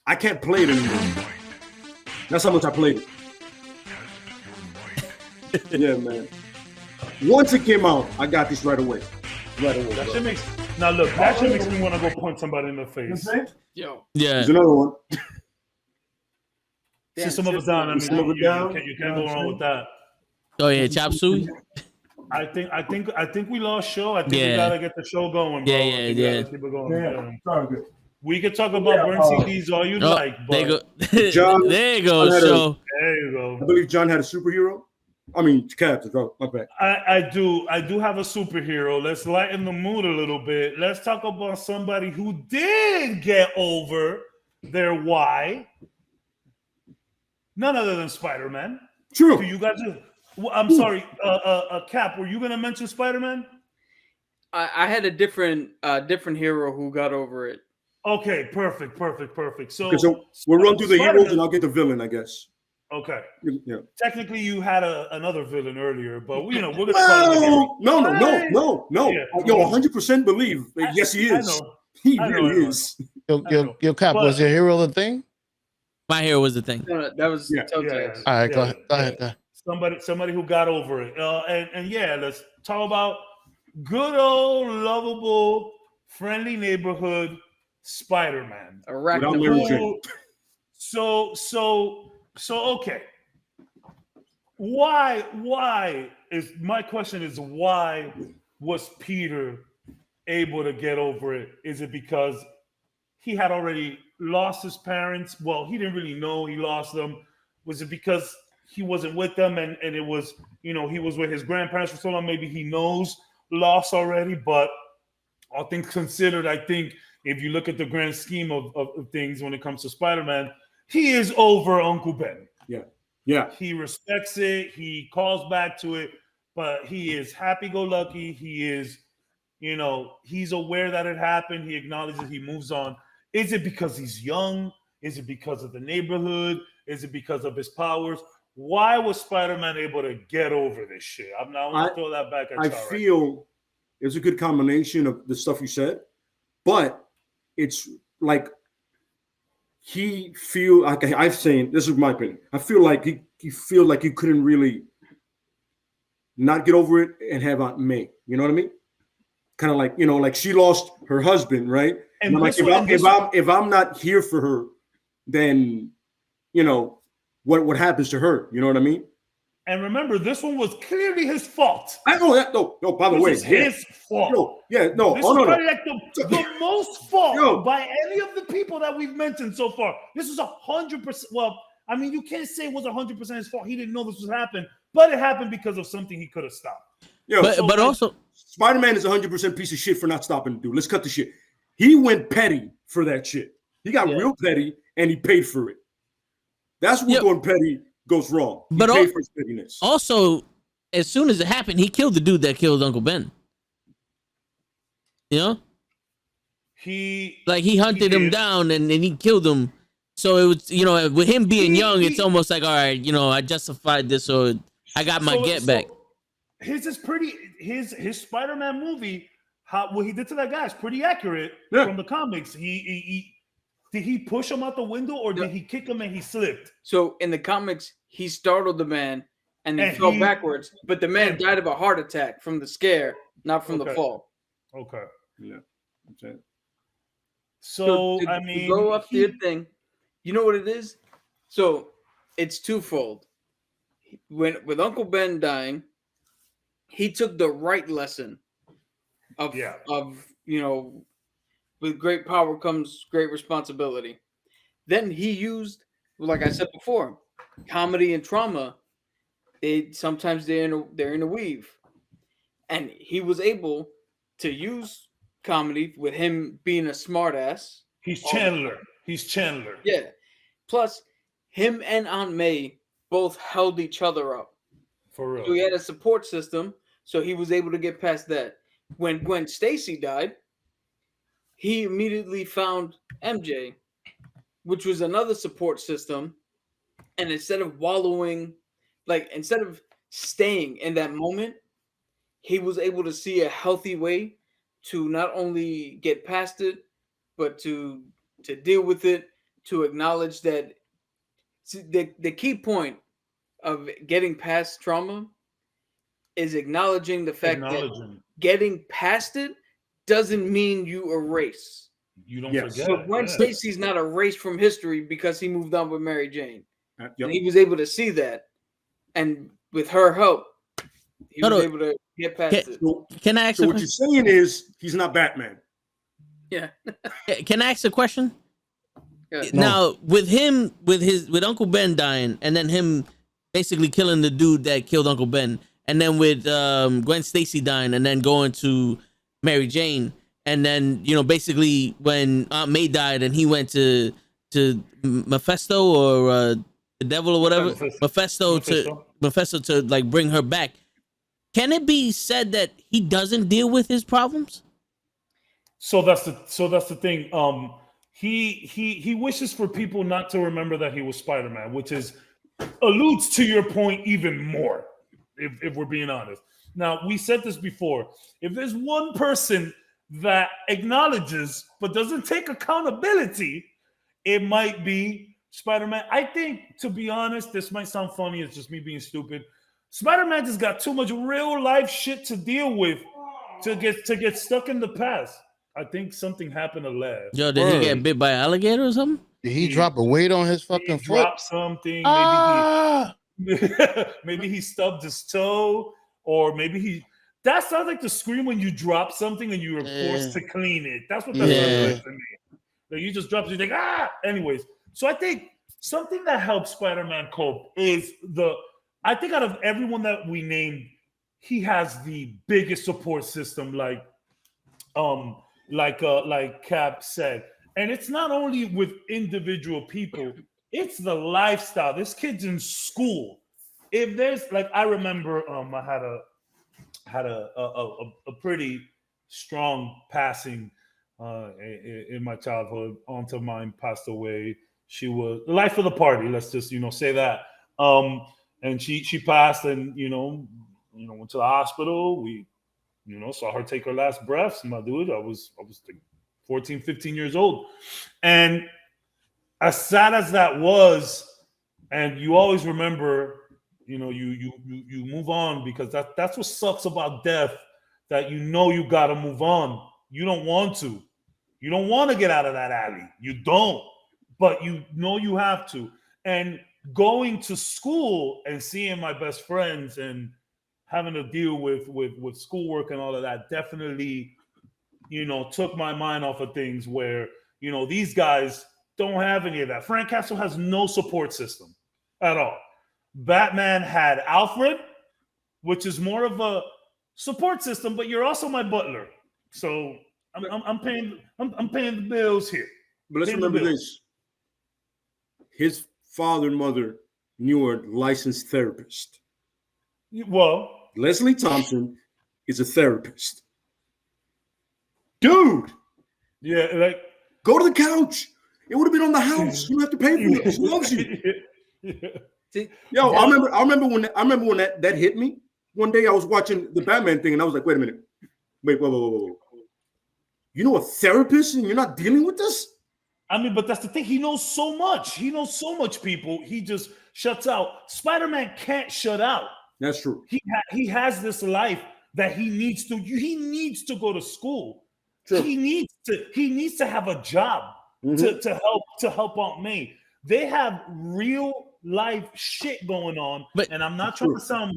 I can't play it anymore. That's how much I played it. Yeah, man. Once it came out, I got this right away. That shit makes me want to go punch somebody in the face. Yo. Yeah. There's another one. System of a Down. I mean, you can't go wrong with that. Oh yeah, Chop Suey. I think we lost show. I think we gotta get the show going, bro. Yeah. Keep it going. We could talk about burn CDs all you like, but John, there you go. So there you go. I believe John had a superhero. I mean, Captain. Oh, my bad. I do have a superhero. Let's lighten the mood a little bit. Let's talk about somebody who did get over their why. None other than Spider-Man. True. Do you guys? I'm sorry, Cap. Were you gonna mention Spider-Man? I had a different hero who got over it. Okay, perfect. So we'll run through the heroes and I'll get the villain, I guess. Okay. Yeah. Technically, you had another villain earlier, but we're gonna call No. Yeah. Yo, 100% believe. Yes, he is. I know. He really is. Yo, Cap, was your hero the thing? my hero was the thing. No, that was All right, go ahead. Somebody who got over it. And let's talk about good old, lovable, friendly neighborhood Spider-Man. So okay. Why is my question is why was Peter able to get over it? Is it because he had already lost his parents? Well, he didn't really know he lost them. Was it because he wasn't with them and it was, he was with his grandparents for so long, maybe he knows loss already? But all things considered, I think if you look at the grand scheme of things when it comes to Spider-Man, he is over Uncle Ben. Yeah. He respects it. He calls back to it, but he is happy-go-lucky. He is, he's aware that it happened. He acknowledges, he moves on. Is it because he's young? Is it because of the neighborhood? Is it because of his powers? Why was Spider-Man able to get over this shit? I want to throw that back at you. I feel it's a good combination of the stuff you said, but it's like I'm saying, this is my opinion. I feel like he feel like he couldn't really not get over it and have Aunt May. You know what I mean? Kind of like, like she lost her husband, right? And I'm like, if I'm not here for her, then, what happens to her? You know what I mean? And remember, this one was clearly his fault. I know that. No, by the way. This is his fault. This is probably like the most fault by any of the people that we've mentioned so far. This is 100%. Well, I mean, you can't say it was 100% his fault. He didn't know this was happening, but it happened because of something he could have stopped. But also, Spider-Man is 100% piece of shit for not stopping the dude. Let's cut the shit. He went petty for that shit. He got real petty, and he paid for it. That's what going petty goes wrong. He paid for his pettiness. Also, as soon as it happened, he killed the dude that killed Uncle Ben. You know, he hunted him did. down and he killed him. So it was, with him being young, it's he- almost like, all right, I justified this, or I got my get back. His is pretty. His Spider-Man movie, what he did to that guy is pretty accurate from the comics. Did he push him out the window, or did he kick him and he slipped? So in the comics, he startled the man and he fell backwards, but the man died of a heart attack from the scare, not from the fall. Okay. Yeah. Okay. So to, I mean, to go up the thing, you know what it is? So it's twofold. With Uncle Ben dying, he took the right lesson of with great power comes great responsibility. Then he used, like I said before, comedy and trauma. They're in a weave, and he was able to use comedy with him being a smartass. He's Chandler. Yeah. Plus, him and Aunt May both held each other up. For real. So he had a support system, so he was able to get past that. When Gwen Stacy died, he immediately found MJ, which was another support system. And instead of staying in that moment, he was able to see a healthy way to not only get past it, but to deal with it, to acknowledge that the key point of getting past trauma is acknowledging the fact that getting past it doesn't mean you erase. You don't forget. So Gwen Stacy's not erased from history because he moved on with Mary Jane. Yep. And he was able to see that. And with her help, he was able to get past it. Can I ask what you're saying is he's not Batman. Yeah. Can I ask a question? Yeah. Now, with Uncle Ben dying, and then him basically killing the dude that killed Uncle Ben, and then with Gwen Stacy dying, and then going to Mary Jane, and then basically when Aunt May died, and he went to Mephisto or the devil or whatever, Mephisto to like bring her back. Can it be said that he doesn't deal with his problems? So that's the thing. He wishes for people not to remember that he was Spider-Man, which alludes to your point even more, if we're being honest. Now, we said this before. If there's one person that acknowledges but doesn't take accountability, it might be Spider-Man. I think, to be honest, this might sound funny. It's just me being stupid. Spider-Man just got too much real life shit to deal with to get stuck in the past. I think something happened to Lev. Yo, did he get bit by an alligator or something? Did he drop a weight on his fucking foot? Dropped something. Maybe he stubbed his toe, or maybe he. That sounds like the scream when you drop something and you were forced to clean it. That's what that sounds like to me. Like you just dropped it, you're like, ah! Anyways, so I think something that helps Spider-Man cope is I think out of everyone that we named, he has the biggest support system, like Cap said. And it's not only with individual people, it's the lifestyle. This kid's in school. If there's I remember I had a pretty strong passing in my childhood. Aunt of mine passed away. She was the life of the party. Let's just say that. And she passed, and went to the hospital. We saw her take her last breaths. My dude, I was like 14, 15 years old, and as sad as that was, and you always remember, you move on, because that's what sucks about death. That you got to move on. You don't want to. You don't want to get out of that alley. You don't, but you have to. And going to school and seeing my best friends and having to deal with schoolwork and all of that definitely, took my mind off of things where, these guys don't have any of that. Frank Castle has no support system at all. Batman had Alfred, which is more of a support system, but you're also my butler. So I'm paying the bills here. But let's remember this. His father and mother knew a licensed therapist. Well, Leslie Thompson is a therapist. dude, Yeah, like go to the couch. It would have been on the house. You don't have to pay for it. She loves you. See, Yo, I remember when that hit me. One day I was watching the Batman thing and I was like, wait a minute. Wait, whoa. You know a therapist and you're not dealing with this? I mean, but that's the thing. He knows so much. He knows so much people. He just shuts out. Spider-Man can't shut out. That's true. He has this life that he needs to. He needs to go to school. True. He needs to have a job to help Aunt May. They have real life shit going on, and I'm not trying to sound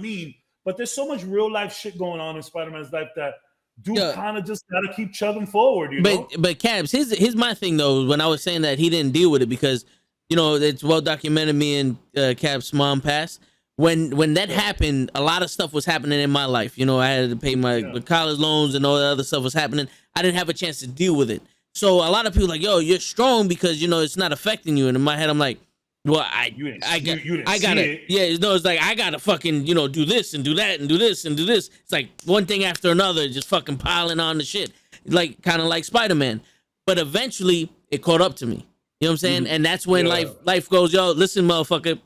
mean. But there's so much real life shit going on in Spider-Man's life that dude kind of just gotta keep chugging forward, you know. But Cabs, here's my thing though. When I was saying that he didn't deal with it because it's well documented. Me and Cab's mom passed. When that happened, a lot of stuff was happening in my life. I had to pay my college loans and all that other stuff was happening. I didn't have a chance to deal with it. So a lot of people like, yo, you're strong because it's not affecting you. And in my head, I'm like, well, I gotta, it's like I gotta fucking do this and do that and do this and do this. It's like one thing after another, just fucking piling on the shit, like kind of like Spider-Man. But eventually, it caught up to me. You know what I'm saying? And that's when life goes, yo, listen, motherfucker,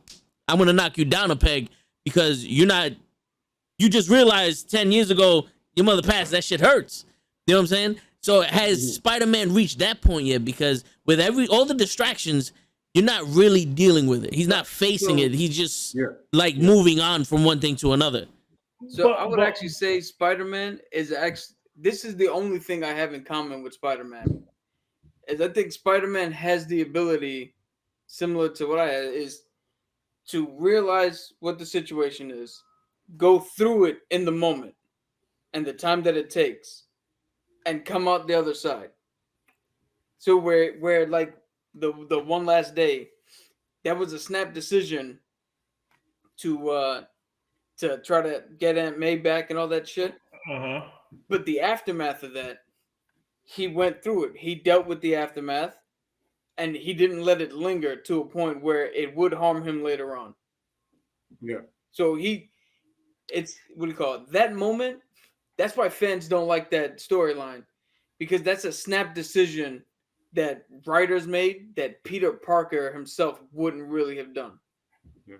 I'm gonna knock you down a peg because you just realized 10 years ago your mother passed. That shit hurts. You know what I'm saying? So has Spider-Man reached that point yet? Because with all the distractions, you're not really dealing with it. He's not facing it. He's just moving on from one thing to another. So I would actually say Spider-Man this is the only thing I have in common with Spider-Man. Is I think Spider-Man has the ability, similar to what I had, is to realize what the situation is, go through it in the moment and the time that it takes, and come out the other side. So where like the one last day, that was a snap decision to try to get Aunt May back and all that shit. But the aftermath of that, he went through it. He dealt with the aftermath, and he didn't let it linger to a point where it would harm him later on. Yeah. So it's what do you call it? That moment. That's why fans don't like that storyline, because that's a snap decision that writers made that Peter Parker himself wouldn't really have done. Yeah.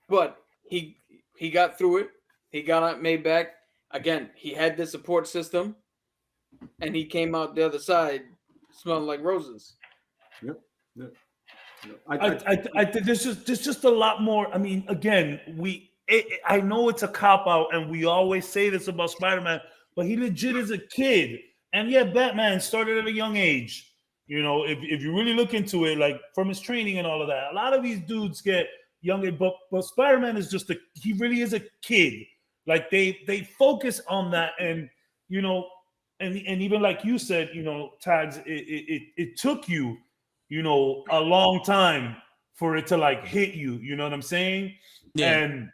But he got through it. He got Aunt May back. Again, he had the support system, and he came out the other side smelling like roses. Yep. I think there's just a lot more. I mean, again, I know it's a cop out, and we always say this about Spider-Man, but he legit is a kid. And yeah, Batman started at a young age. If you really look into it, like from his training and all of that, a lot of these dudes get younger, but Spider-Man is he really is a kid. Like they focus on that, and and even like you said, Tags, it took you, a long time for it to like hit you. You know what I'm saying? Yeah. And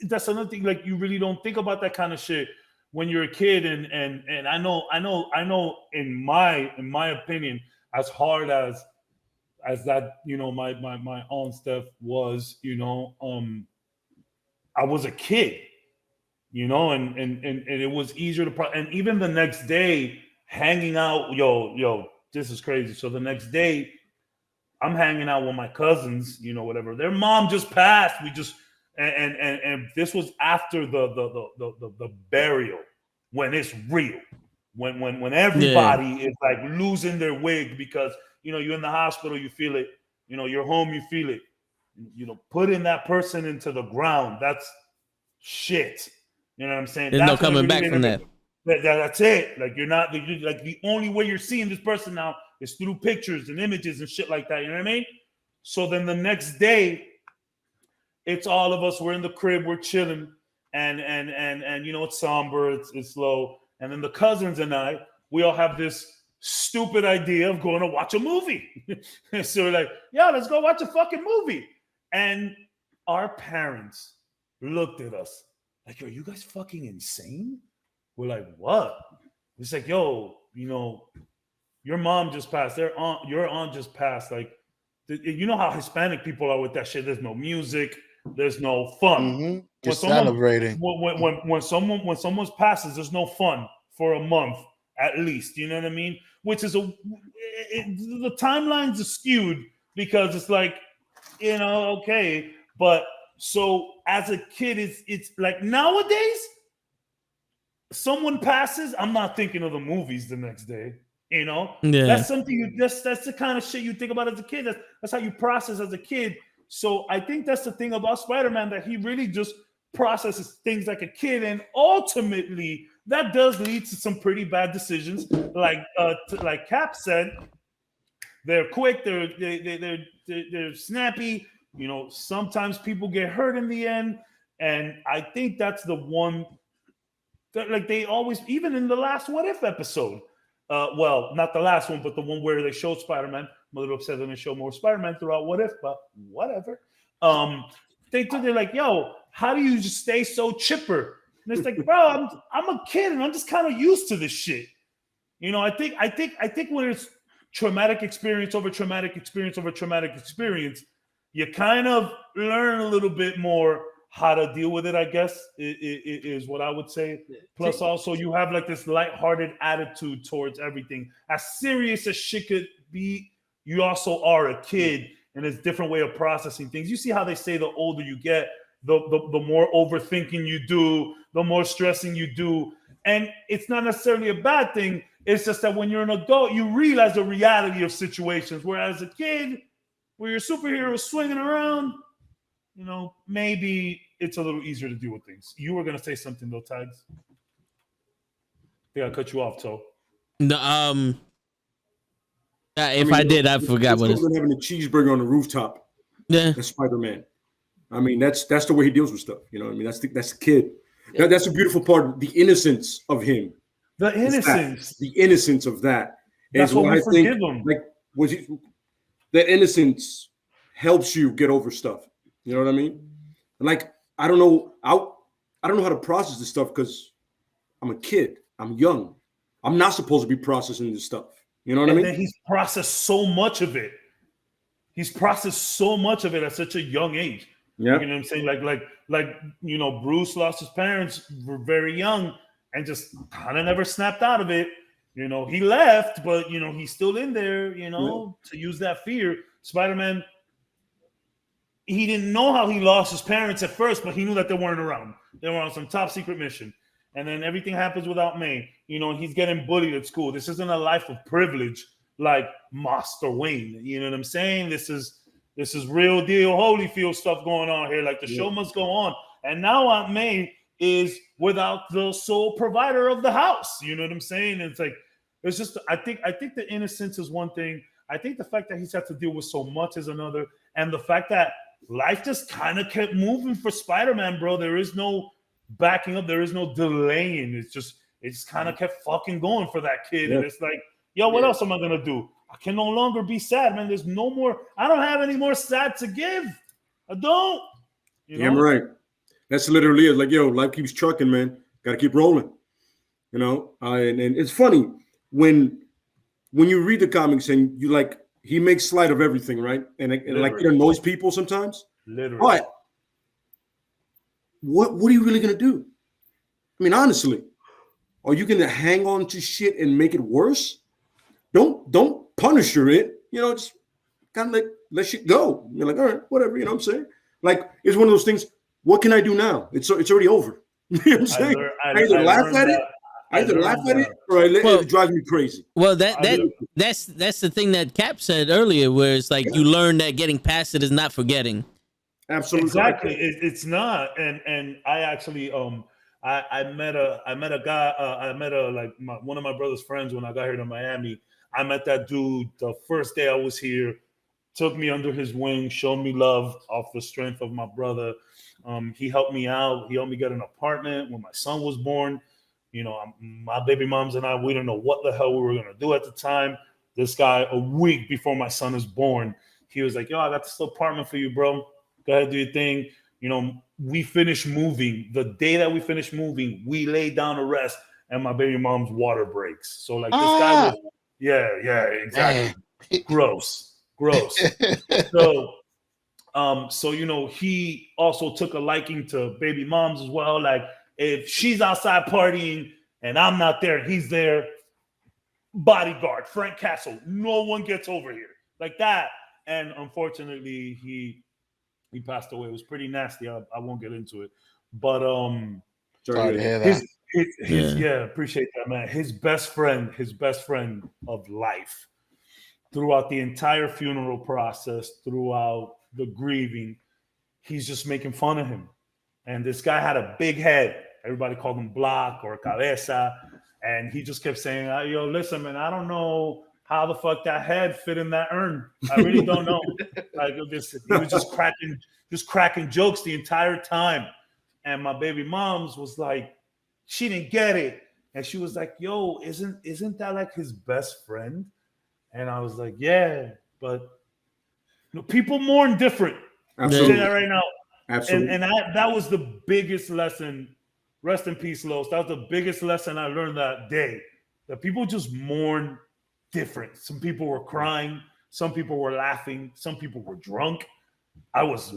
that's another thing. Like you really don't think about that kind of shit when you're a kid, and I know. In my opinion, as hard as that, my own stuff was, I was a kid, and it was easier to. And even the next day, hanging out, yo, this is crazy. So the next day, I'm hanging out with my cousins, whatever. Their mom just passed. We just. And this was after the burial, when it's real, when everybody is like losing their wig because you're in the hospital, you feel it, you're home, you feel it, putting that person into the ground, that's shit. You know what I'm saying? There's no coming back from that. That's it. Like like the only way you're seeing this person now is through pictures and images and shit like that. You know what I mean? So then the next day, it's all of us. We're in the crib. We're chilling, and it's somber. It's slow. And then the cousins and we all have this stupid idea of going to watch a movie. So we're like, yeah, let's go watch a fucking movie. And our parents looked at us like, yo, are you guys fucking insane? We're like, what? It's like, yo, your mom just passed. Your aunt just passed. Like, you know how Hispanic people are with that shit. There's no music. there's no fun. Mm-hmm. When Just someone, celebrating. when someone passes, there's no fun for a month at least. You know what I mean? Which is the timelines are skewed because it's like, okay, but so as a kid, it's like nowadays, someone passes, I'm not thinking of the movies the next day. Yeah. That's something that's the kind of shit you think about as a kid. That's how you process as a kid. So I think that's the thing about Spider-Man, that he really just processes things like a kid, and ultimately that does lead to some pretty bad decisions. Like Cap said, they're quick, they're snappy. Sometimes people get hurt in the end, and I think that's the one that, like, they always, even in the last What If episode. Well, not the last one, but the one where they showed Spider-Man. I'm a little upset they didn't show more Spider-Man throughout What If, but whatever. They're like, yo, how do you just stay so chipper? And it's like, bro, I'm a kid and I'm just kind of used to this shit. I think when it's traumatic experience over traumatic experience over traumatic experience, you kind of learn a little bit more how to deal with it, I guess, is what I would say. Plus, also, you have like this lighthearted attitude towards everything. As serious as shit could be, you also are a kid, and it's a different way of processing things. You see how they say the older you get, the more overthinking you do, the more stressing you do. And it's not necessarily a bad thing. It's just that when you're an adult, you realize the reality of situations. Whereas a kid, where your superhero is swinging around, maybe it's a little easier to deal with things. You were going to say something, though, Tags. I think I cut you off, Toe. No, if I did, I forgot what it's. Having a cheeseburger on the rooftop. Yeah. That's Spider-Man. I mean, that's the way he deals with stuff. That's the kid. Yeah. That's a beautiful part. The innocence of him. The innocence. The innocence of that. That's what I forgive him. That innocence helps you get over stuff. You know what I mean? Like, I don't know how to process this stuff because I'm a kid. I'm young. I'm not supposed to be processing this stuff. You know what I mean? And he's processed so much of it. He's processed so much of it at such a young age. Yeah. You know what I'm saying? Like Bruce lost his parents very young and just kind of never snapped out of it. He left, but he's still in there, to use that fear. Spider-Man, he didn't know how he lost his parents at first, but he knew that they weren't around. They were on some top secret mission. And then everything happens without May. He's getting bullied at school. This isn't a life of privilege like Master Wayne. You know what I'm saying? This is real deal Holyfield stuff going on here. Like, the show must go on. And now Aunt May is without the sole provider of the house. You know what I'm saying? It's like, it's just, I think the innocence is one thing. I think the fact that he's had to deal with so much is another. And the fact that life just kind of kept moving for Spider-Man, bro. There is no backing up. There is no delaying. It just kind of kept fucking going for that kid. Yeah. And it's like, yo, what else am I going to do? I can no longer be sad, man. There's no more. I don't have any more sad to give. I don't. I'm right. That's literally it. Like, yo, life keeps trucking, man. Got to keep rolling. And it's funny when you read the comics and you like, he makes light of everything, right? And it annoys people sometimes. Literally. But what are you really gonna do? I mean, honestly, are you gonna hang on to shit and make it worse? Don't punish it. Just kind of let shit go. You're like, all right, whatever. You know what I'm saying? Like, it's one of those things. What can I do now? It's already over. You know what I'm saying? I either laugh at it, or it drives me crazy. Well, that's the thing that Cap said earlier, where it's like you learn that getting past it is not forgetting. Absolutely, exactly. It's not. And I actually I met a guy. One of my brother's friends when I got here to Miami. I met that dude the first day I was here. Took me under his wing, showed me love off the strength of my brother. He helped me out. He helped me get an apartment when my son was born. My baby moms and I, we didn't know what the hell we were going to do at the time. This guy, a week before my son is born, he was like, yo, I got this apartment for you, bro. Go ahead, do your thing. We finished moving. The day that we finished moving, we laid down to rest, and my baby mom's water breaks. So, like, this guy was, yeah, exactly. Gross. So, So he also took a liking to baby moms as well. Like if she's outside partying and I'm not there, he's there. Bodyguard, Frank Castle. No one gets over here like that. And unfortunately, he passed away. It was pretty nasty. I won't get into it, but Sorry to hear that. Appreciate that, man. His best friend of life, throughout the entire funeral process, throughout the grieving, he's just making fun of him. And this guy had a big head. Everybody called him Block or Cabeza. And he just kept saying, yo, listen, man, I don't know how the fuck that head fit in that urn. I really don't know. Like he was just cracking jokes the entire time. And my baby mom's was like, she didn't get it. And she was like, yo, isn't that like his best friend? And I was like, yeah, but people mourn different. Absolutely. I'll say that right now. Absolutely. And that was the biggest lesson. Rest in peace, Los. That was the biggest lesson I learned that day. That people just mourn different. Some people were crying. Some people were laughing. Some people were drunk. I was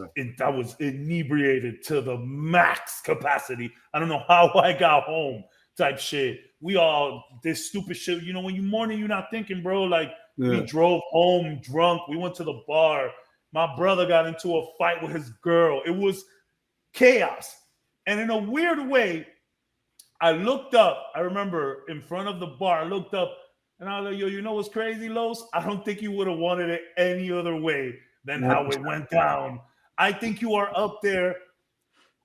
inebriated to the max capacity. I don't know how I got home type shit. We all this stupid shit. When you mourning, you're not thinking, bro. Like we drove home drunk. We went to the bar. My brother got into a fight with his girl. It was chaos. And in a weird way, I looked up. I remember in front of the bar, I looked up and I was like, yo, you know what's crazy, Los? I don't think you would have wanted it any other way than how it went down. I think you are up there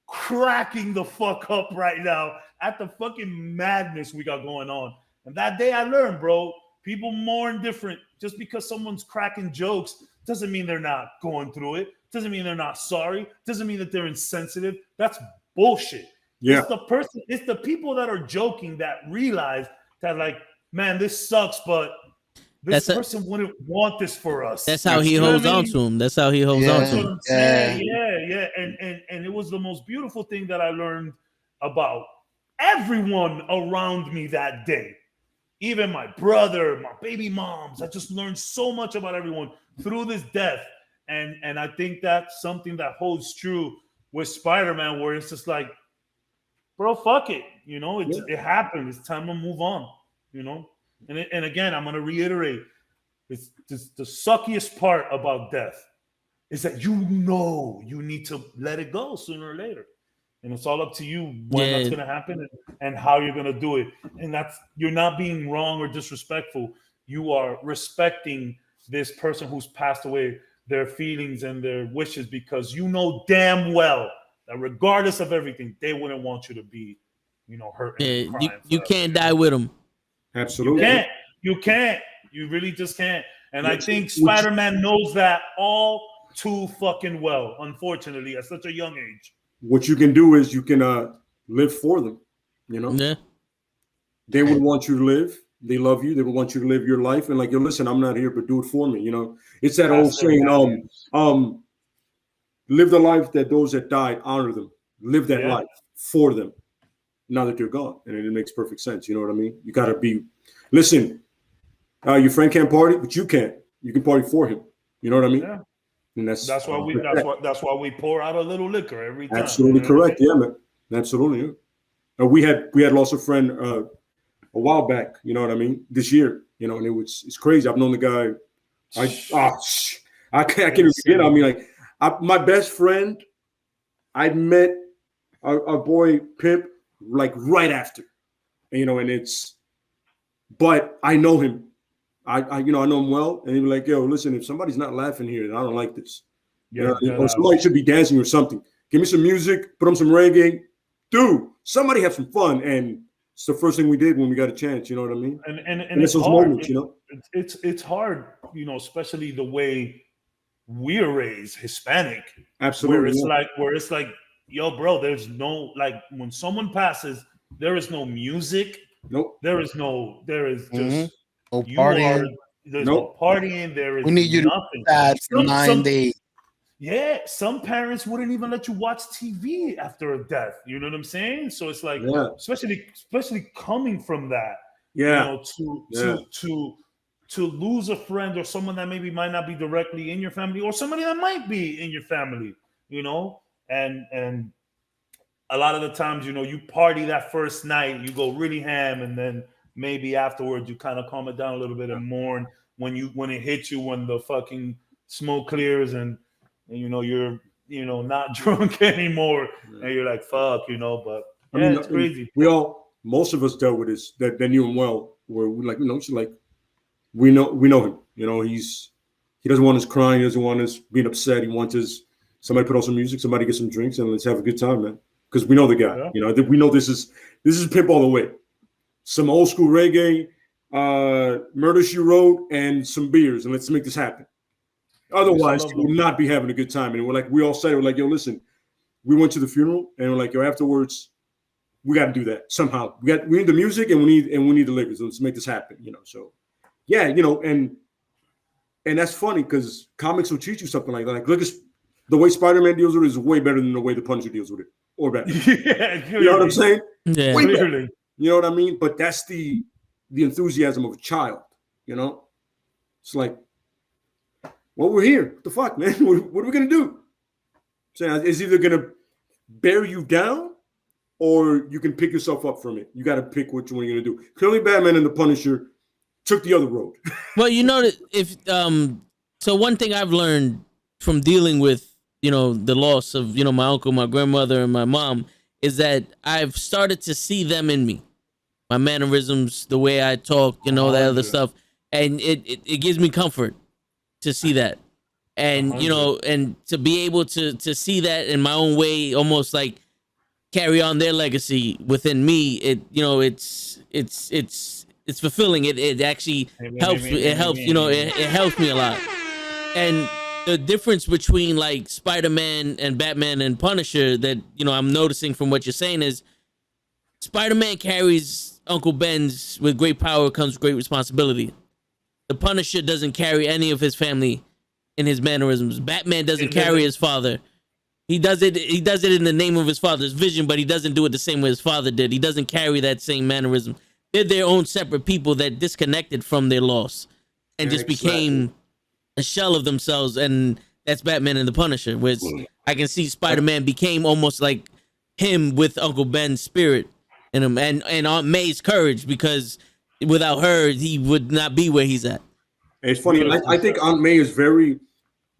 cracking the fuck up right now at the fucking madness we got going on. And that day I learned, bro, people mourn different. Just because someone's cracking jokes doesn't mean they're not going through it. Doesn't mean they're not sorry. Doesn't mean that they're insensitive. That's bullshit. Yeah. It's the people that are joking that realize that, like, man, this sucks, but this person wouldn't want this for us. That's how he holds on to him. That's how he holds on to him. Yeah. And it was the most beautiful thing that I learned about everyone around me that day. Even my brother, my baby moms. I just learned so much about everyone through this death. And I think that's something that holds true with Spider-Man, where it's just like, bro, fuck it. It happened. It's time to move on, And again, I'm going to reiterate, it's the suckiest part about death is that you need to let it go sooner or later. And it's all up to you when that's going to happen and how you're going to do it. And you're not being wrong or disrespectful. You are respecting this person who's passed away, their feelings and their wishes, because you know damn well that regardless of everything, they wouldn't want you to be, hurt. You can't die with them. Absolutely. You can't. You really just can't. And I think Spider-Man knows that all too fucking well, unfortunately, at such a young age. What you can do is you can live for them, Yeah. They would want you to live. They love you. They would want you to live your life. And like, yo, listen, I'm not here, but do it for me. It's that old saying, live the life that those that died, honor them. Live that life for them now that they're gone. And it makes perfect sense. You know what I mean? You got to be, listen, your friend can't party, but you can't. You can party for him. You know what I mean? Yeah. And that's why we pour out a little liquor every time. Absolutely correct. Yeah, man. Absolutely. Yeah. We had lost a friend a while back. You know what I mean? This year. And it's crazy. I've known the guy. I can't even forget. I mean, like my best friend, I met our boy Pimp like right after. But I know him. I know him well, and he'd be like, "Yo, listen, if somebody's not laughing here, then I don't like this. Or somebody should be dancing or something. Give me some music, put on some reggae, dude. Somebody have some fun." And it's the first thing we did when we got a chance. You know what I mean? And it's those hard. Moments, it's hard, especially the way we are raised, Hispanic. Absolutely. Where it's like, yo, bro, there's no, like, when someone passes, there is no music. Nope. There is just. No partying. There's no partying. There is. We need you nothing. to fast for 9 days. Yeah, some parents wouldn't even let you watch TV after a death. You know what I'm saying? So it's like, especially coming from that. Yeah. to lose a friend or someone that maybe might not be directly in your family or somebody that might be in your family, you know, and a lot of the times, you know, you party that first night, you go really ham, and then maybe afterwards you kind of calm it down a little bit and mourn when it hits you, when the fucking smoke clears and you know you're not drunk anymore, and you're like fuck, you know. But yeah, I mean, it's crazy. Most of us dealt with this that knew him well, where we like, you know, it's like we know him. You know, he doesn't want us crying, he doesn't want us being upset. He wants us somebody put on some music, somebody get some drinks, and let's have a good time, man. Because we know the guy. Yeah. You know, we know this is Pimp all the way. Some old school reggae, Murder She Wrote, and some beers, and let's make this happen. Otherwise, we will not be having a good time. And we all said, we're like, yo, listen, we went to the funeral, and we're like, yo, afterwards, we got to do that somehow. We need the music, and we need the liquor. So let's make this happen. You know, so yeah, you know, and that's funny because comics will teach you something like that. Like, look at the way Spider-Man deals with it is way better than the way the Punisher deals with it, or better. Yeah, you know what I'm saying? Yeah, way better. You know what I mean? But that's the enthusiasm of a child. You know, it's like, well, we're here. What the fuck, man? What are we gonna do? So it's either gonna bear you down, or you can pick yourself up from it. You got to pick which one you're gonna do. Clearly, Batman and the Punisher took the other road. Well, you know, if so one thing I've learned from dealing with, you know, the loss of, you know, my uncle, my grandmother, and my mom is that I've started to see them in me, my mannerisms, the way I talk, you know, that other stuff, and it gives me comfort to see that, and you know, and to be able to see that in my own way, almost like carry on their legacy within me. It, you know, it's fulfilling. It actually helps. It helps. You know, it helps me a lot. And the difference between like Spider-Man and Batman and Punisher that, you know, I'm noticing from what you're saying is Spider-Man carries Uncle Ben's with great power comes great responsibility. The Punisher doesn't carry any of his family in his mannerisms. Batman doesn't carry his father. He does it in the name of his father's vision, but he doesn't do it the same way his father did. He doesn't carry that same mannerism. They're their own separate people that disconnected from their loss and just became a shell of themselves, and that's Batman and the Punisher. Whereas I can see Spider-Man became almost like him with Uncle Ben's spirit in him, and Aunt May's courage, because without her, he would not be where he's at. It's funny. I think Aunt May is very,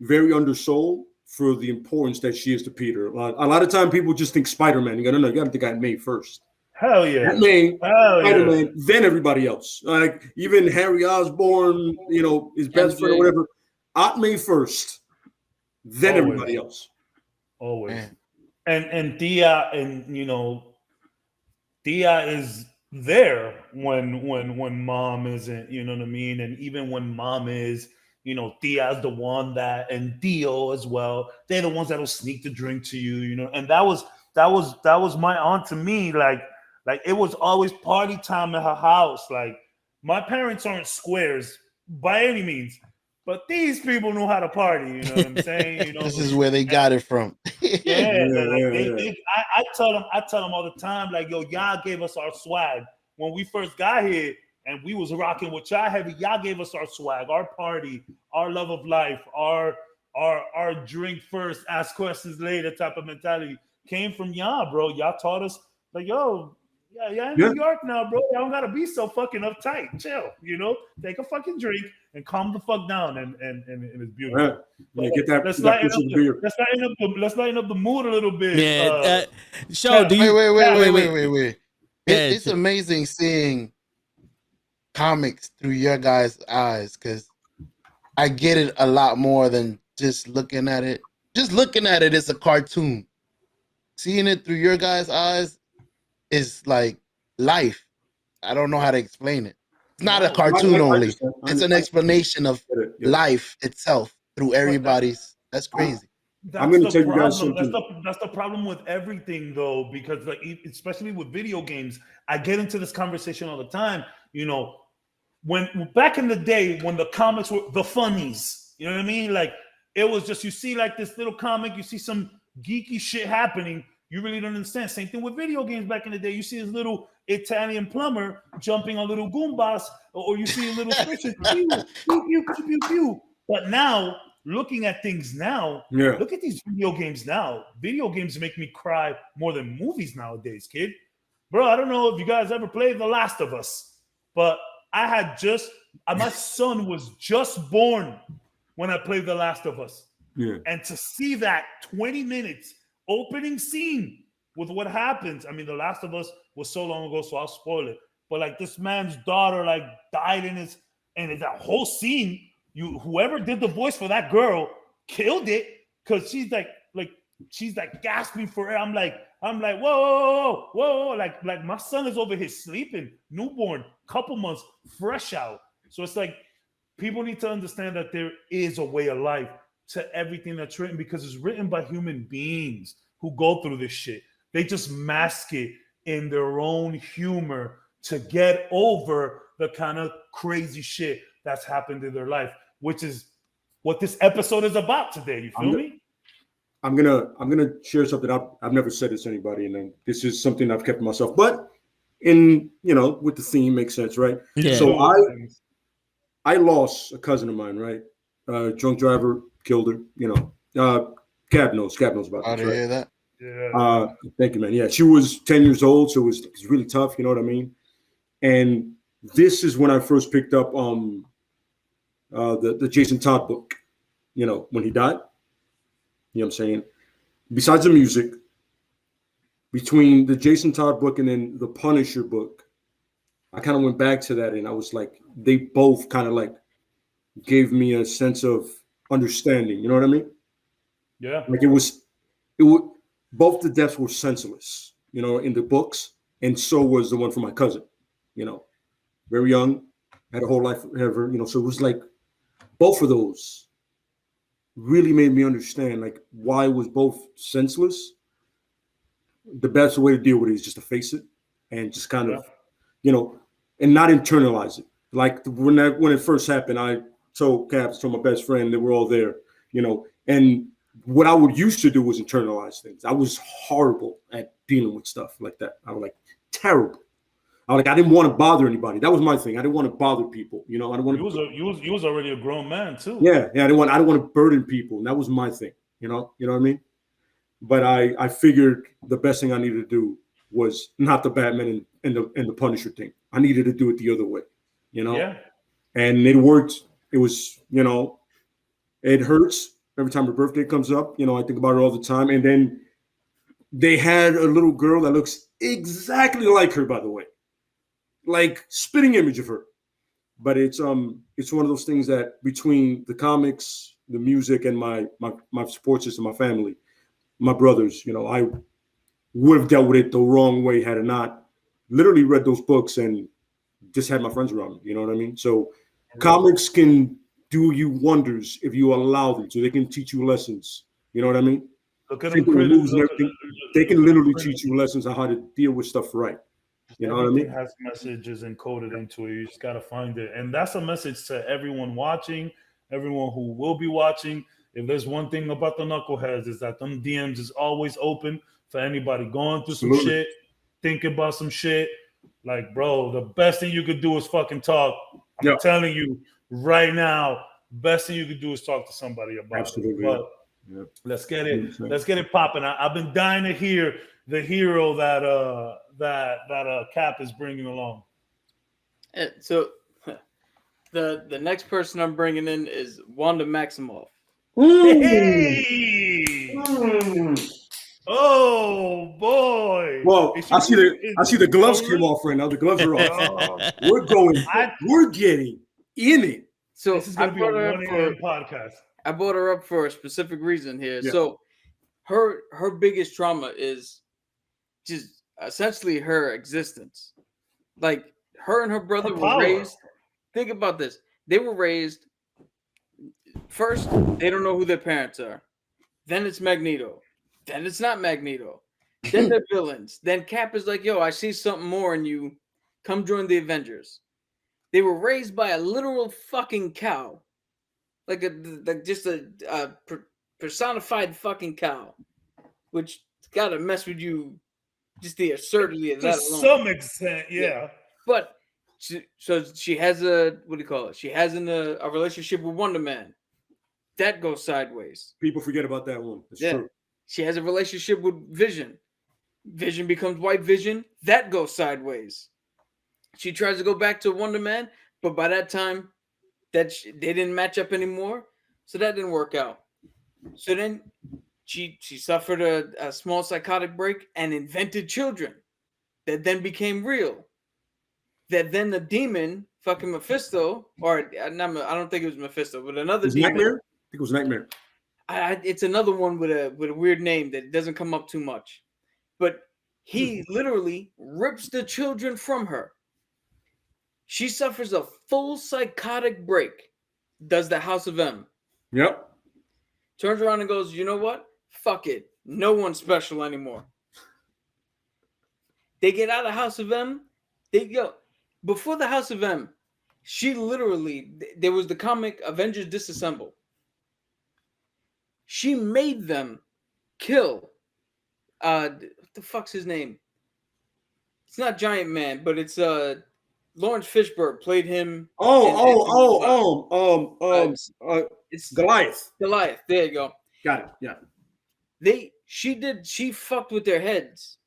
very undersold for the importance that she is to Peter. A lot of time people just think Spider-Man. You got to think Aunt May first. Hell yeah. Aunt May, Spider-Man, then everybody else. Like even Harry Osborn, you know, his best friend or whatever. Aunt May first, then everybody else. Always. Man. And Tia, and you know, Tia is there when mom isn't, you know what I mean? And even when mom is, you know, Tia's the one that, and Dio as well, they're the ones that'll sneak the drink to you, you know. And that was my aunt to me. Like it was always party time at her house. Like my parents aren't squares by any means, but these people know how to party. You know what I'm saying? You know, this is where they got it from. I tell them all the time, like, yo, y'all gave us our swag when we first got here, and we was rocking with y'all heavy. Y'all gave us our swag, our party, our love of life, our drink first, ask questions later type of mentality came from y'all, bro. Y'all taught us, like, yo, yeah, in New York now, bro. Y'all don't gotta be so fucking uptight. Chill, you know. Take a fucking drink and calm the fuck down, and it's beautiful. Yeah, get that. Let's lighten up the mood a little bit. Yeah. Wait. It's amazing seeing comics through your guys' eyes, because I get it a lot more than just looking at it. Just looking at it as a cartoon. Seeing it through your guys' eyes is like life. I don't know how to explain it. It's not a cartoon only. It's an explanation of life itself through everybody's. That's crazy. I'm going to tell you guys something. That's the problem with everything, though, because like especially with video games, I get into this conversation all the time. You know, when back in the day when the comics were the funnies, you know what I mean? Like it was just, you see like this little comic, you see some geeky shit happening. You really don't understand. Same thing with video games back in the day. You see this little Italian plumber jumping on little Goombas, or you see little fishes. Pew, pew, pew, pew, pew, pew. But now, looking at things now, look at these video games now. Video games make me cry more than movies nowadays, kid. Bro, I don't know if you guys ever played The Last of Us, but my son was just born when I played The Last of Us. Yeah. And to see that 20 minutes opening scene with what happens, I mean, The Last of Us was so long ago, so I'll spoil it. But like this man's daughter like died and that whole scene, whoever did the voice for that girl killed it, because she's like gasping for air. I'm like, whoa. Like my son is over here sleeping, newborn, couple months, fresh out. So it's like people need to understand that there is a way of life to everything that's written, because it's written by human beings who go through this shit. They just mask it in their own humor to get over the kind of crazy shit that's happened in their life, which is what this episode is about today. You feel me? I'm gonna share something. I've never said this to anybody, and then this is something I've kept to myself. But with the theme makes sense, right? Yeah. So I lost a cousin of mine, right? Drunk driver killed her. Cab knows about I this, didn't right? hear that. Yeah. Thank you, man. Yeah, she was 10 years old, so it was really tough. You know what I mean? And this is when I first picked up the Jason Todd book. When he died. You know what I'm saying? Besides the music, between the Jason Todd book and then the Punisher book, I kind of went back to that, and I was like, they both kind of like gave me a sense of understanding. You know what I mean? Yeah. Like it was both the deaths were senseless, in the books, and so was the one for my cousin. Very young, had a whole life ever, so it was like both of those really made me understand like why it was both senseless. The best way to deal with it is just to face it and just kind of, and not internalize it. Like when it first happened, I told Caps, told my best friend, they were all there, and what I would used to do was internalize things. I was horrible at dealing with stuff like that. I was like terrible. I didn't want to bother anybody. That was my thing. I didn't want to bother people. I didn't want to. You was already a grown man too. Yeah. I didn't want to burden people. And that was my thing. You know what I mean? But I figured the best thing I needed to do was not the Batman and the Punisher thing. I needed to do it the other way. Yeah. And it worked. It was, it hurts every time her birthday comes up. I think about her all the time. And then they had a little girl that looks exactly like her, by the way. Like spitting image of her. But it's one of those things that between the comics, the music, and my support system, my family, my brothers, I would have dealt with it the wrong way had I not literally read those books and just had my friends around me. You know what I mean? So comics can do you wonders if you allow them to. They can teach you lessons. You know what I mean? Look at They can literally teach you lessons on how to deal with stuff right. You know what I mean? It has messages encoded into it. You just got to find it. And that's a message to everyone watching, everyone who will be watching. If there's one thing about the Knuckleheads is that them DMs is always open for anybody going through some shit, thinking about some shit. Like, bro, the best thing you could do is fucking talk. I'm telling you right now, best thing you could do is talk to somebody about it. But let's get it. Let's get it popping. I've been dying to hear the hero that Cap is bringing along. So the next person I'm bringing in is Wanda Maximoff. Hey! Oh boy! Well, I see the gloves came off right now. The gloves are off. We're getting in it. So this is gonna be a 1 a.m. podcast. I brought her up for a specific reson here. Yeah. So her biggest trauma is just essentially her existence. Like her and her brother were raised. Think about this. They were raised. First, they don't know who their parents are. Then it's Magneto. Then it's not Magneto. Then they're villains. Then Cap is like, yo, I see something more in you. Come join the Avengers. They were raised by a literal fucking cow. Like just a personified fucking cow. Which gotta mess with you Just the absurdity of To that alone. some extent, yeah. But she has a what do you call it? She has a relationship with Wonder Man. That goes sideways. People forget about that one. It's true. She has a relationship with Vision. Vision becomes White Vision. That goes sideways. She tries to go back to Wonder Man, but by that time, they didn't match up anymore, so that didn't work out. So then she suffered a small psychotic break and invented children that then became real. That then the demon, fucking Mephisto, or I don't think it was Mephisto, but another demon. Nightmare? I think it was Nightmare. It's another one with a weird name that doesn't come up too much. But he literally rips the children from her. She suffers a full psychotic break. Does the House of M. Yep. Turns around and goes, you know what? Fuck it. No one's special anymore. They get out of House of M. They go. Before the House of M, she literally, there was the comic Avengers Disassemble. She made them kill. What the fuck's his name? It's not Giant Man, but it's Lawrence Fishburne played him. It's Goliath. Goliath. There you go. Got it. Yeah. She fucked with their heads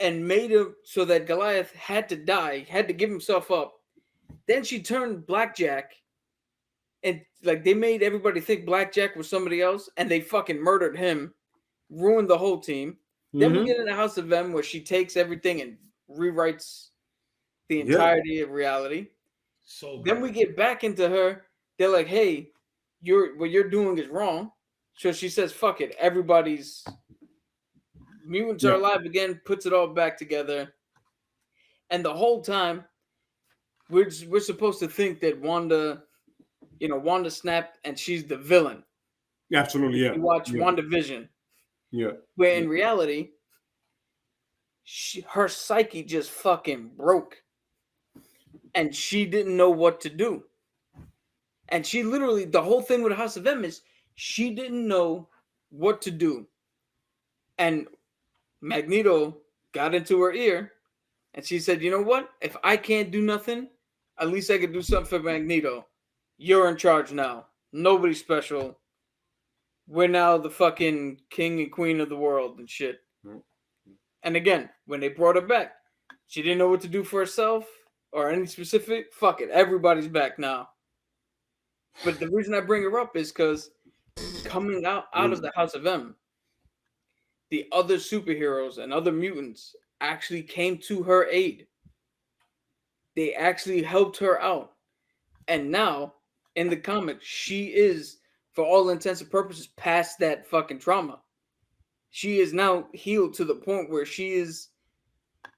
and made him so that Goliath had to die, had to give himself up. Then she turned Blackjack, and like they made everybody think Blackjack was somebody else, and they fucking murdered him, ruined the whole team. Then we get in the House of M where she takes everything and rewrites the entirety of reality. So then we get back into her. They're like, "Hey, what you're doing is wrong." So she says, "Fuck it, everybody's mutants are alive again." Puts it all back together, and the whole time we're supposed to think that Wanda snapped and she's the villain. Absolutely, yeah. You watch WandaVision. Yeah. Where in reality, her psyche just fucking broke. And she didn't know what to do. And she literally, the whole thing with House of M is she didn't know what to do. And Magneto got into her ear and she said, you know what? If I can't do nothing, at least I can do something for Magneto. You're in charge now. Nobody's special. We're now the fucking king and queen of the world and shit. And again, when they brought her back, she didn't know what to do for herself or any specific. Fuck it. Everybody's back now. But the reason I bring her up is because coming out of the House of M, the other superheroes and other mutants actually came to her aid. They actually helped her out. And now, in the comics, she is, for all intents and purposes, past that fucking trauma. She is now healed to the point where she is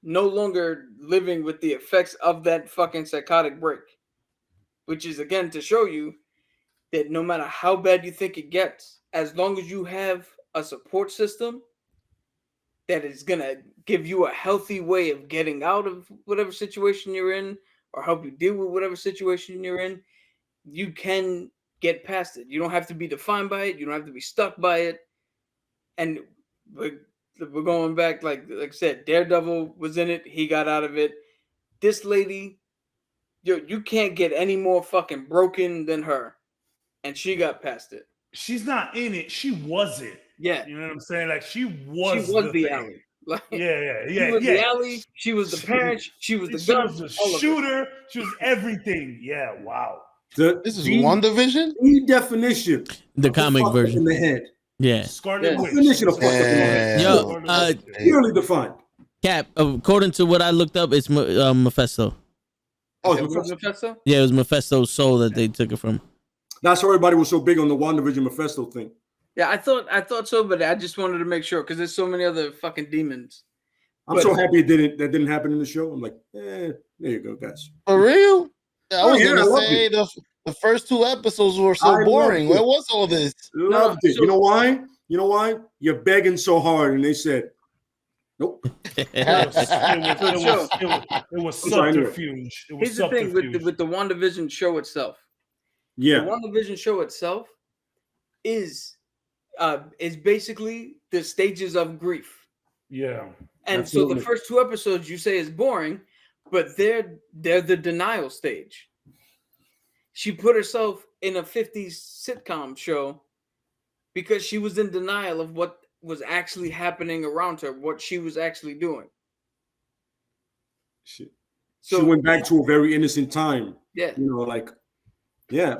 no longer living with the effects of that fucking psychotic break. Which is, again, to show you that no matter how bad you think it gets, as long as you have a support system that is going to give you a healthy way of getting out of whatever situation you're in or help you deal with whatever situation you're in, you can get past it. You don't have to be defined by it. You don't have to be stuck by it. And we're going back, like I said, Daredevil was in it. He got out of it. This lady, you can't get any more fucking broken than her. And she got past it. She's not in it. She was it. Yeah. You know what I'm saying? Like she was the alley. Like, she was the alley. She was the parent. She was the gun. She was the shooter. She was everything. Yeah. Wow. This is WandaVision? The definition. The comic version. In the head. Yeah. Scarlet Witch. Definition of fucked up in the head. Yo, clearly defined. Cap, according to what I looked up, it's Mephisto. Oh, it was Mephisto? Yeah, it was Mephisto's soul that they took it from. That's why everybody was so big on the WandaVision Mephisto thing. Yeah, I thought so, but I just wanted to make sure because there's so many other fucking demons. I'm so happy that didn't happen in the show. I'm like, there you go, guys. For real? I was gonna say the first 2 episodes were so boring. Where was all this? Loved it. You know why? You're begging so hard, and they said, nope. It was subterfuge. Here's the thing with the WandaVision show itself. Yeah. The WandaVision show itself is basically the stages of grief. Yeah. And so Absolutely. the first 2 episodes you say is boring, but they're the denial stage. She put herself in a 50s sitcom show because she was in denial of what was actually happening around her, what she was actually doing. She So went back to a very innocent time. yeah, You know, like, yeah.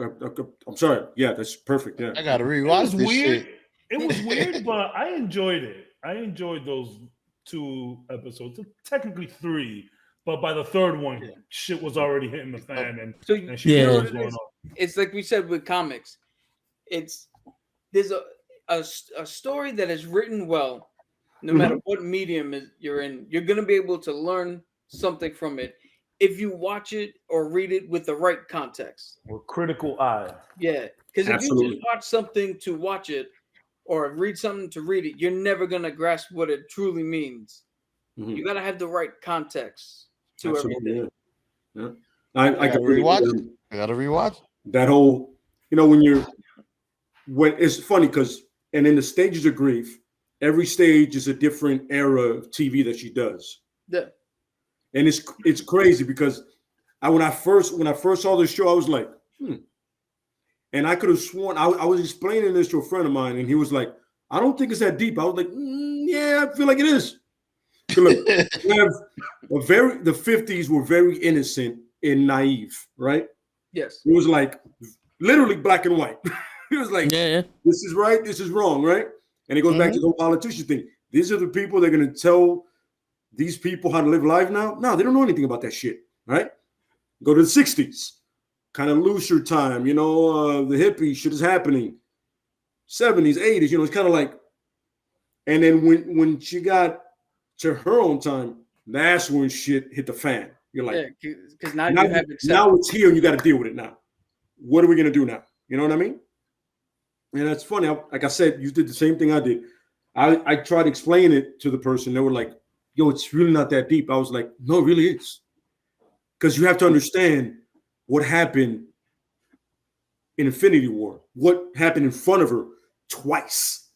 I'm sorry. Yeah, that's perfect. Yeah. I gotta It rewatch was this weird. shit. It was weird, but I enjoyed it. I enjoyed those 2 episodes. Technically 3, but by the third one, shit was already hitting the fan, and so she Yeah. knew know what what was it going is? on. It's like we said with comics. There's a story that is written well, no matter what medium you're in. You're gonna be able to learn something from it if you watch it or read it with the right context. Or critical eye. Yeah, because if you Absolutely. just watch something to watch it or read something to read it, you're never gonna grasp what it truly means. Mhm. You gotta have the right context to Absolutely. everything. Yeah. Yeah. I I gotta completely rewatch agree. it. I gotta rewatch. That whole, when it's funny because, and in the stages of grief, every stage is a different era of TV that she does. Yeah. And it's crazy because when I first saw this show, I was like, and I could have sworn I was explaining this to a friend of mine, and he was like, I don't think it's that deep. I was like, yeah, I feel like it is. So look, we have the 50s were very innocent and naive, right? Yes. It was like literally black and white. It was like, Yeah. this is right, this is wrong, right? And it goes back to the politician thing. These are the people that are going to tell these people how to live life now. No, they don't know anything about that shit, right? Go to the 60s, kind of looser time, the hippie shit is happening. 70s, 80s, it's kind of like, and then when she got to her own time, that's when shit hit the fan. You're like, because now you have acceptance. now it's here and you got to deal with it now. What are we going to do now? You know what I mean? And that's funny. Like I said, you did the same thing I did. I tried to explain it to the person. They were like, yo, it's really not that deep. I was like, no, it really is. Because you have to understand what happened in Infinity War. What happened in front of her twice.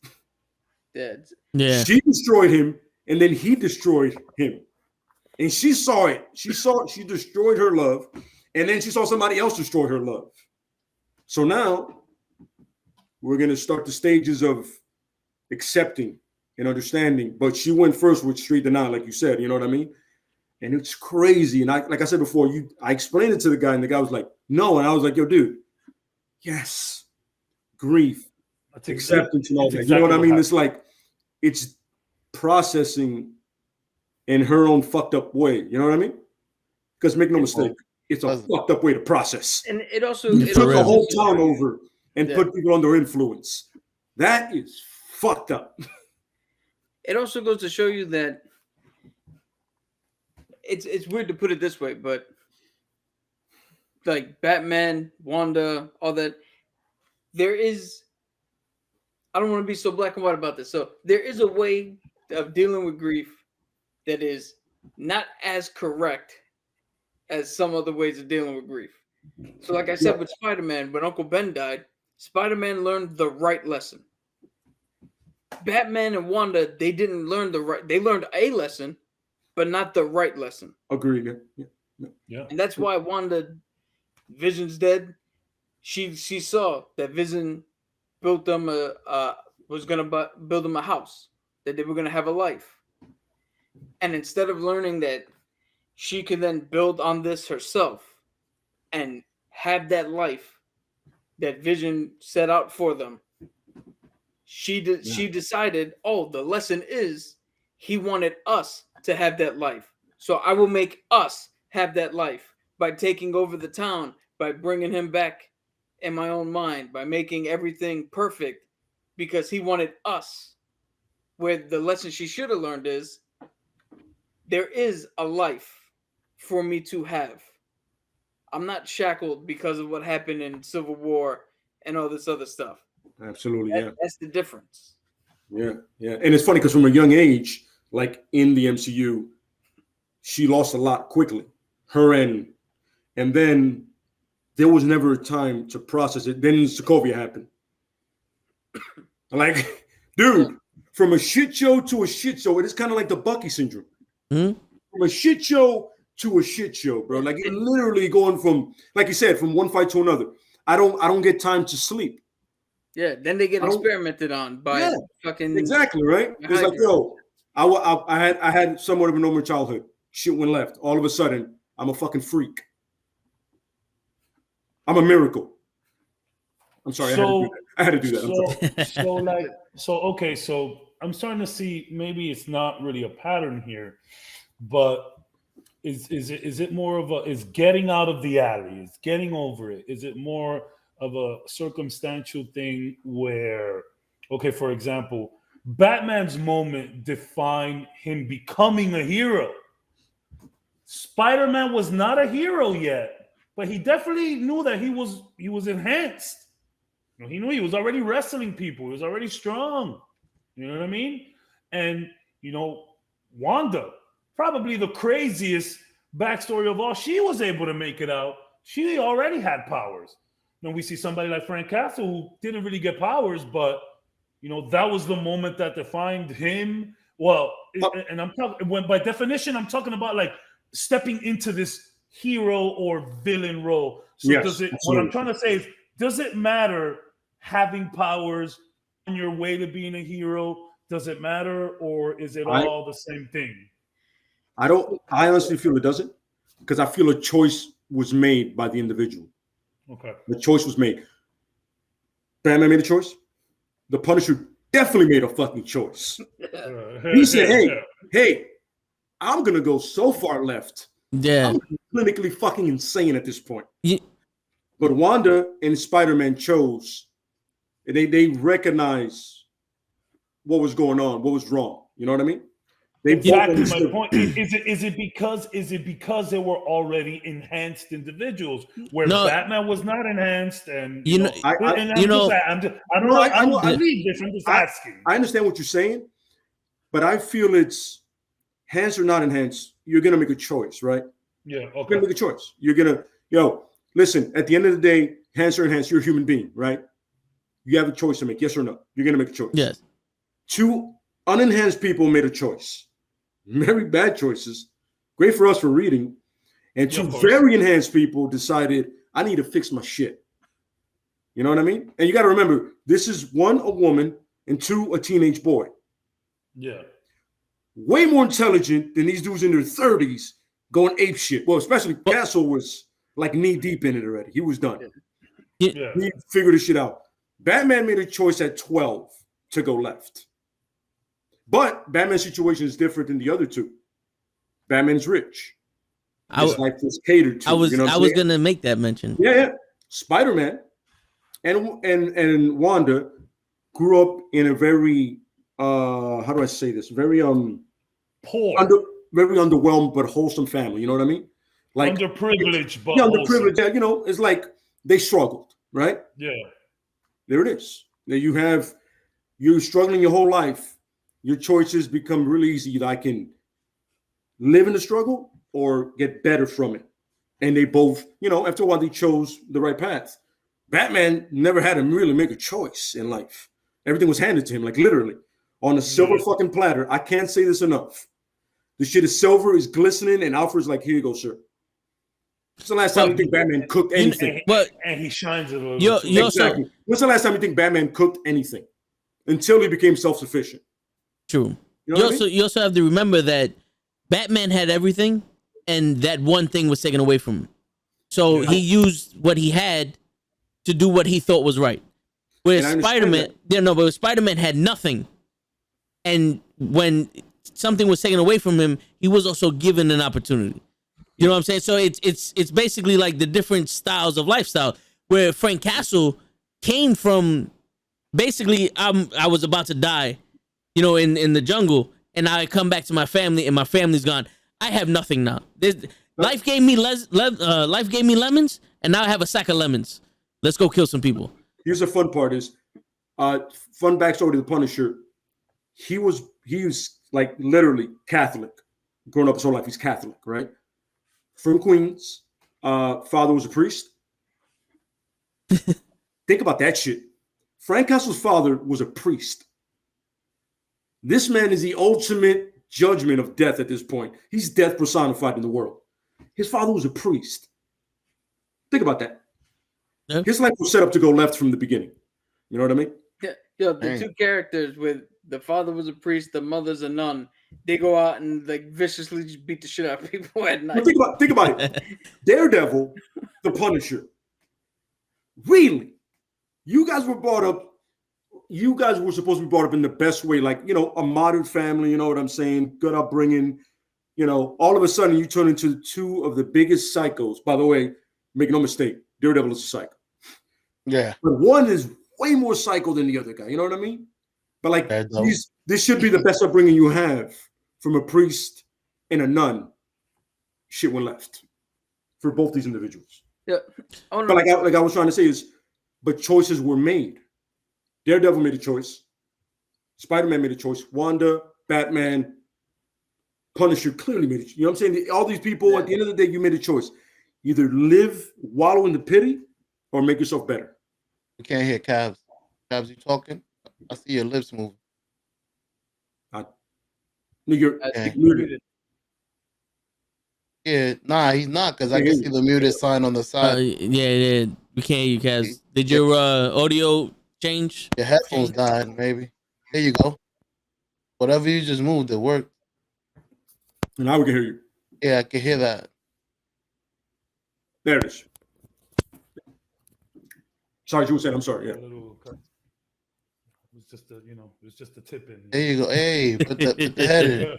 Yeah. She destroyed him, and then he destroyed him. And she saw it. She destroyed her love, and then she saw somebody else destroy her love. So now we're going to start the stages of accepting and understanding. But she went first with street denial, like you said, you know what I mean? And it's crazy. And like I said before, I explained it to the guy, and the guy was like, no. And I was like, yo, dude, yes, grief, acceptance, and all that. You know what I mean? It's like, it's processing in her own fucked up way. You know what I mean? Because make no mistake, it's a fucked up way to process. And it also You took the whole town over and put people under influence. That is fucked up. It also goes to show you that it's weird to put it this way, but like Batman, Wanda, all that, there is, I don't want to be so black and white about this. So there is a way of dealing with grief that is not as correct as some other ways of dealing with grief. So like I said with Spider-Man, when Uncle Ben died, Spider-Man learned the right lesson. Batman and Wanda, they didn't learn they learned a lesson, but not the right lesson. Agreed. Yeah. And that's why Wanda, Vision's dead. She saw that Vision built them was gonna build them a house, that they were gonna have a life. And instead of learning that she could then build on this herself and have that life that Vision set out for them, she decided, the lesson is he wanted us to have that life. So I will make us have that life by taking over the town, by bringing him back in my own mind, by making everything perfect, because he wanted us. Where the lesson she should have learned is there is a life for me to have. I'm not shackled because of what happened in Civil War and all this other stuff. Absolutely, That's the difference. Yeah. And it's funny because from a young age, like in the MCU, she lost a lot quickly. Her and then there was never a time to process it. Then Sokovia happened. Like, dude, from a shit show to a shit show. It is kind of like the Bucky syndrome. Hmm? From a shit show to a shit show, bro. Like you're literally going from, like you said, from one fight to another. I don't get time to sleep. Yeah, then they get experimented on by fucking exactly right. It's like, yo, I had somewhat of a normal childhood. Shit went left. All of a sudden, I'm a fucking freak. I'm a miracle. I'm sorry, I had to do that. So I'm starting to see maybe it's not really a pattern here, but is it more of is getting out of the alley, is getting over it? Is it more of a circumstantial thing where, okay, for example, Batman's moment defined him becoming a hero. Spider-Man was not a hero yet, but he definitely knew that he was enhanced. He knew he was already wrestling people. He was already strong. You know what I mean? And, Wanda, probably the craziest backstory of all, she was able to make it out. She already had powers. Then we see somebody like Frank Castle who didn't really get powers, but, that was the moment that defined him. Well, and I'm talking, by definition, I'm talking about like stepping into this hero or villain role. So yes, what I'm trying to say is, does it matter having powers on your way to being a hero? Does it matter, or is it all the same thing? I honestly feel it doesn't, because I feel a choice was made by the individual. Okay. The choice was made. Batman made a choice. The Punisher definitely made a fucking choice. He said, hey, I'm going to go so far left. Yeah. I'm clinically fucking insane at this point. Yeah. But Wanda and Spider-Man chose. They recognize what was going on, what was wrong. You know what I mean? Exactly my point. Is it because they were already enhanced individuals where Batman was not enhanced? And I'm just asking. I understand what you're saying, but I feel it's enhanced or not enhanced. You're gonna make a choice, right? Yeah. Okay. You're gonna make a choice. You're gonna, listen. At the end of the day, enhanced or enhanced, you're a human being, right? You have a choice to make, yes or no. You're gonna make a choice. Yes. Two unenhanced people made a choice. Very bad choices. Great for us for reading. And two very enhanced people decided, I need to fix my shit. You know what I mean? And you got to remember, this is one, a woman, and two, a teenage boy. Yeah. Way more intelligent than these dudes in their 30s going ape shit. Well, especially Castle was like knee deep in it already. He was done. Yeah. He figured this shit out. Batman made a choice at 12 to go left. But Batman's situation is different than the other two. Batman's rich. His life was catered to. I was gonna make that mention. Yeah. Spider-Man and Wanda grew up in a very how do I say this? Very poor, very underwhelmed but wholesome family. You know what I mean? Like underprivileged, but underprivileged. Yeah, it's like they struggled, right? Yeah. There it is. Now you're struggling your whole life. Your choices become really easy. I can live in the struggle or get better from it. And they both, after a while, they chose the right path. Batman never had to really make a choice in life. Everything was handed to him, like literally on a silver fucking platter. I can't say this enough. The shit is silver, is glistening, and Alfred's like, here you go, sir. When's the last time you think Batman cooked anything? And he shines a little. Exactly. When's the last time you think Batman cooked anything? Until he became self-sufficient. True. You also have to remember that Batman had everything, and that one thing was taken away from him. So he used what he had to do what he thought was right. Whereas Spider-Man had nothing, and when something was taken away from him, he was also given an opportunity. You know what I'm saying? So it's basically like the different styles of lifestyle. Where Frank Castle came from, basically, I was about to die. In the jungle, and I come back to my family, and my family's gone. I have nothing now. Life gave me lemons, and now I have a sack of lemons. Let's go kill some people. Here's the fun part: is fun backstory to the Punisher. He was like literally Catholic, growing up his whole life. He's Catholic, right? From Queens. Father was a priest. Think about that shit. Frank Castle's father was a priest. This man is the ultimate judgment of death at this point. He's death personified in the world. His father was a priest. Think about that. Yeah. His life was set up to go left from the beginning. You know what I mean? Yeah, the two characters with the father was a priest, the mother's a nun. They go out and like viciously just beat the shit out of people at night. But think about it. Daredevil, the Punisher. Really? You guys were brought up. You guys were supposed to be brought up in the best way, like, you know, a modern family, you know what I'm saying? Good upbringing. You know, all of a sudden you turn into two of the biggest psychos. By the way, make no mistake, Daredevil is a psycho. Yeah. But one is way more psycho than the other guy. You know what I mean? But like, this should be the best upbringing you have from a priest and a nun. Shit went left for both these individuals. Yeah. But like I was trying to say is, but choices were made. Daredevil made a choice. Spider-Man made a choice. Wanda, Batman, Punisher clearly made it. You know what I'm saying? All these people, at the end of the day, you made a choice. Either live, wallow in the pity, or make yourself better. You can't hear Cabs. Cabs, you talking? I see your lips moving. Nigga, muted. Yeah, nah, he's not, because I can see the muted sign on the side. Yeah. We can't hear you, Cabs. Did your audio change? Your headphones died, maybe. There you go. Whatever you just moved, it worked. Now we can hear you. Yeah, I can hear that. There it is. Sorry, you were saying. I'm sorry. Yeah. It was just a tip in. There you go. Hey, put the head in.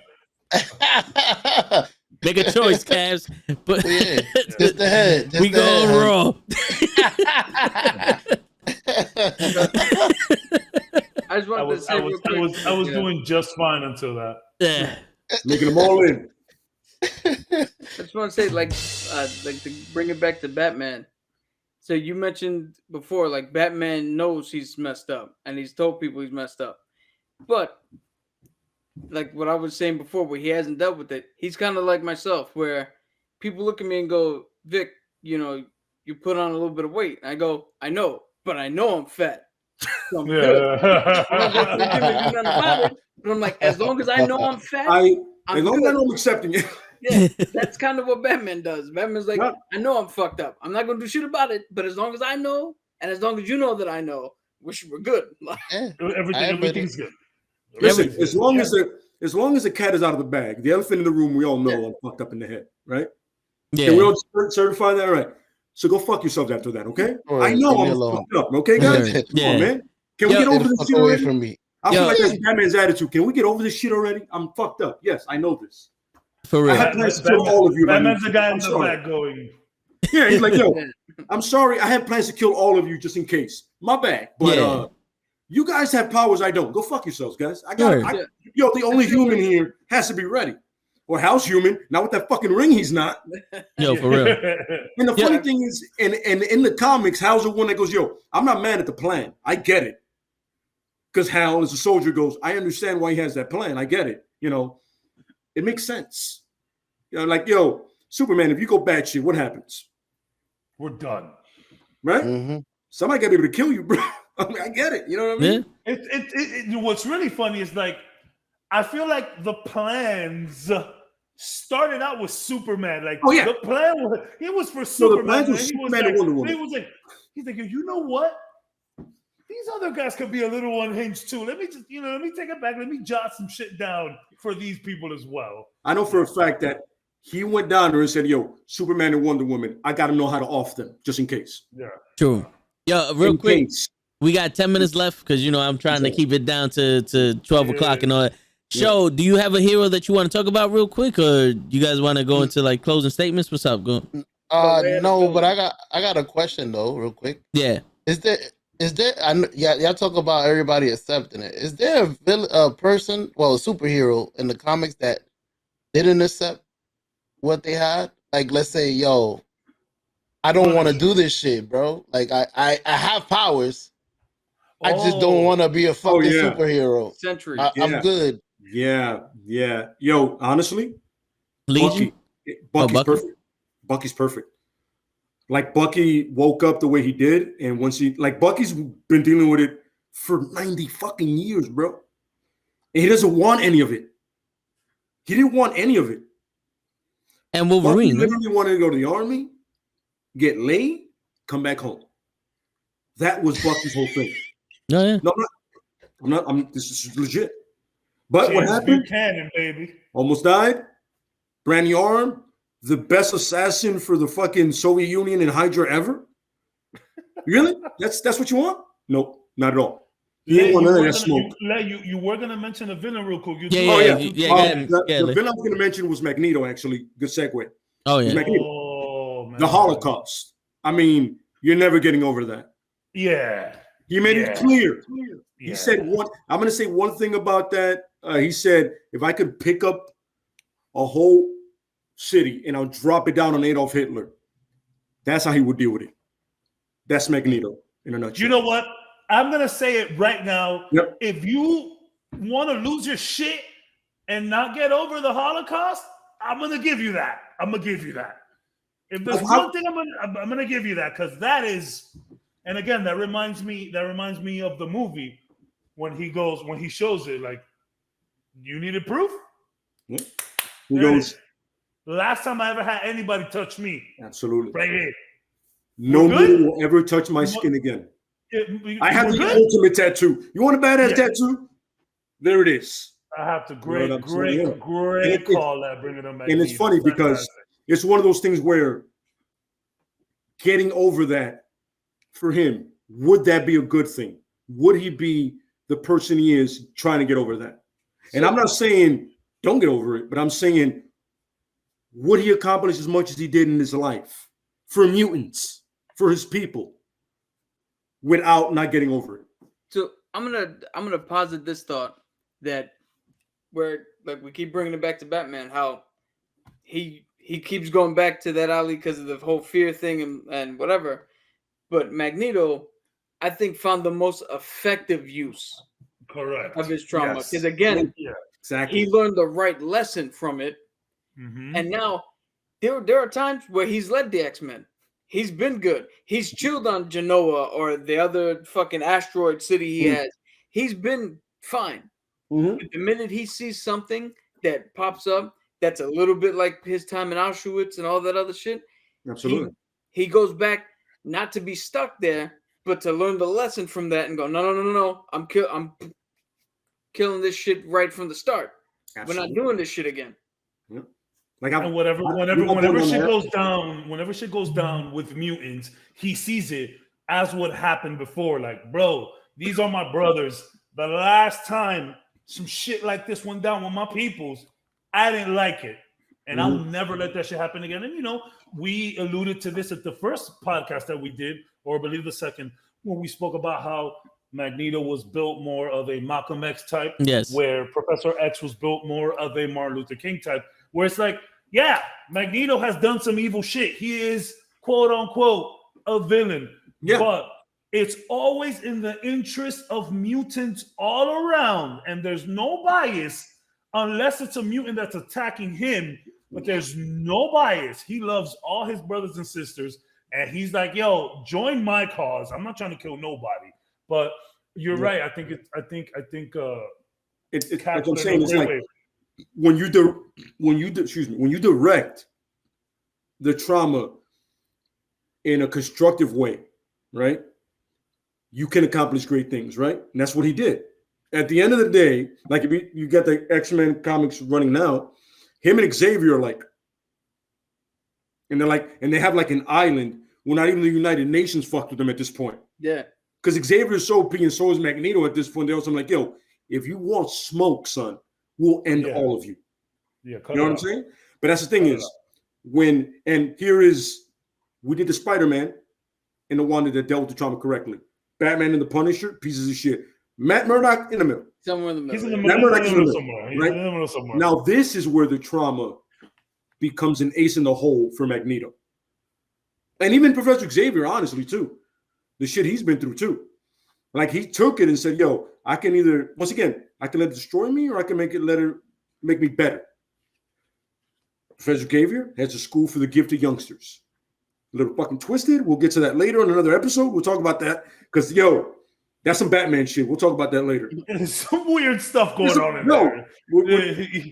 Make a choice, Cavs. But yeah, just the head. We going raw. I was doing just fine until that. Yeah. Making them all in. I just want to say, like to bring it back to Batman. So you mentioned before, like Batman knows he's messed up, and he's told people he's messed up. But like what I was saying before, where he hasn't dealt with it, he's kind of like myself, where people look at me and go, "Vic, you put on a little bit of weight." And I go, "I know, but I know I'm fat." So I'm good. But I'm like, as long as I know I'm fat, as long as I know I'm accepting it. Yeah, that's kind of what Batman does. Batman's like, I know I'm fucked up. I'm not gonna do shit about it, but as long as I know, and as long as you know that I know, we're good. Everything's good. Listen, as long as the cat is out of the bag, the elephant in the room, we all know I'm fucked up in the head, right? Yeah. Can we all certify that? All right. So go fuck yourselves after that, okay? Right, I know I'm fucked up, okay, guys? Come on, man. Can we get over this shit already? From me. I feel like that's Batman's attitude. Can we get over this shit already? I'm fucked up. Yes, I know this. For real. I had plans to kill all of you. Batman's the guy in the back going. Yeah, he's like, yo, I'm sorry. I had plans to kill all of you just in case. My bad. But you guys have powers I don't. Go fuck yourselves, guys. The only human here has to be ready. Or house human. Not with that fucking ring, he's not. Yo, for real. And the funny thing is, and in the comics, Hal's the one that goes, yo, I'm not mad at the plan. I get it. Because Hal, as a soldier, goes, I understand why he has that plan. I get it. It makes sense. Like, yo, Superman, if you go batshit, what happens? We're done. Right? Mm-hmm. Somebody got to be able to kill you, bro. I get it. You know what I mean? Yeah. What's really funny is, like, I feel like the plans started out with Superman. Like, the plan was for Superman. The plan was Superman and Wonder Woman. He's like, you know what? These other guys could be a little unhinged too. Let me just, let me take it back. Let me jot some shit down for these people as well. I know for a fact that he went down there and said, yo, Superman and Wonder Woman, I got to know how to off them just in case. Yeah. True. Yo, real quick, we got 10 minutes left because, I'm trying to keep it down to 12 o'clock and all that. Show, do you have a hero that you want to talk about real quick, or you guys want to go into like closing statements? What's up? Go. No, but I got a question though, real quick. Yeah. Is there? Y'all talk about everybody accepting it. Is there a person, a superhero in the comics that didn't accept what they had? Like, let's say, yo, I don't want to do this shit, bro. Like, I have powers. I just don't want to be a fucking superhero. Century. I'm good. Yeah. Yo, honestly, Legion? Bucky's perfect. Bucky's perfect. Like, Bucky woke up the way he did, and Bucky's been dealing with it for 90 fucking years, bro. And he doesn't want any of it. He didn't want any of it. And Wolverine, He literally wanted to go to the army, get laid, come back home. That was Bucky's whole thing. Oh, yeah. No, I'm not. This is legit. But what happened? Buchanan, baby. Almost died. Brand new arm. The best assassin for the fucking Soviet Union and Hydra ever. Really? That's what you want? Nope, not at all. You were going to mention a villain real quick. The villain I was going to mention was Magneto, actually. Good segue. Oh, yeah. The Holocaust. I mean, you're never getting over that. Yeah. He made it clear. Yeah. He said I'm going to say one thing about that. He said, if I could pick up a whole city and I'll drop it down on Adolf Hitler, that's how he would deal with it. That's Magneto in a nutshell. You know what? I'm going to say it right now. Yep. If you want to lose your shit and not get over the Holocaust, I'm going to give you that. If there's one thing I'm going to give you that, because that is, and again, that reminds me of the movie when he shows it, like, you needed proof? Yep. He goes, last time I ever had anybody touch me. Absolutely. Right here. Nobody will ever touch my skin again. I have the ultimate tattoo. You want a badass tattoo? There it is. I have to great call that, bringing them back. And it's funny because it's one of those things where getting over that for him, would that be a good thing? Would he be the person he is trying to get over that? And I'm not saying don't get over it, but I'm saying would he accomplish as much as he did in his life for mutants, for his people, without not getting over it? So I'm gonna posit this thought that where like we keep bringing it back to Batman, how he keeps going back to that alley because of the whole fear thing and whatever. But Magneto, I think, found the most effective use of his trauma. Because again, exactly, he learned the right lesson from it. Mm-hmm. And now there are times where he's led the X-Men. He's been good. He's chilled on Genoa or the other fucking asteroid city he has. He's been fine. Mm-hmm. But the minute he sees something that pops up that's a little bit like his time in Auschwitz and all that other shit, absolutely, he goes back not to be stuck there, but to learn the lesson from that and go, no. I'm killing this shit right from the start. Absolutely. We're not doing this shit again. Yep. And whenever shit goes down with mutants, he sees it as what happened before. Like, bro, these are my brothers. The last time some shit like this went down with my peoples, I didn't like it. And I'll never let that shit happen again. And, we alluded to this at the first podcast that we did, or I believe the second, when we spoke about how Magneto was built more of a Malcolm X type, where Professor X was built more of a Martin Luther King type, where it's like, yeah, Magneto has done some evil shit. He is, quote unquote, a villain. Yeah. But it's always in the interest of mutants all around. And there's no bias unless it's a mutant that's attacking him. But there's no bias. He loves all his brothers and sisters. And he's like, yo, join my cause. I'm not trying to kill nobody. But you're right. I think what I'm saying is like, when you direct the trauma in a constructive way, right? You can accomplish great things, right? And that's what he did. At the end of the day, like if you got the X-Men comics running now, him and Xavier are like, and they have like an island where not even the United Nations fucked with them at this point. Yeah. Because Xavier is so OP and so is Magneto at this point. They're also like, yo, if you want smoke, son, we'll end all of you. Yeah, you know what I'm saying? But that's the thing is, we did the Spider-Man and the one that dealt with the trauma correctly. Batman and the Punisher, pieces of shit. Matt Murdock in the middle. Somewhere in the middle. He's in the middle somewhere. Right? Now, this is where the trauma becomes an ace in the hole for Magneto. And even Professor Xavier, honestly, too. The shit he's been through, too. Like, he took it and said, yo, I can either, once again, I can let it destroy me or I can make me better. Professor Xavier has a school for the gifted youngsters. A little fucking twisted. We'll get to that later on another episode. We'll talk about that. Because, yo, That's some Batman shit. We'll talk about that later. There's some weird stuff going on in No. there.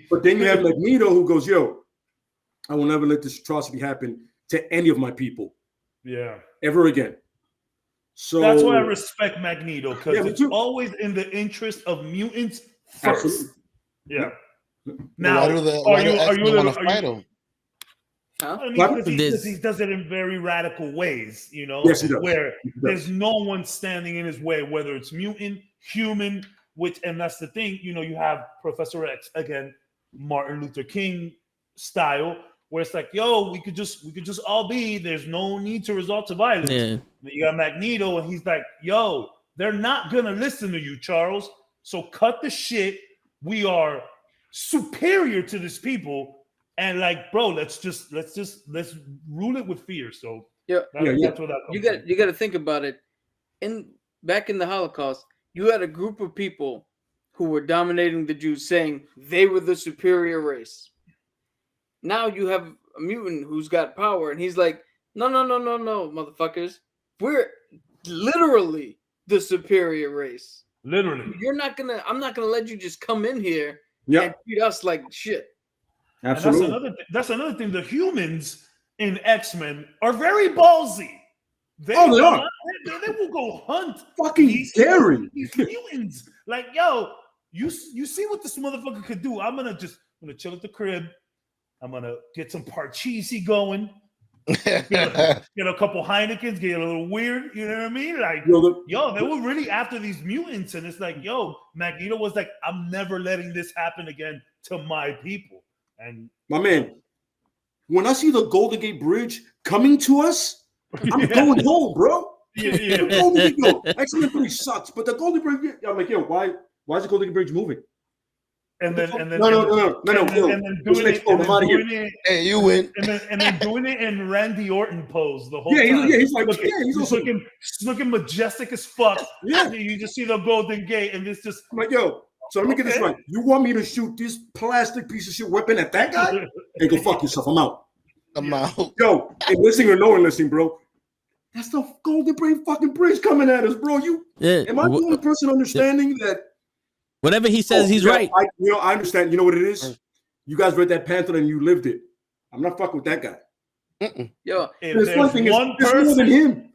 But then you have Magneto who goes, yo, I will never let this atrocity happen to any of my people. Yeah. Ever again. So that's why I respect Magneto, because Yeah, me it's too. always in the interest of mutants first. Absolutely. Yeah. Why Now, do the are you want to fight him? Huh? I mean, What? because he does it in very radical ways, you know, Yes, he does. where He does. there's no one standing in his way, whether it's mutant, human, and that's the thing, you know, you have Professor X, again, Martin Luther King style, where it's like, yo, we could just all be, there's no need to resort to violence. Yeah. You got Magneto, and he's like, yo, they're not gonna listen to you, Charles. So cut the shit. We are superior to these people. And like, bro, let's rule it with fear. So Yeah. that's what that comes You got to think about it. Back in the Holocaust, you had a group of people who were dominating the Jews, saying they were the superior race. Now you have a mutant who's got power, and he's like, no, motherfuckers, we're literally the superior race. Literally. I'm not gonna let you just come in here Yeah, and treat us like shit. absolutely. And that's another thing. The humans in X-Men are very ballsy. They are. They will go hunt Fucking scary. these mutants. Like, yo, you see what this motherfucker could do. I'm gonna chill at the crib. I'm gonna get some Parcheesi going. Get a couple Heinekens, get a little weird. You know what I mean? Like, yo, they were really after these mutants, and it's like, yo, Magneto was like, I'm never letting this happen again to my people. And My man, when I see the Golden Gate Bridge coming to us, I'm going home, bro. yeah. The Golden Gate, yo, X-Men 3 sucks, but the Golden Bridge, I'm like, yo, why is the Golden Gate Bridge moving? And then No. And then doing it, Hey, you win. and then doing it in Randy Orton pose the whole Yeah, time. he's also looking majestic as fuck. Yeah. You just see the Golden Gate, and it's just I'm like, yo, so let me get this right. You want me to shoot this plastic piece of shit weapon at that guy? Hey, go fuck yourself. I'm out. I'm out. Yo, hey, listening or no one listening, bro. That's the Golden Bridge fucking bridge coming at us, bro. Am I the only person understanding that? Whatever he says, he's right. I understand. You know what it is? You guys read that pamphlet and you lived it. I'm not fucking with that guy. Yo, if there's one person,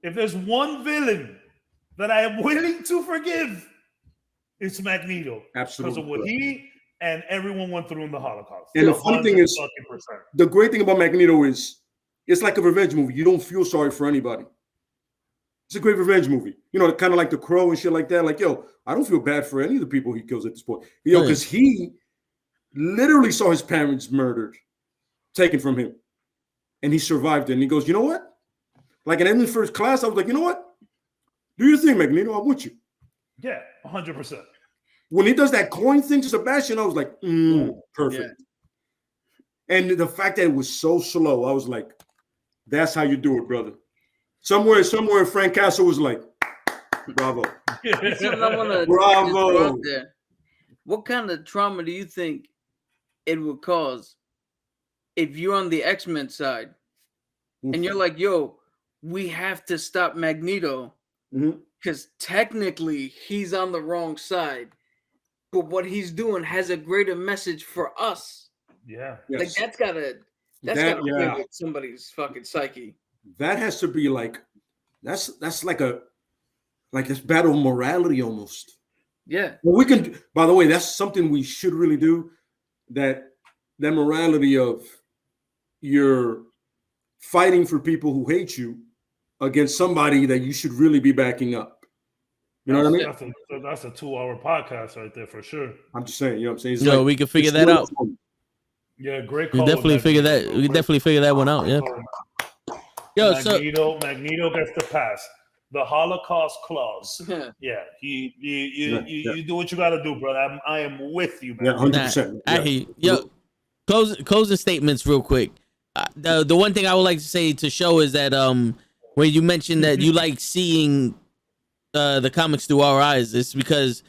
if there's one villain that I am willing to forgive, it's Magneto. Absolutely. Because of what he and everyone went through in the Holocaust. And the funny thing is, the great thing about Magneto is it's like a revenge movie. You don't feel sorry for anybody. It's a great revenge movie. You know, kind of like The Crow and shit like that. Like, yo, I don't feel bad for any of the people he kills at this point. Yo, because he literally saw his parents murdered, taken from him. And he survived it. And he goes, you know what? Like in Emily First Class, I was like, you know what? Do your thing, Magneto. I'm with you. Yeah, 100%. When he does that coin thing to Sebastian, I was like, perfect. Yeah. And the fact that it was so slow, I was like, that's how you do it, brother. Somewhere, Frank Castle was like, bravo. Bravo. What kind of trauma do you think it would cause if you're on the X-Men side and you're like, yo, we have to stop Magneto because technically he's on the wrong side, but what he's doing has a greater message for us. Yeah. Like that's gotta play with somebody's fucking psyche. That has to be like, that's like this battle of morality almost. Yeah. Well, we can, by the way, that's something we should really do. That morality of you're fighting for people who hate you against somebody that you should really be backing up. You know what I mean? That's a 2-hour podcast right there for sure. I'm just saying, you know what I'm saying? No, we can figure that out. Yeah, great call. We definitely figure that one out. Yeah. Yo, Magneto gets the pass. The Holocaust clause. Yeah, you do what you got to do, brother. I am with you, man. Yeah, 100%. I hear you. Yo, closing statements real quick. The one thing I would like to say to show is that when you mentioned that you like seeing the comics through our eyes, it's because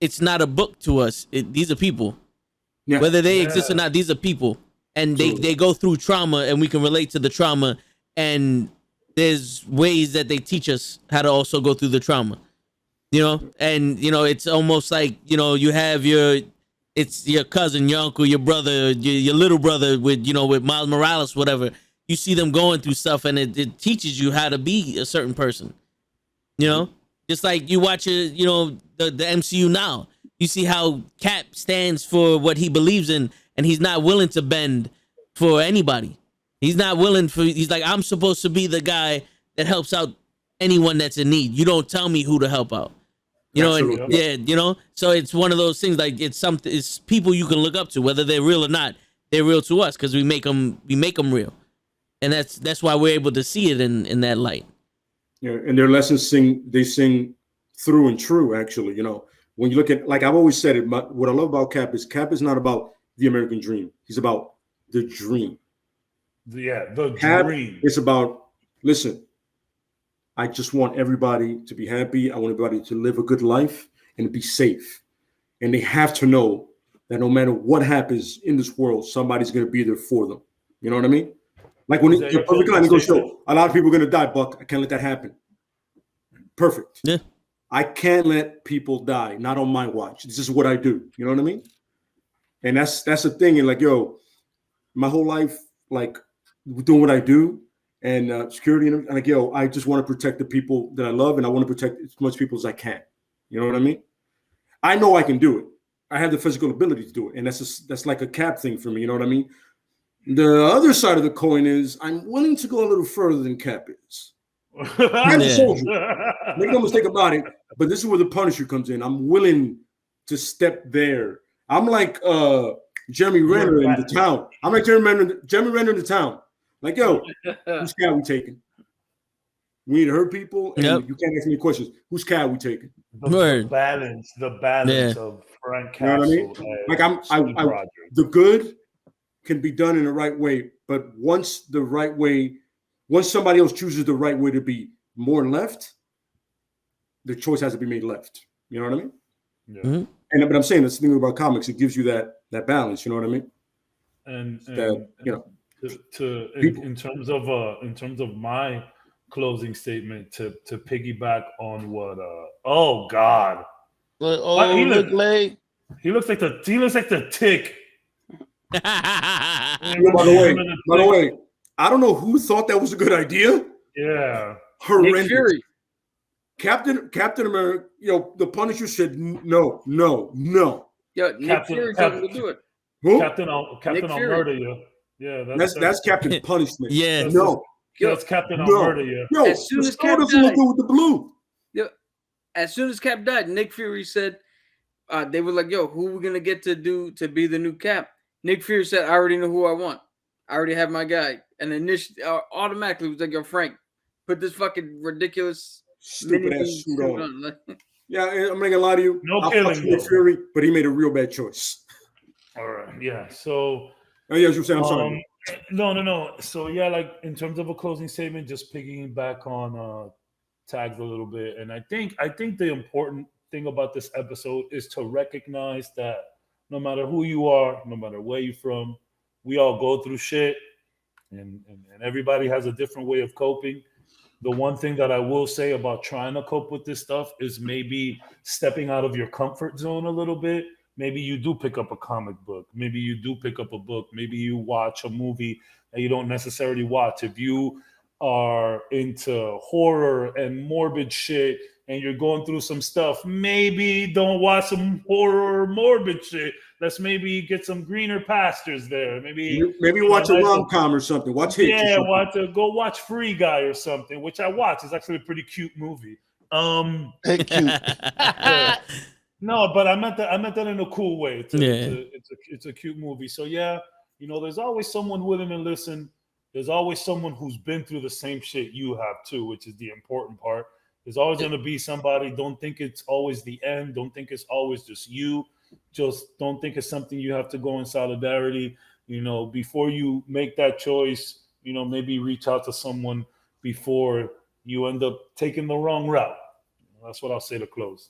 it's not a book to us. These are people. Yeah. Whether they exist or not, these are people. And they go through trauma, and we can relate to the trauma. And there's ways that they teach us how to also go through the trauma. you know, and you know, it's almost like, you know, you have it's your cousin, your uncle, your brother, your little brother with, you know, with Miles Morales, whatever. You see them going through stuff, and it teaches you how to be a certain person. You know, just like you watch you know, the MCU now. You see how Cap stands for what he believes in, and he's not willing to bend for anybody. He's not willing for. He's like, I'm supposed to be the guy that helps out anyone that's in need. You don't tell me who to help out. You know, and yeah, you know. So it's one of those things. Like it's people you can look up to, whether they're real or not. They're real to us because we make them real. And that's why we're able to see it in that light. Yeah, and their lessons they sing through and true. Actually, you know, when you look at, like I've always said it, what I love about Cap is not about the American dream. He's about the dream. Yeah, the Cap dream. It's about, listen, I just want everybody to be happy. I want everybody to live a good life and to be safe. And they have to know that no matter what happens in this world, somebody's going to be there for them. You know what I mean? Like when you're perfect line, he goes, "Yo, a lot of people are gonna die, Buck. I can't let that happen." Perfect. Yeah. I can't let people die, not on my watch. This is what I do. You know what I mean? And that's the thing. And like, yo, my whole life, like doing what I do and security and like, yo, I just want to protect the people that I love, and I want to protect as much people as I can. You know what I mean? I know I can do it. I have the physical ability to do it, and that's like a Cap thing for me. You know what I mean? The other side of the coin is I'm willing to go a little further than Cap is. I'm a soldier. Make no mistake about it. But this is where the Punisher comes in. I'm willing to step there. I'm like Jeremy Renner in the town. I'm like Jeremy Renner in the town. Like, yo, whose cat we taking? We need to hurt people, and you can't ask me questions. Whose cat we taking? The balance of Frank Castle. You know what I mean? Like the good can be done in the right way, but once somebody else chooses the right way to be more left, the choice has to be made left. You know what I mean? Yeah. Mm-hmm. But I'm saying that's the thing about comics; it gives you that balance. You know what I mean? And you know, in terms of my closing statement, to piggyback on what oh God, he looks like the tick. By the way, I don't know who thought that was a good idea. Yeah, horrendous. Nick Fury. Captain America, the Punisher said no. Yo, Nick Fury told him to do it. Who? Captain, I'll murder you. Yeah, that's Captain Punishment. Yeah, that's Captain, I'll murder you. Yo, as soon as Cap doesn't look good with the blue. Yo, as soon as Cap died, Nick Fury said, they were like, "Yo, who we gonna get to be the new Cap?" Nick Fury said, "I already know who I want. I already have my guy." And initially, automatically was like, "Yo, Frank, put this fucking ridiculous stupid ass suit on." Yeah, I'm not gonna lie to you. No killing, Nick Fury, but he made a real bad choice. All right, yeah. So, yeah, you were saying, I'm sorry. No. So yeah, like in terms of a closing statement, just piggying back on Tags a little bit, and I think the important thing about this episode is to recognize that no matter who you are, no matter where you're from, we all go through shit, and everybody has a different way of coping. The one thing that I will say about trying to cope with this stuff is maybe stepping out of your comfort zone a little bit. Maybe you do pick up a comic book. Maybe you do pick up a book. Maybe you watch a movie that you don't necessarily watch. If you are into horror and morbid shit and you're going through some stuff, maybe don't watch some horror or morbid shit. Let's maybe get some greener pastures there. Maybe watch a rom-com or something. Watch Hitch. Yeah, go watch Free Guy or something, which I watch. It's actually a pretty cute movie. Cute. Yeah. No, but I meant that in a cool way. It's a cute movie. So yeah, there's always someone willing to listen. There's always someone who's been through the same shit you have too, which is the important part. There's always going to be somebody. Don't think it's always the end. Don't think it's always just you. Just don't think it's something you have to go in solidarity. Before you make that choice, maybe reach out to someone before you end up taking the wrong route. That's what I'll say to close.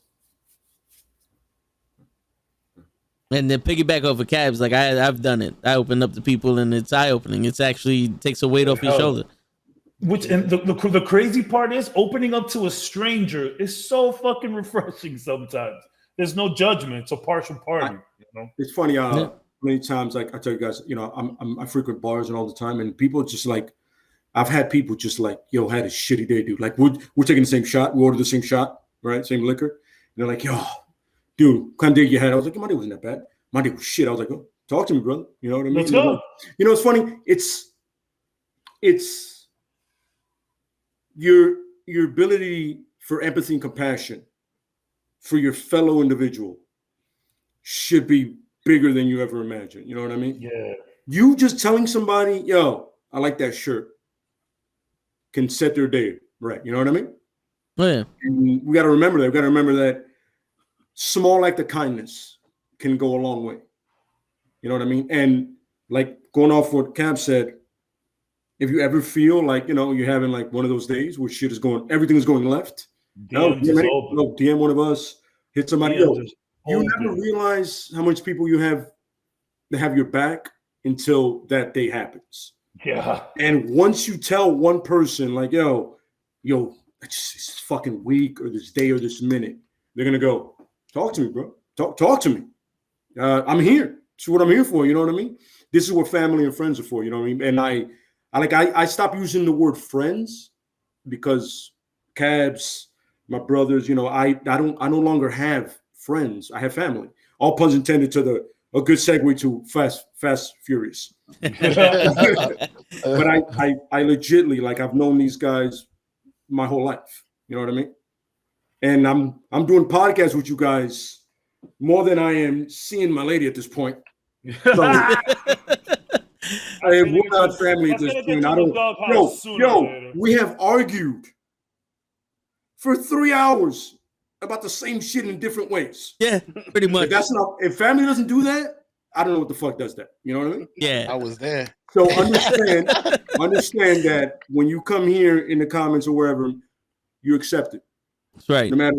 And then piggyback over cabs, like I've done it. I open up to people, and it's eye-opening. It's actually takes a weight off your shoulder. Which and the crazy part is opening up to a stranger is so fucking refreshing sometimes. There's no judgment. It's a partial party. It's funny. Many times, like I tell you guys, I frequent bars and all the time, and people just like, I've had people just like, yo, had a shitty day, dude. Like we're taking the same shot. We ordered the same shot, right? Same liquor. And they're like, yo, dude, what kind of day you had? I was like, my day wasn't that bad. My day was shit. I was like, oh, talk to me, brother. You know what I mean? Let's go. It's funny. It's your ability for empathy and compassion for your fellow individual should be bigger than you ever imagined. You know what I mean? Yeah. You just telling somebody, yo, I like that shirt, can set their day right. You know what I mean? Oh, yeah. And we got to remember that. We got to remember that small act of kindness can go a long way. You know what I mean? And like going off what Cap said, if you ever feel like, you're having like one of those days where everything is going left, DM one of us, hit somebody else. You never realize how much people you have that have your back until that day happens. Yeah. And once you tell one person like, yo, it's fucking week or this day or this minute, they're going to go, talk to me, bro. Talk to me. I'm here. It's what I'm here for. You know what I mean? This is what family and friends are for. You know what I mean? And I stopped using the word friends because cabs, my brothers, I no longer have friends. I have family. All puns intended to a good segue to Fast Furious. But I legitimately, like, I've known these guys my whole life. You know what I mean? And I'm doing podcasts with you guys more than I am seeing my lady at this point. So, we're not family at this point. We have argued for 3 hours about the same shit in different ways. Yeah, pretty much. If family doesn't do that, I don't know what the fuck does that. You know what I mean? Yeah. I was there. So understand that when you come here in the comments or wherever, you accept it. That's right. No matter,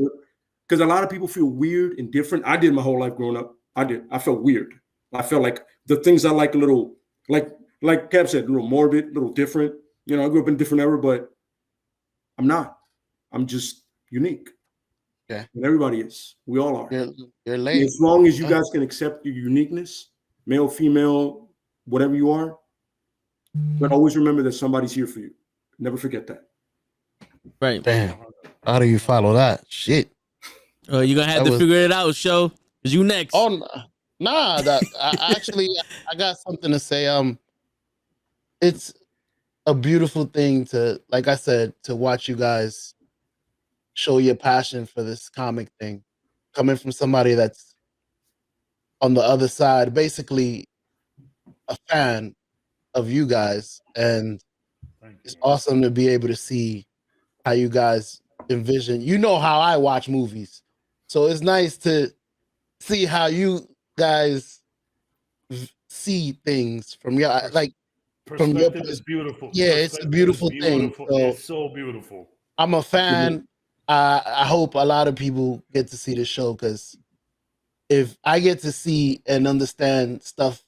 because a lot of people feel weird and different. I did my whole life growing up. I felt weird. I felt like the things I like a little, like Cap said, a little morbid, a little different. I grew up in a different era, but I'm not. I'm just unique. Yeah. And everybody is. We all are. You're late. As long as you guys can accept your uniqueness, male, female, whatever you are, but always remember that somebody's here for you. Never forget that. Right. Damn. How do you follow that? Shit. You're going to have to figure it out, show. Because you next. Oh, nah. I got something to say. It's a beautiful thing to, like I said, to watch you guys show your passion for this comic thing, coming from somebody that's on the other side, basically a fan of you guys. And it's awesome to be able to see how you guys envision. How I watch movies. So it's nice to see how you guys see things from your, like, from your perspective is beautiful. Yeah, it's a beautiful thing. So it's so beautiful. I'm a fan. I hope a lot of people get to see the show, because if I get to see and understand stuff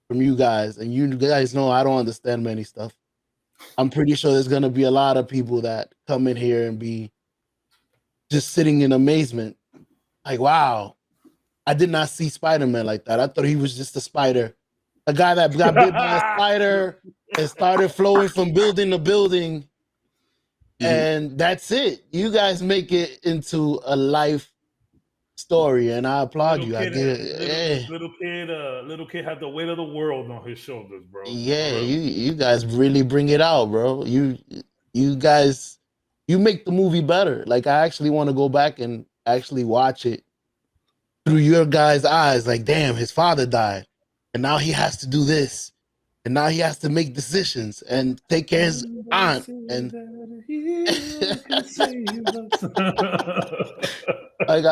from you guys, and you guys know I don't understand many stuff, I'm pretty sure there's going to be a lot of people that come in here and be just sitting in amazement. Like, wow, I did not see Spider-Man like that. I thought he was just a spider. A guy that got bit by a spider and started flowing from building to building. And that's it. You guys make it into a life story, and I applaud you. I get it. Little kid had the weight of the world on his shoulders, bro. Yeah, you guys really bring it out, bro. You guys, you make the movie better. Like, I actually want to go back and actually watch it through your guys' eyes. Like, damn, his father died, and now he has to do this. And now he has to make decisions and take care of his aunt. And like,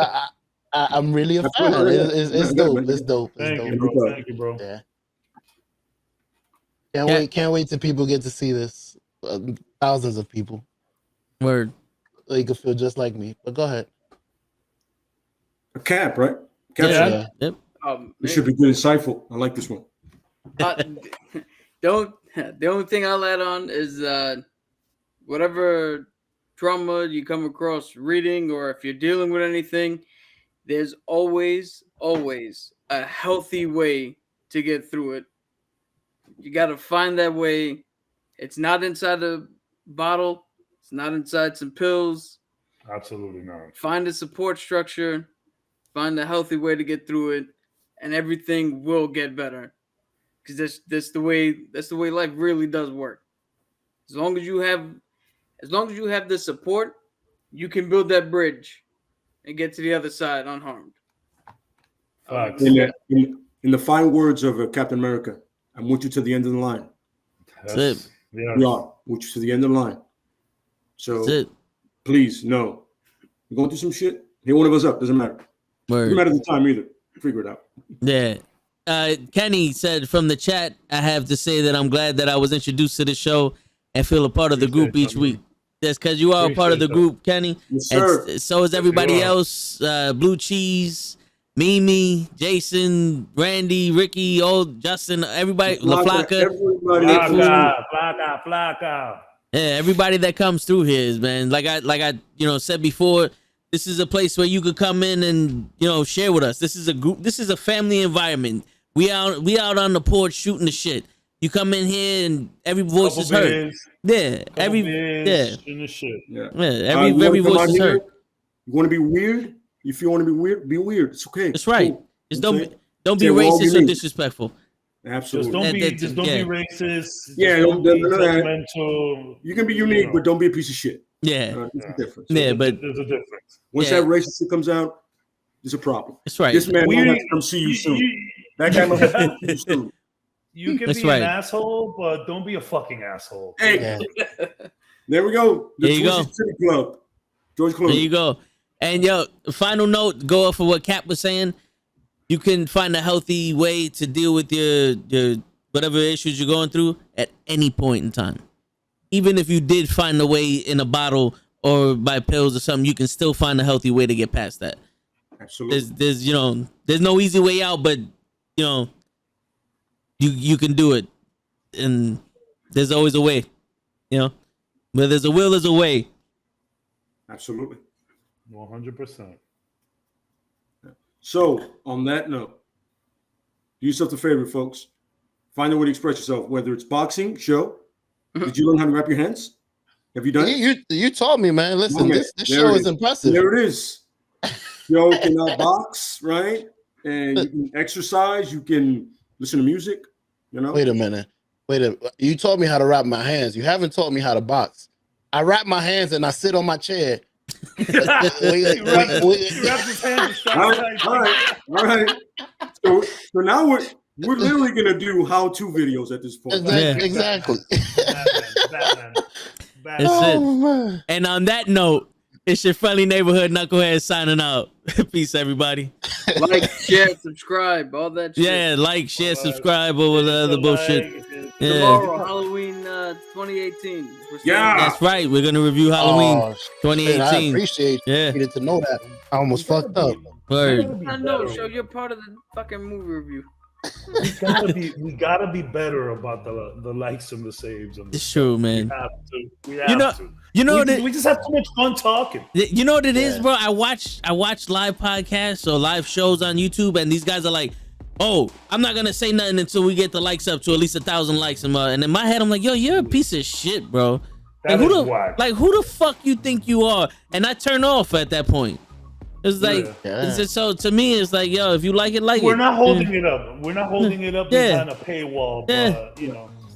I'm really a fan. It's dope. It's dope. Thank you, bro. Thank you, bro. Yeah. Can't wait till people get to see this. Thousands of people. Word. They could feel just like me. But go ahead. A Cap, right? Yeah. Yep. It should be good, insightful. I like this one. The only thing I'll add on is whatever trauma you come across reading, or if you're dealing with anything, there's always a healthy way to get through it. You got to find that way. It's not inside a bottle. It's not inside some pills. Absolutely not. Find a support structure. Find a healthy way to get through it, and everything will get better. Because that's the way life really does work. As long as you have the support, you can build that bridge and get to the other side unharmed. Facts. In the fine words of Captain America, I'm with you to the end of the line. That's it. Yeah. We are with you to the end of the line. So That's it. please, no. We're going through some shit. Hit one of us up. Doesn't matter. Doesn't matter the time either. Figure it out. Yeah. Kenny said from the chat, I have to say that I'm glad that I was introduced to the show and feel a part of the group each week. That's because you are a part of the group, Kenny. Yes, sir. And so is everybody else. Blue Cheese, Mimi, Jason, Randy, Ricky, old Justin, everybody, LaFlaca. Flacca. Yeah, everybody that comes through here is, man. Like I said before, this is a place where you could come in and share with us. This is a group. This is a family environment. We out on the porch shooting the shit. You come in here and every voice is heard. Yeah, every shooting the shit. Yeah. Every voice is heard. You want to be weird? If you want to be weird, be weird. It's okay. That's right. Cool. Just don't be racist or disrespectful. Absolutely. Just don't be racist. Yeah, don't be judgmental. You can be unique, but don't be a piece of shit. Yeah. There's a difference. Yeah, but there's a difference. Once that racist shit comes out, there's a problem. That's right. This man might have to come see you soon. That guy might have to come see you soon. You can be an asshole, but don't be a fucking asshole. Hey, there we go. There you go. City Club. George Clooney. There you go. And final note, go off of what Cap was saying. You can find a healthy way to deal with your whatever issues you're going through at any point in time. Even if you did find a way in a bottle or by pills or something, you can still find a healthy way to get past that. Absolutely. There's no easy way out, but you can do it, and there's always a way. Where there's a will, there's a way. Absolutely. 100%. So, on that note, do yourself a favor, folks. Find a way to express yourself, whether it's boxing, show. Did you learn how to wrap your hands? Have you done it? You taught me, man. Listen, this show is impressive. There it is. You can box, right? And you can exercise. You can listen to music, Wait a minute. You taught me how to wrap my hands. You haven't taught me how to box. I wrap my hands and I sit on my chair. He wraps his hands. All right. So now we're literally gonna do how-to videos at this point. Exactly. Batman. That's it. Man. And on that note, it's your friendly neighborhood Knucklehead signing out. Peace, everybody. Like, share, subscribe, all that shit. Yeah, like, share, subscribe, all the other bullshit. Tomorrow, Halloween 2018. Yeah, that's right. We're gonna review Halloween 2018. I appreciate you. Yeah. Needed to know that. I almost fucked up. Word. I know. So you're part of the fucking movie review. We gotta be better about the likes and the saves. It's true, man. We have to. We just have too much fun talking. You know what it is, bro? I watch live podcasts or live shows on YouTube, and these guys are like, "Oh, I'm not gonna say nothing until we get the likes up to at least 1,000 likes." And in my head, I'm like, "Yo, you're a piece of shit, bro. Who the fuck you think you are?" And I turn off at that point. It's like, so to me, it's like, yo, if you like it, like We're not holding it up. We're not holding it up behind a paywall. But,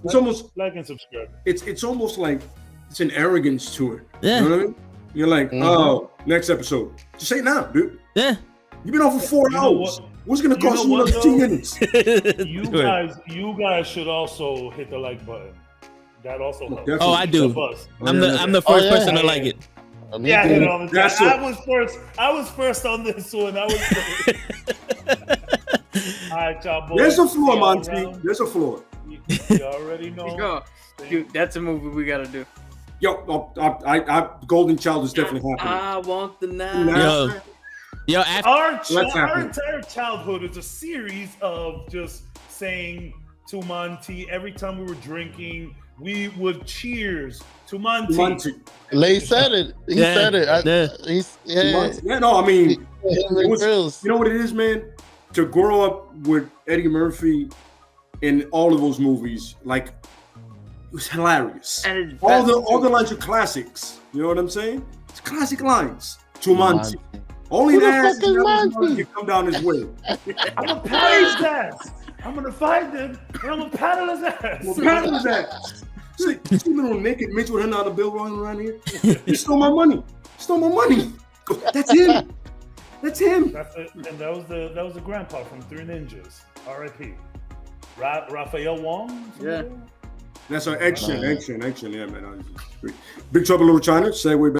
it's almost like and subscribe. It's almost like it's an arrogance to it. Yeah. You know what I mean? You're like, oh, next episode. Just say it now, dude. Yeah. You've been on for 4 hours. What's it gonna cost you another 2 minutes? You guys should also hit the like button. That also helps. Oh, I do. I'm the first person to like it. Yeah, I was first on this one. I was first. All right, y'all boys. There's a floor, Monty. There's a floor. You already know. Dude, that's a movie we gotta do. Yo, I Golden Child is definitely happening. I want the night. Yo, our entire childhood is a series of just saying to Monty every time we were drinking, we would cheers to Monty. Monty. Lay said it. He Yeah, said it. yeah. Yeah, no, I mean, It was, you know what it is, man? To grow up with Eddie Murphy in all of those movies, like, it was hilarious. And it's All best the lines are classics. You know what I'm saying? It's classic lines. To Monty. Only Who the that fuck is Monty? you come down his way. I'm gonna paddle his ass. I'm gonna find him and I'm gonna paddle his ass. Well, paddle his ass. See little naked Mitch with $100 bill rolling around here. He stole my money. That's him. That's him. That's it. And that was the grandpa from Three Ninjas. R.I.P. Raphael Wong. Yeah. That's our action. Yeah, man. Big Trouble in Little China. Segue back.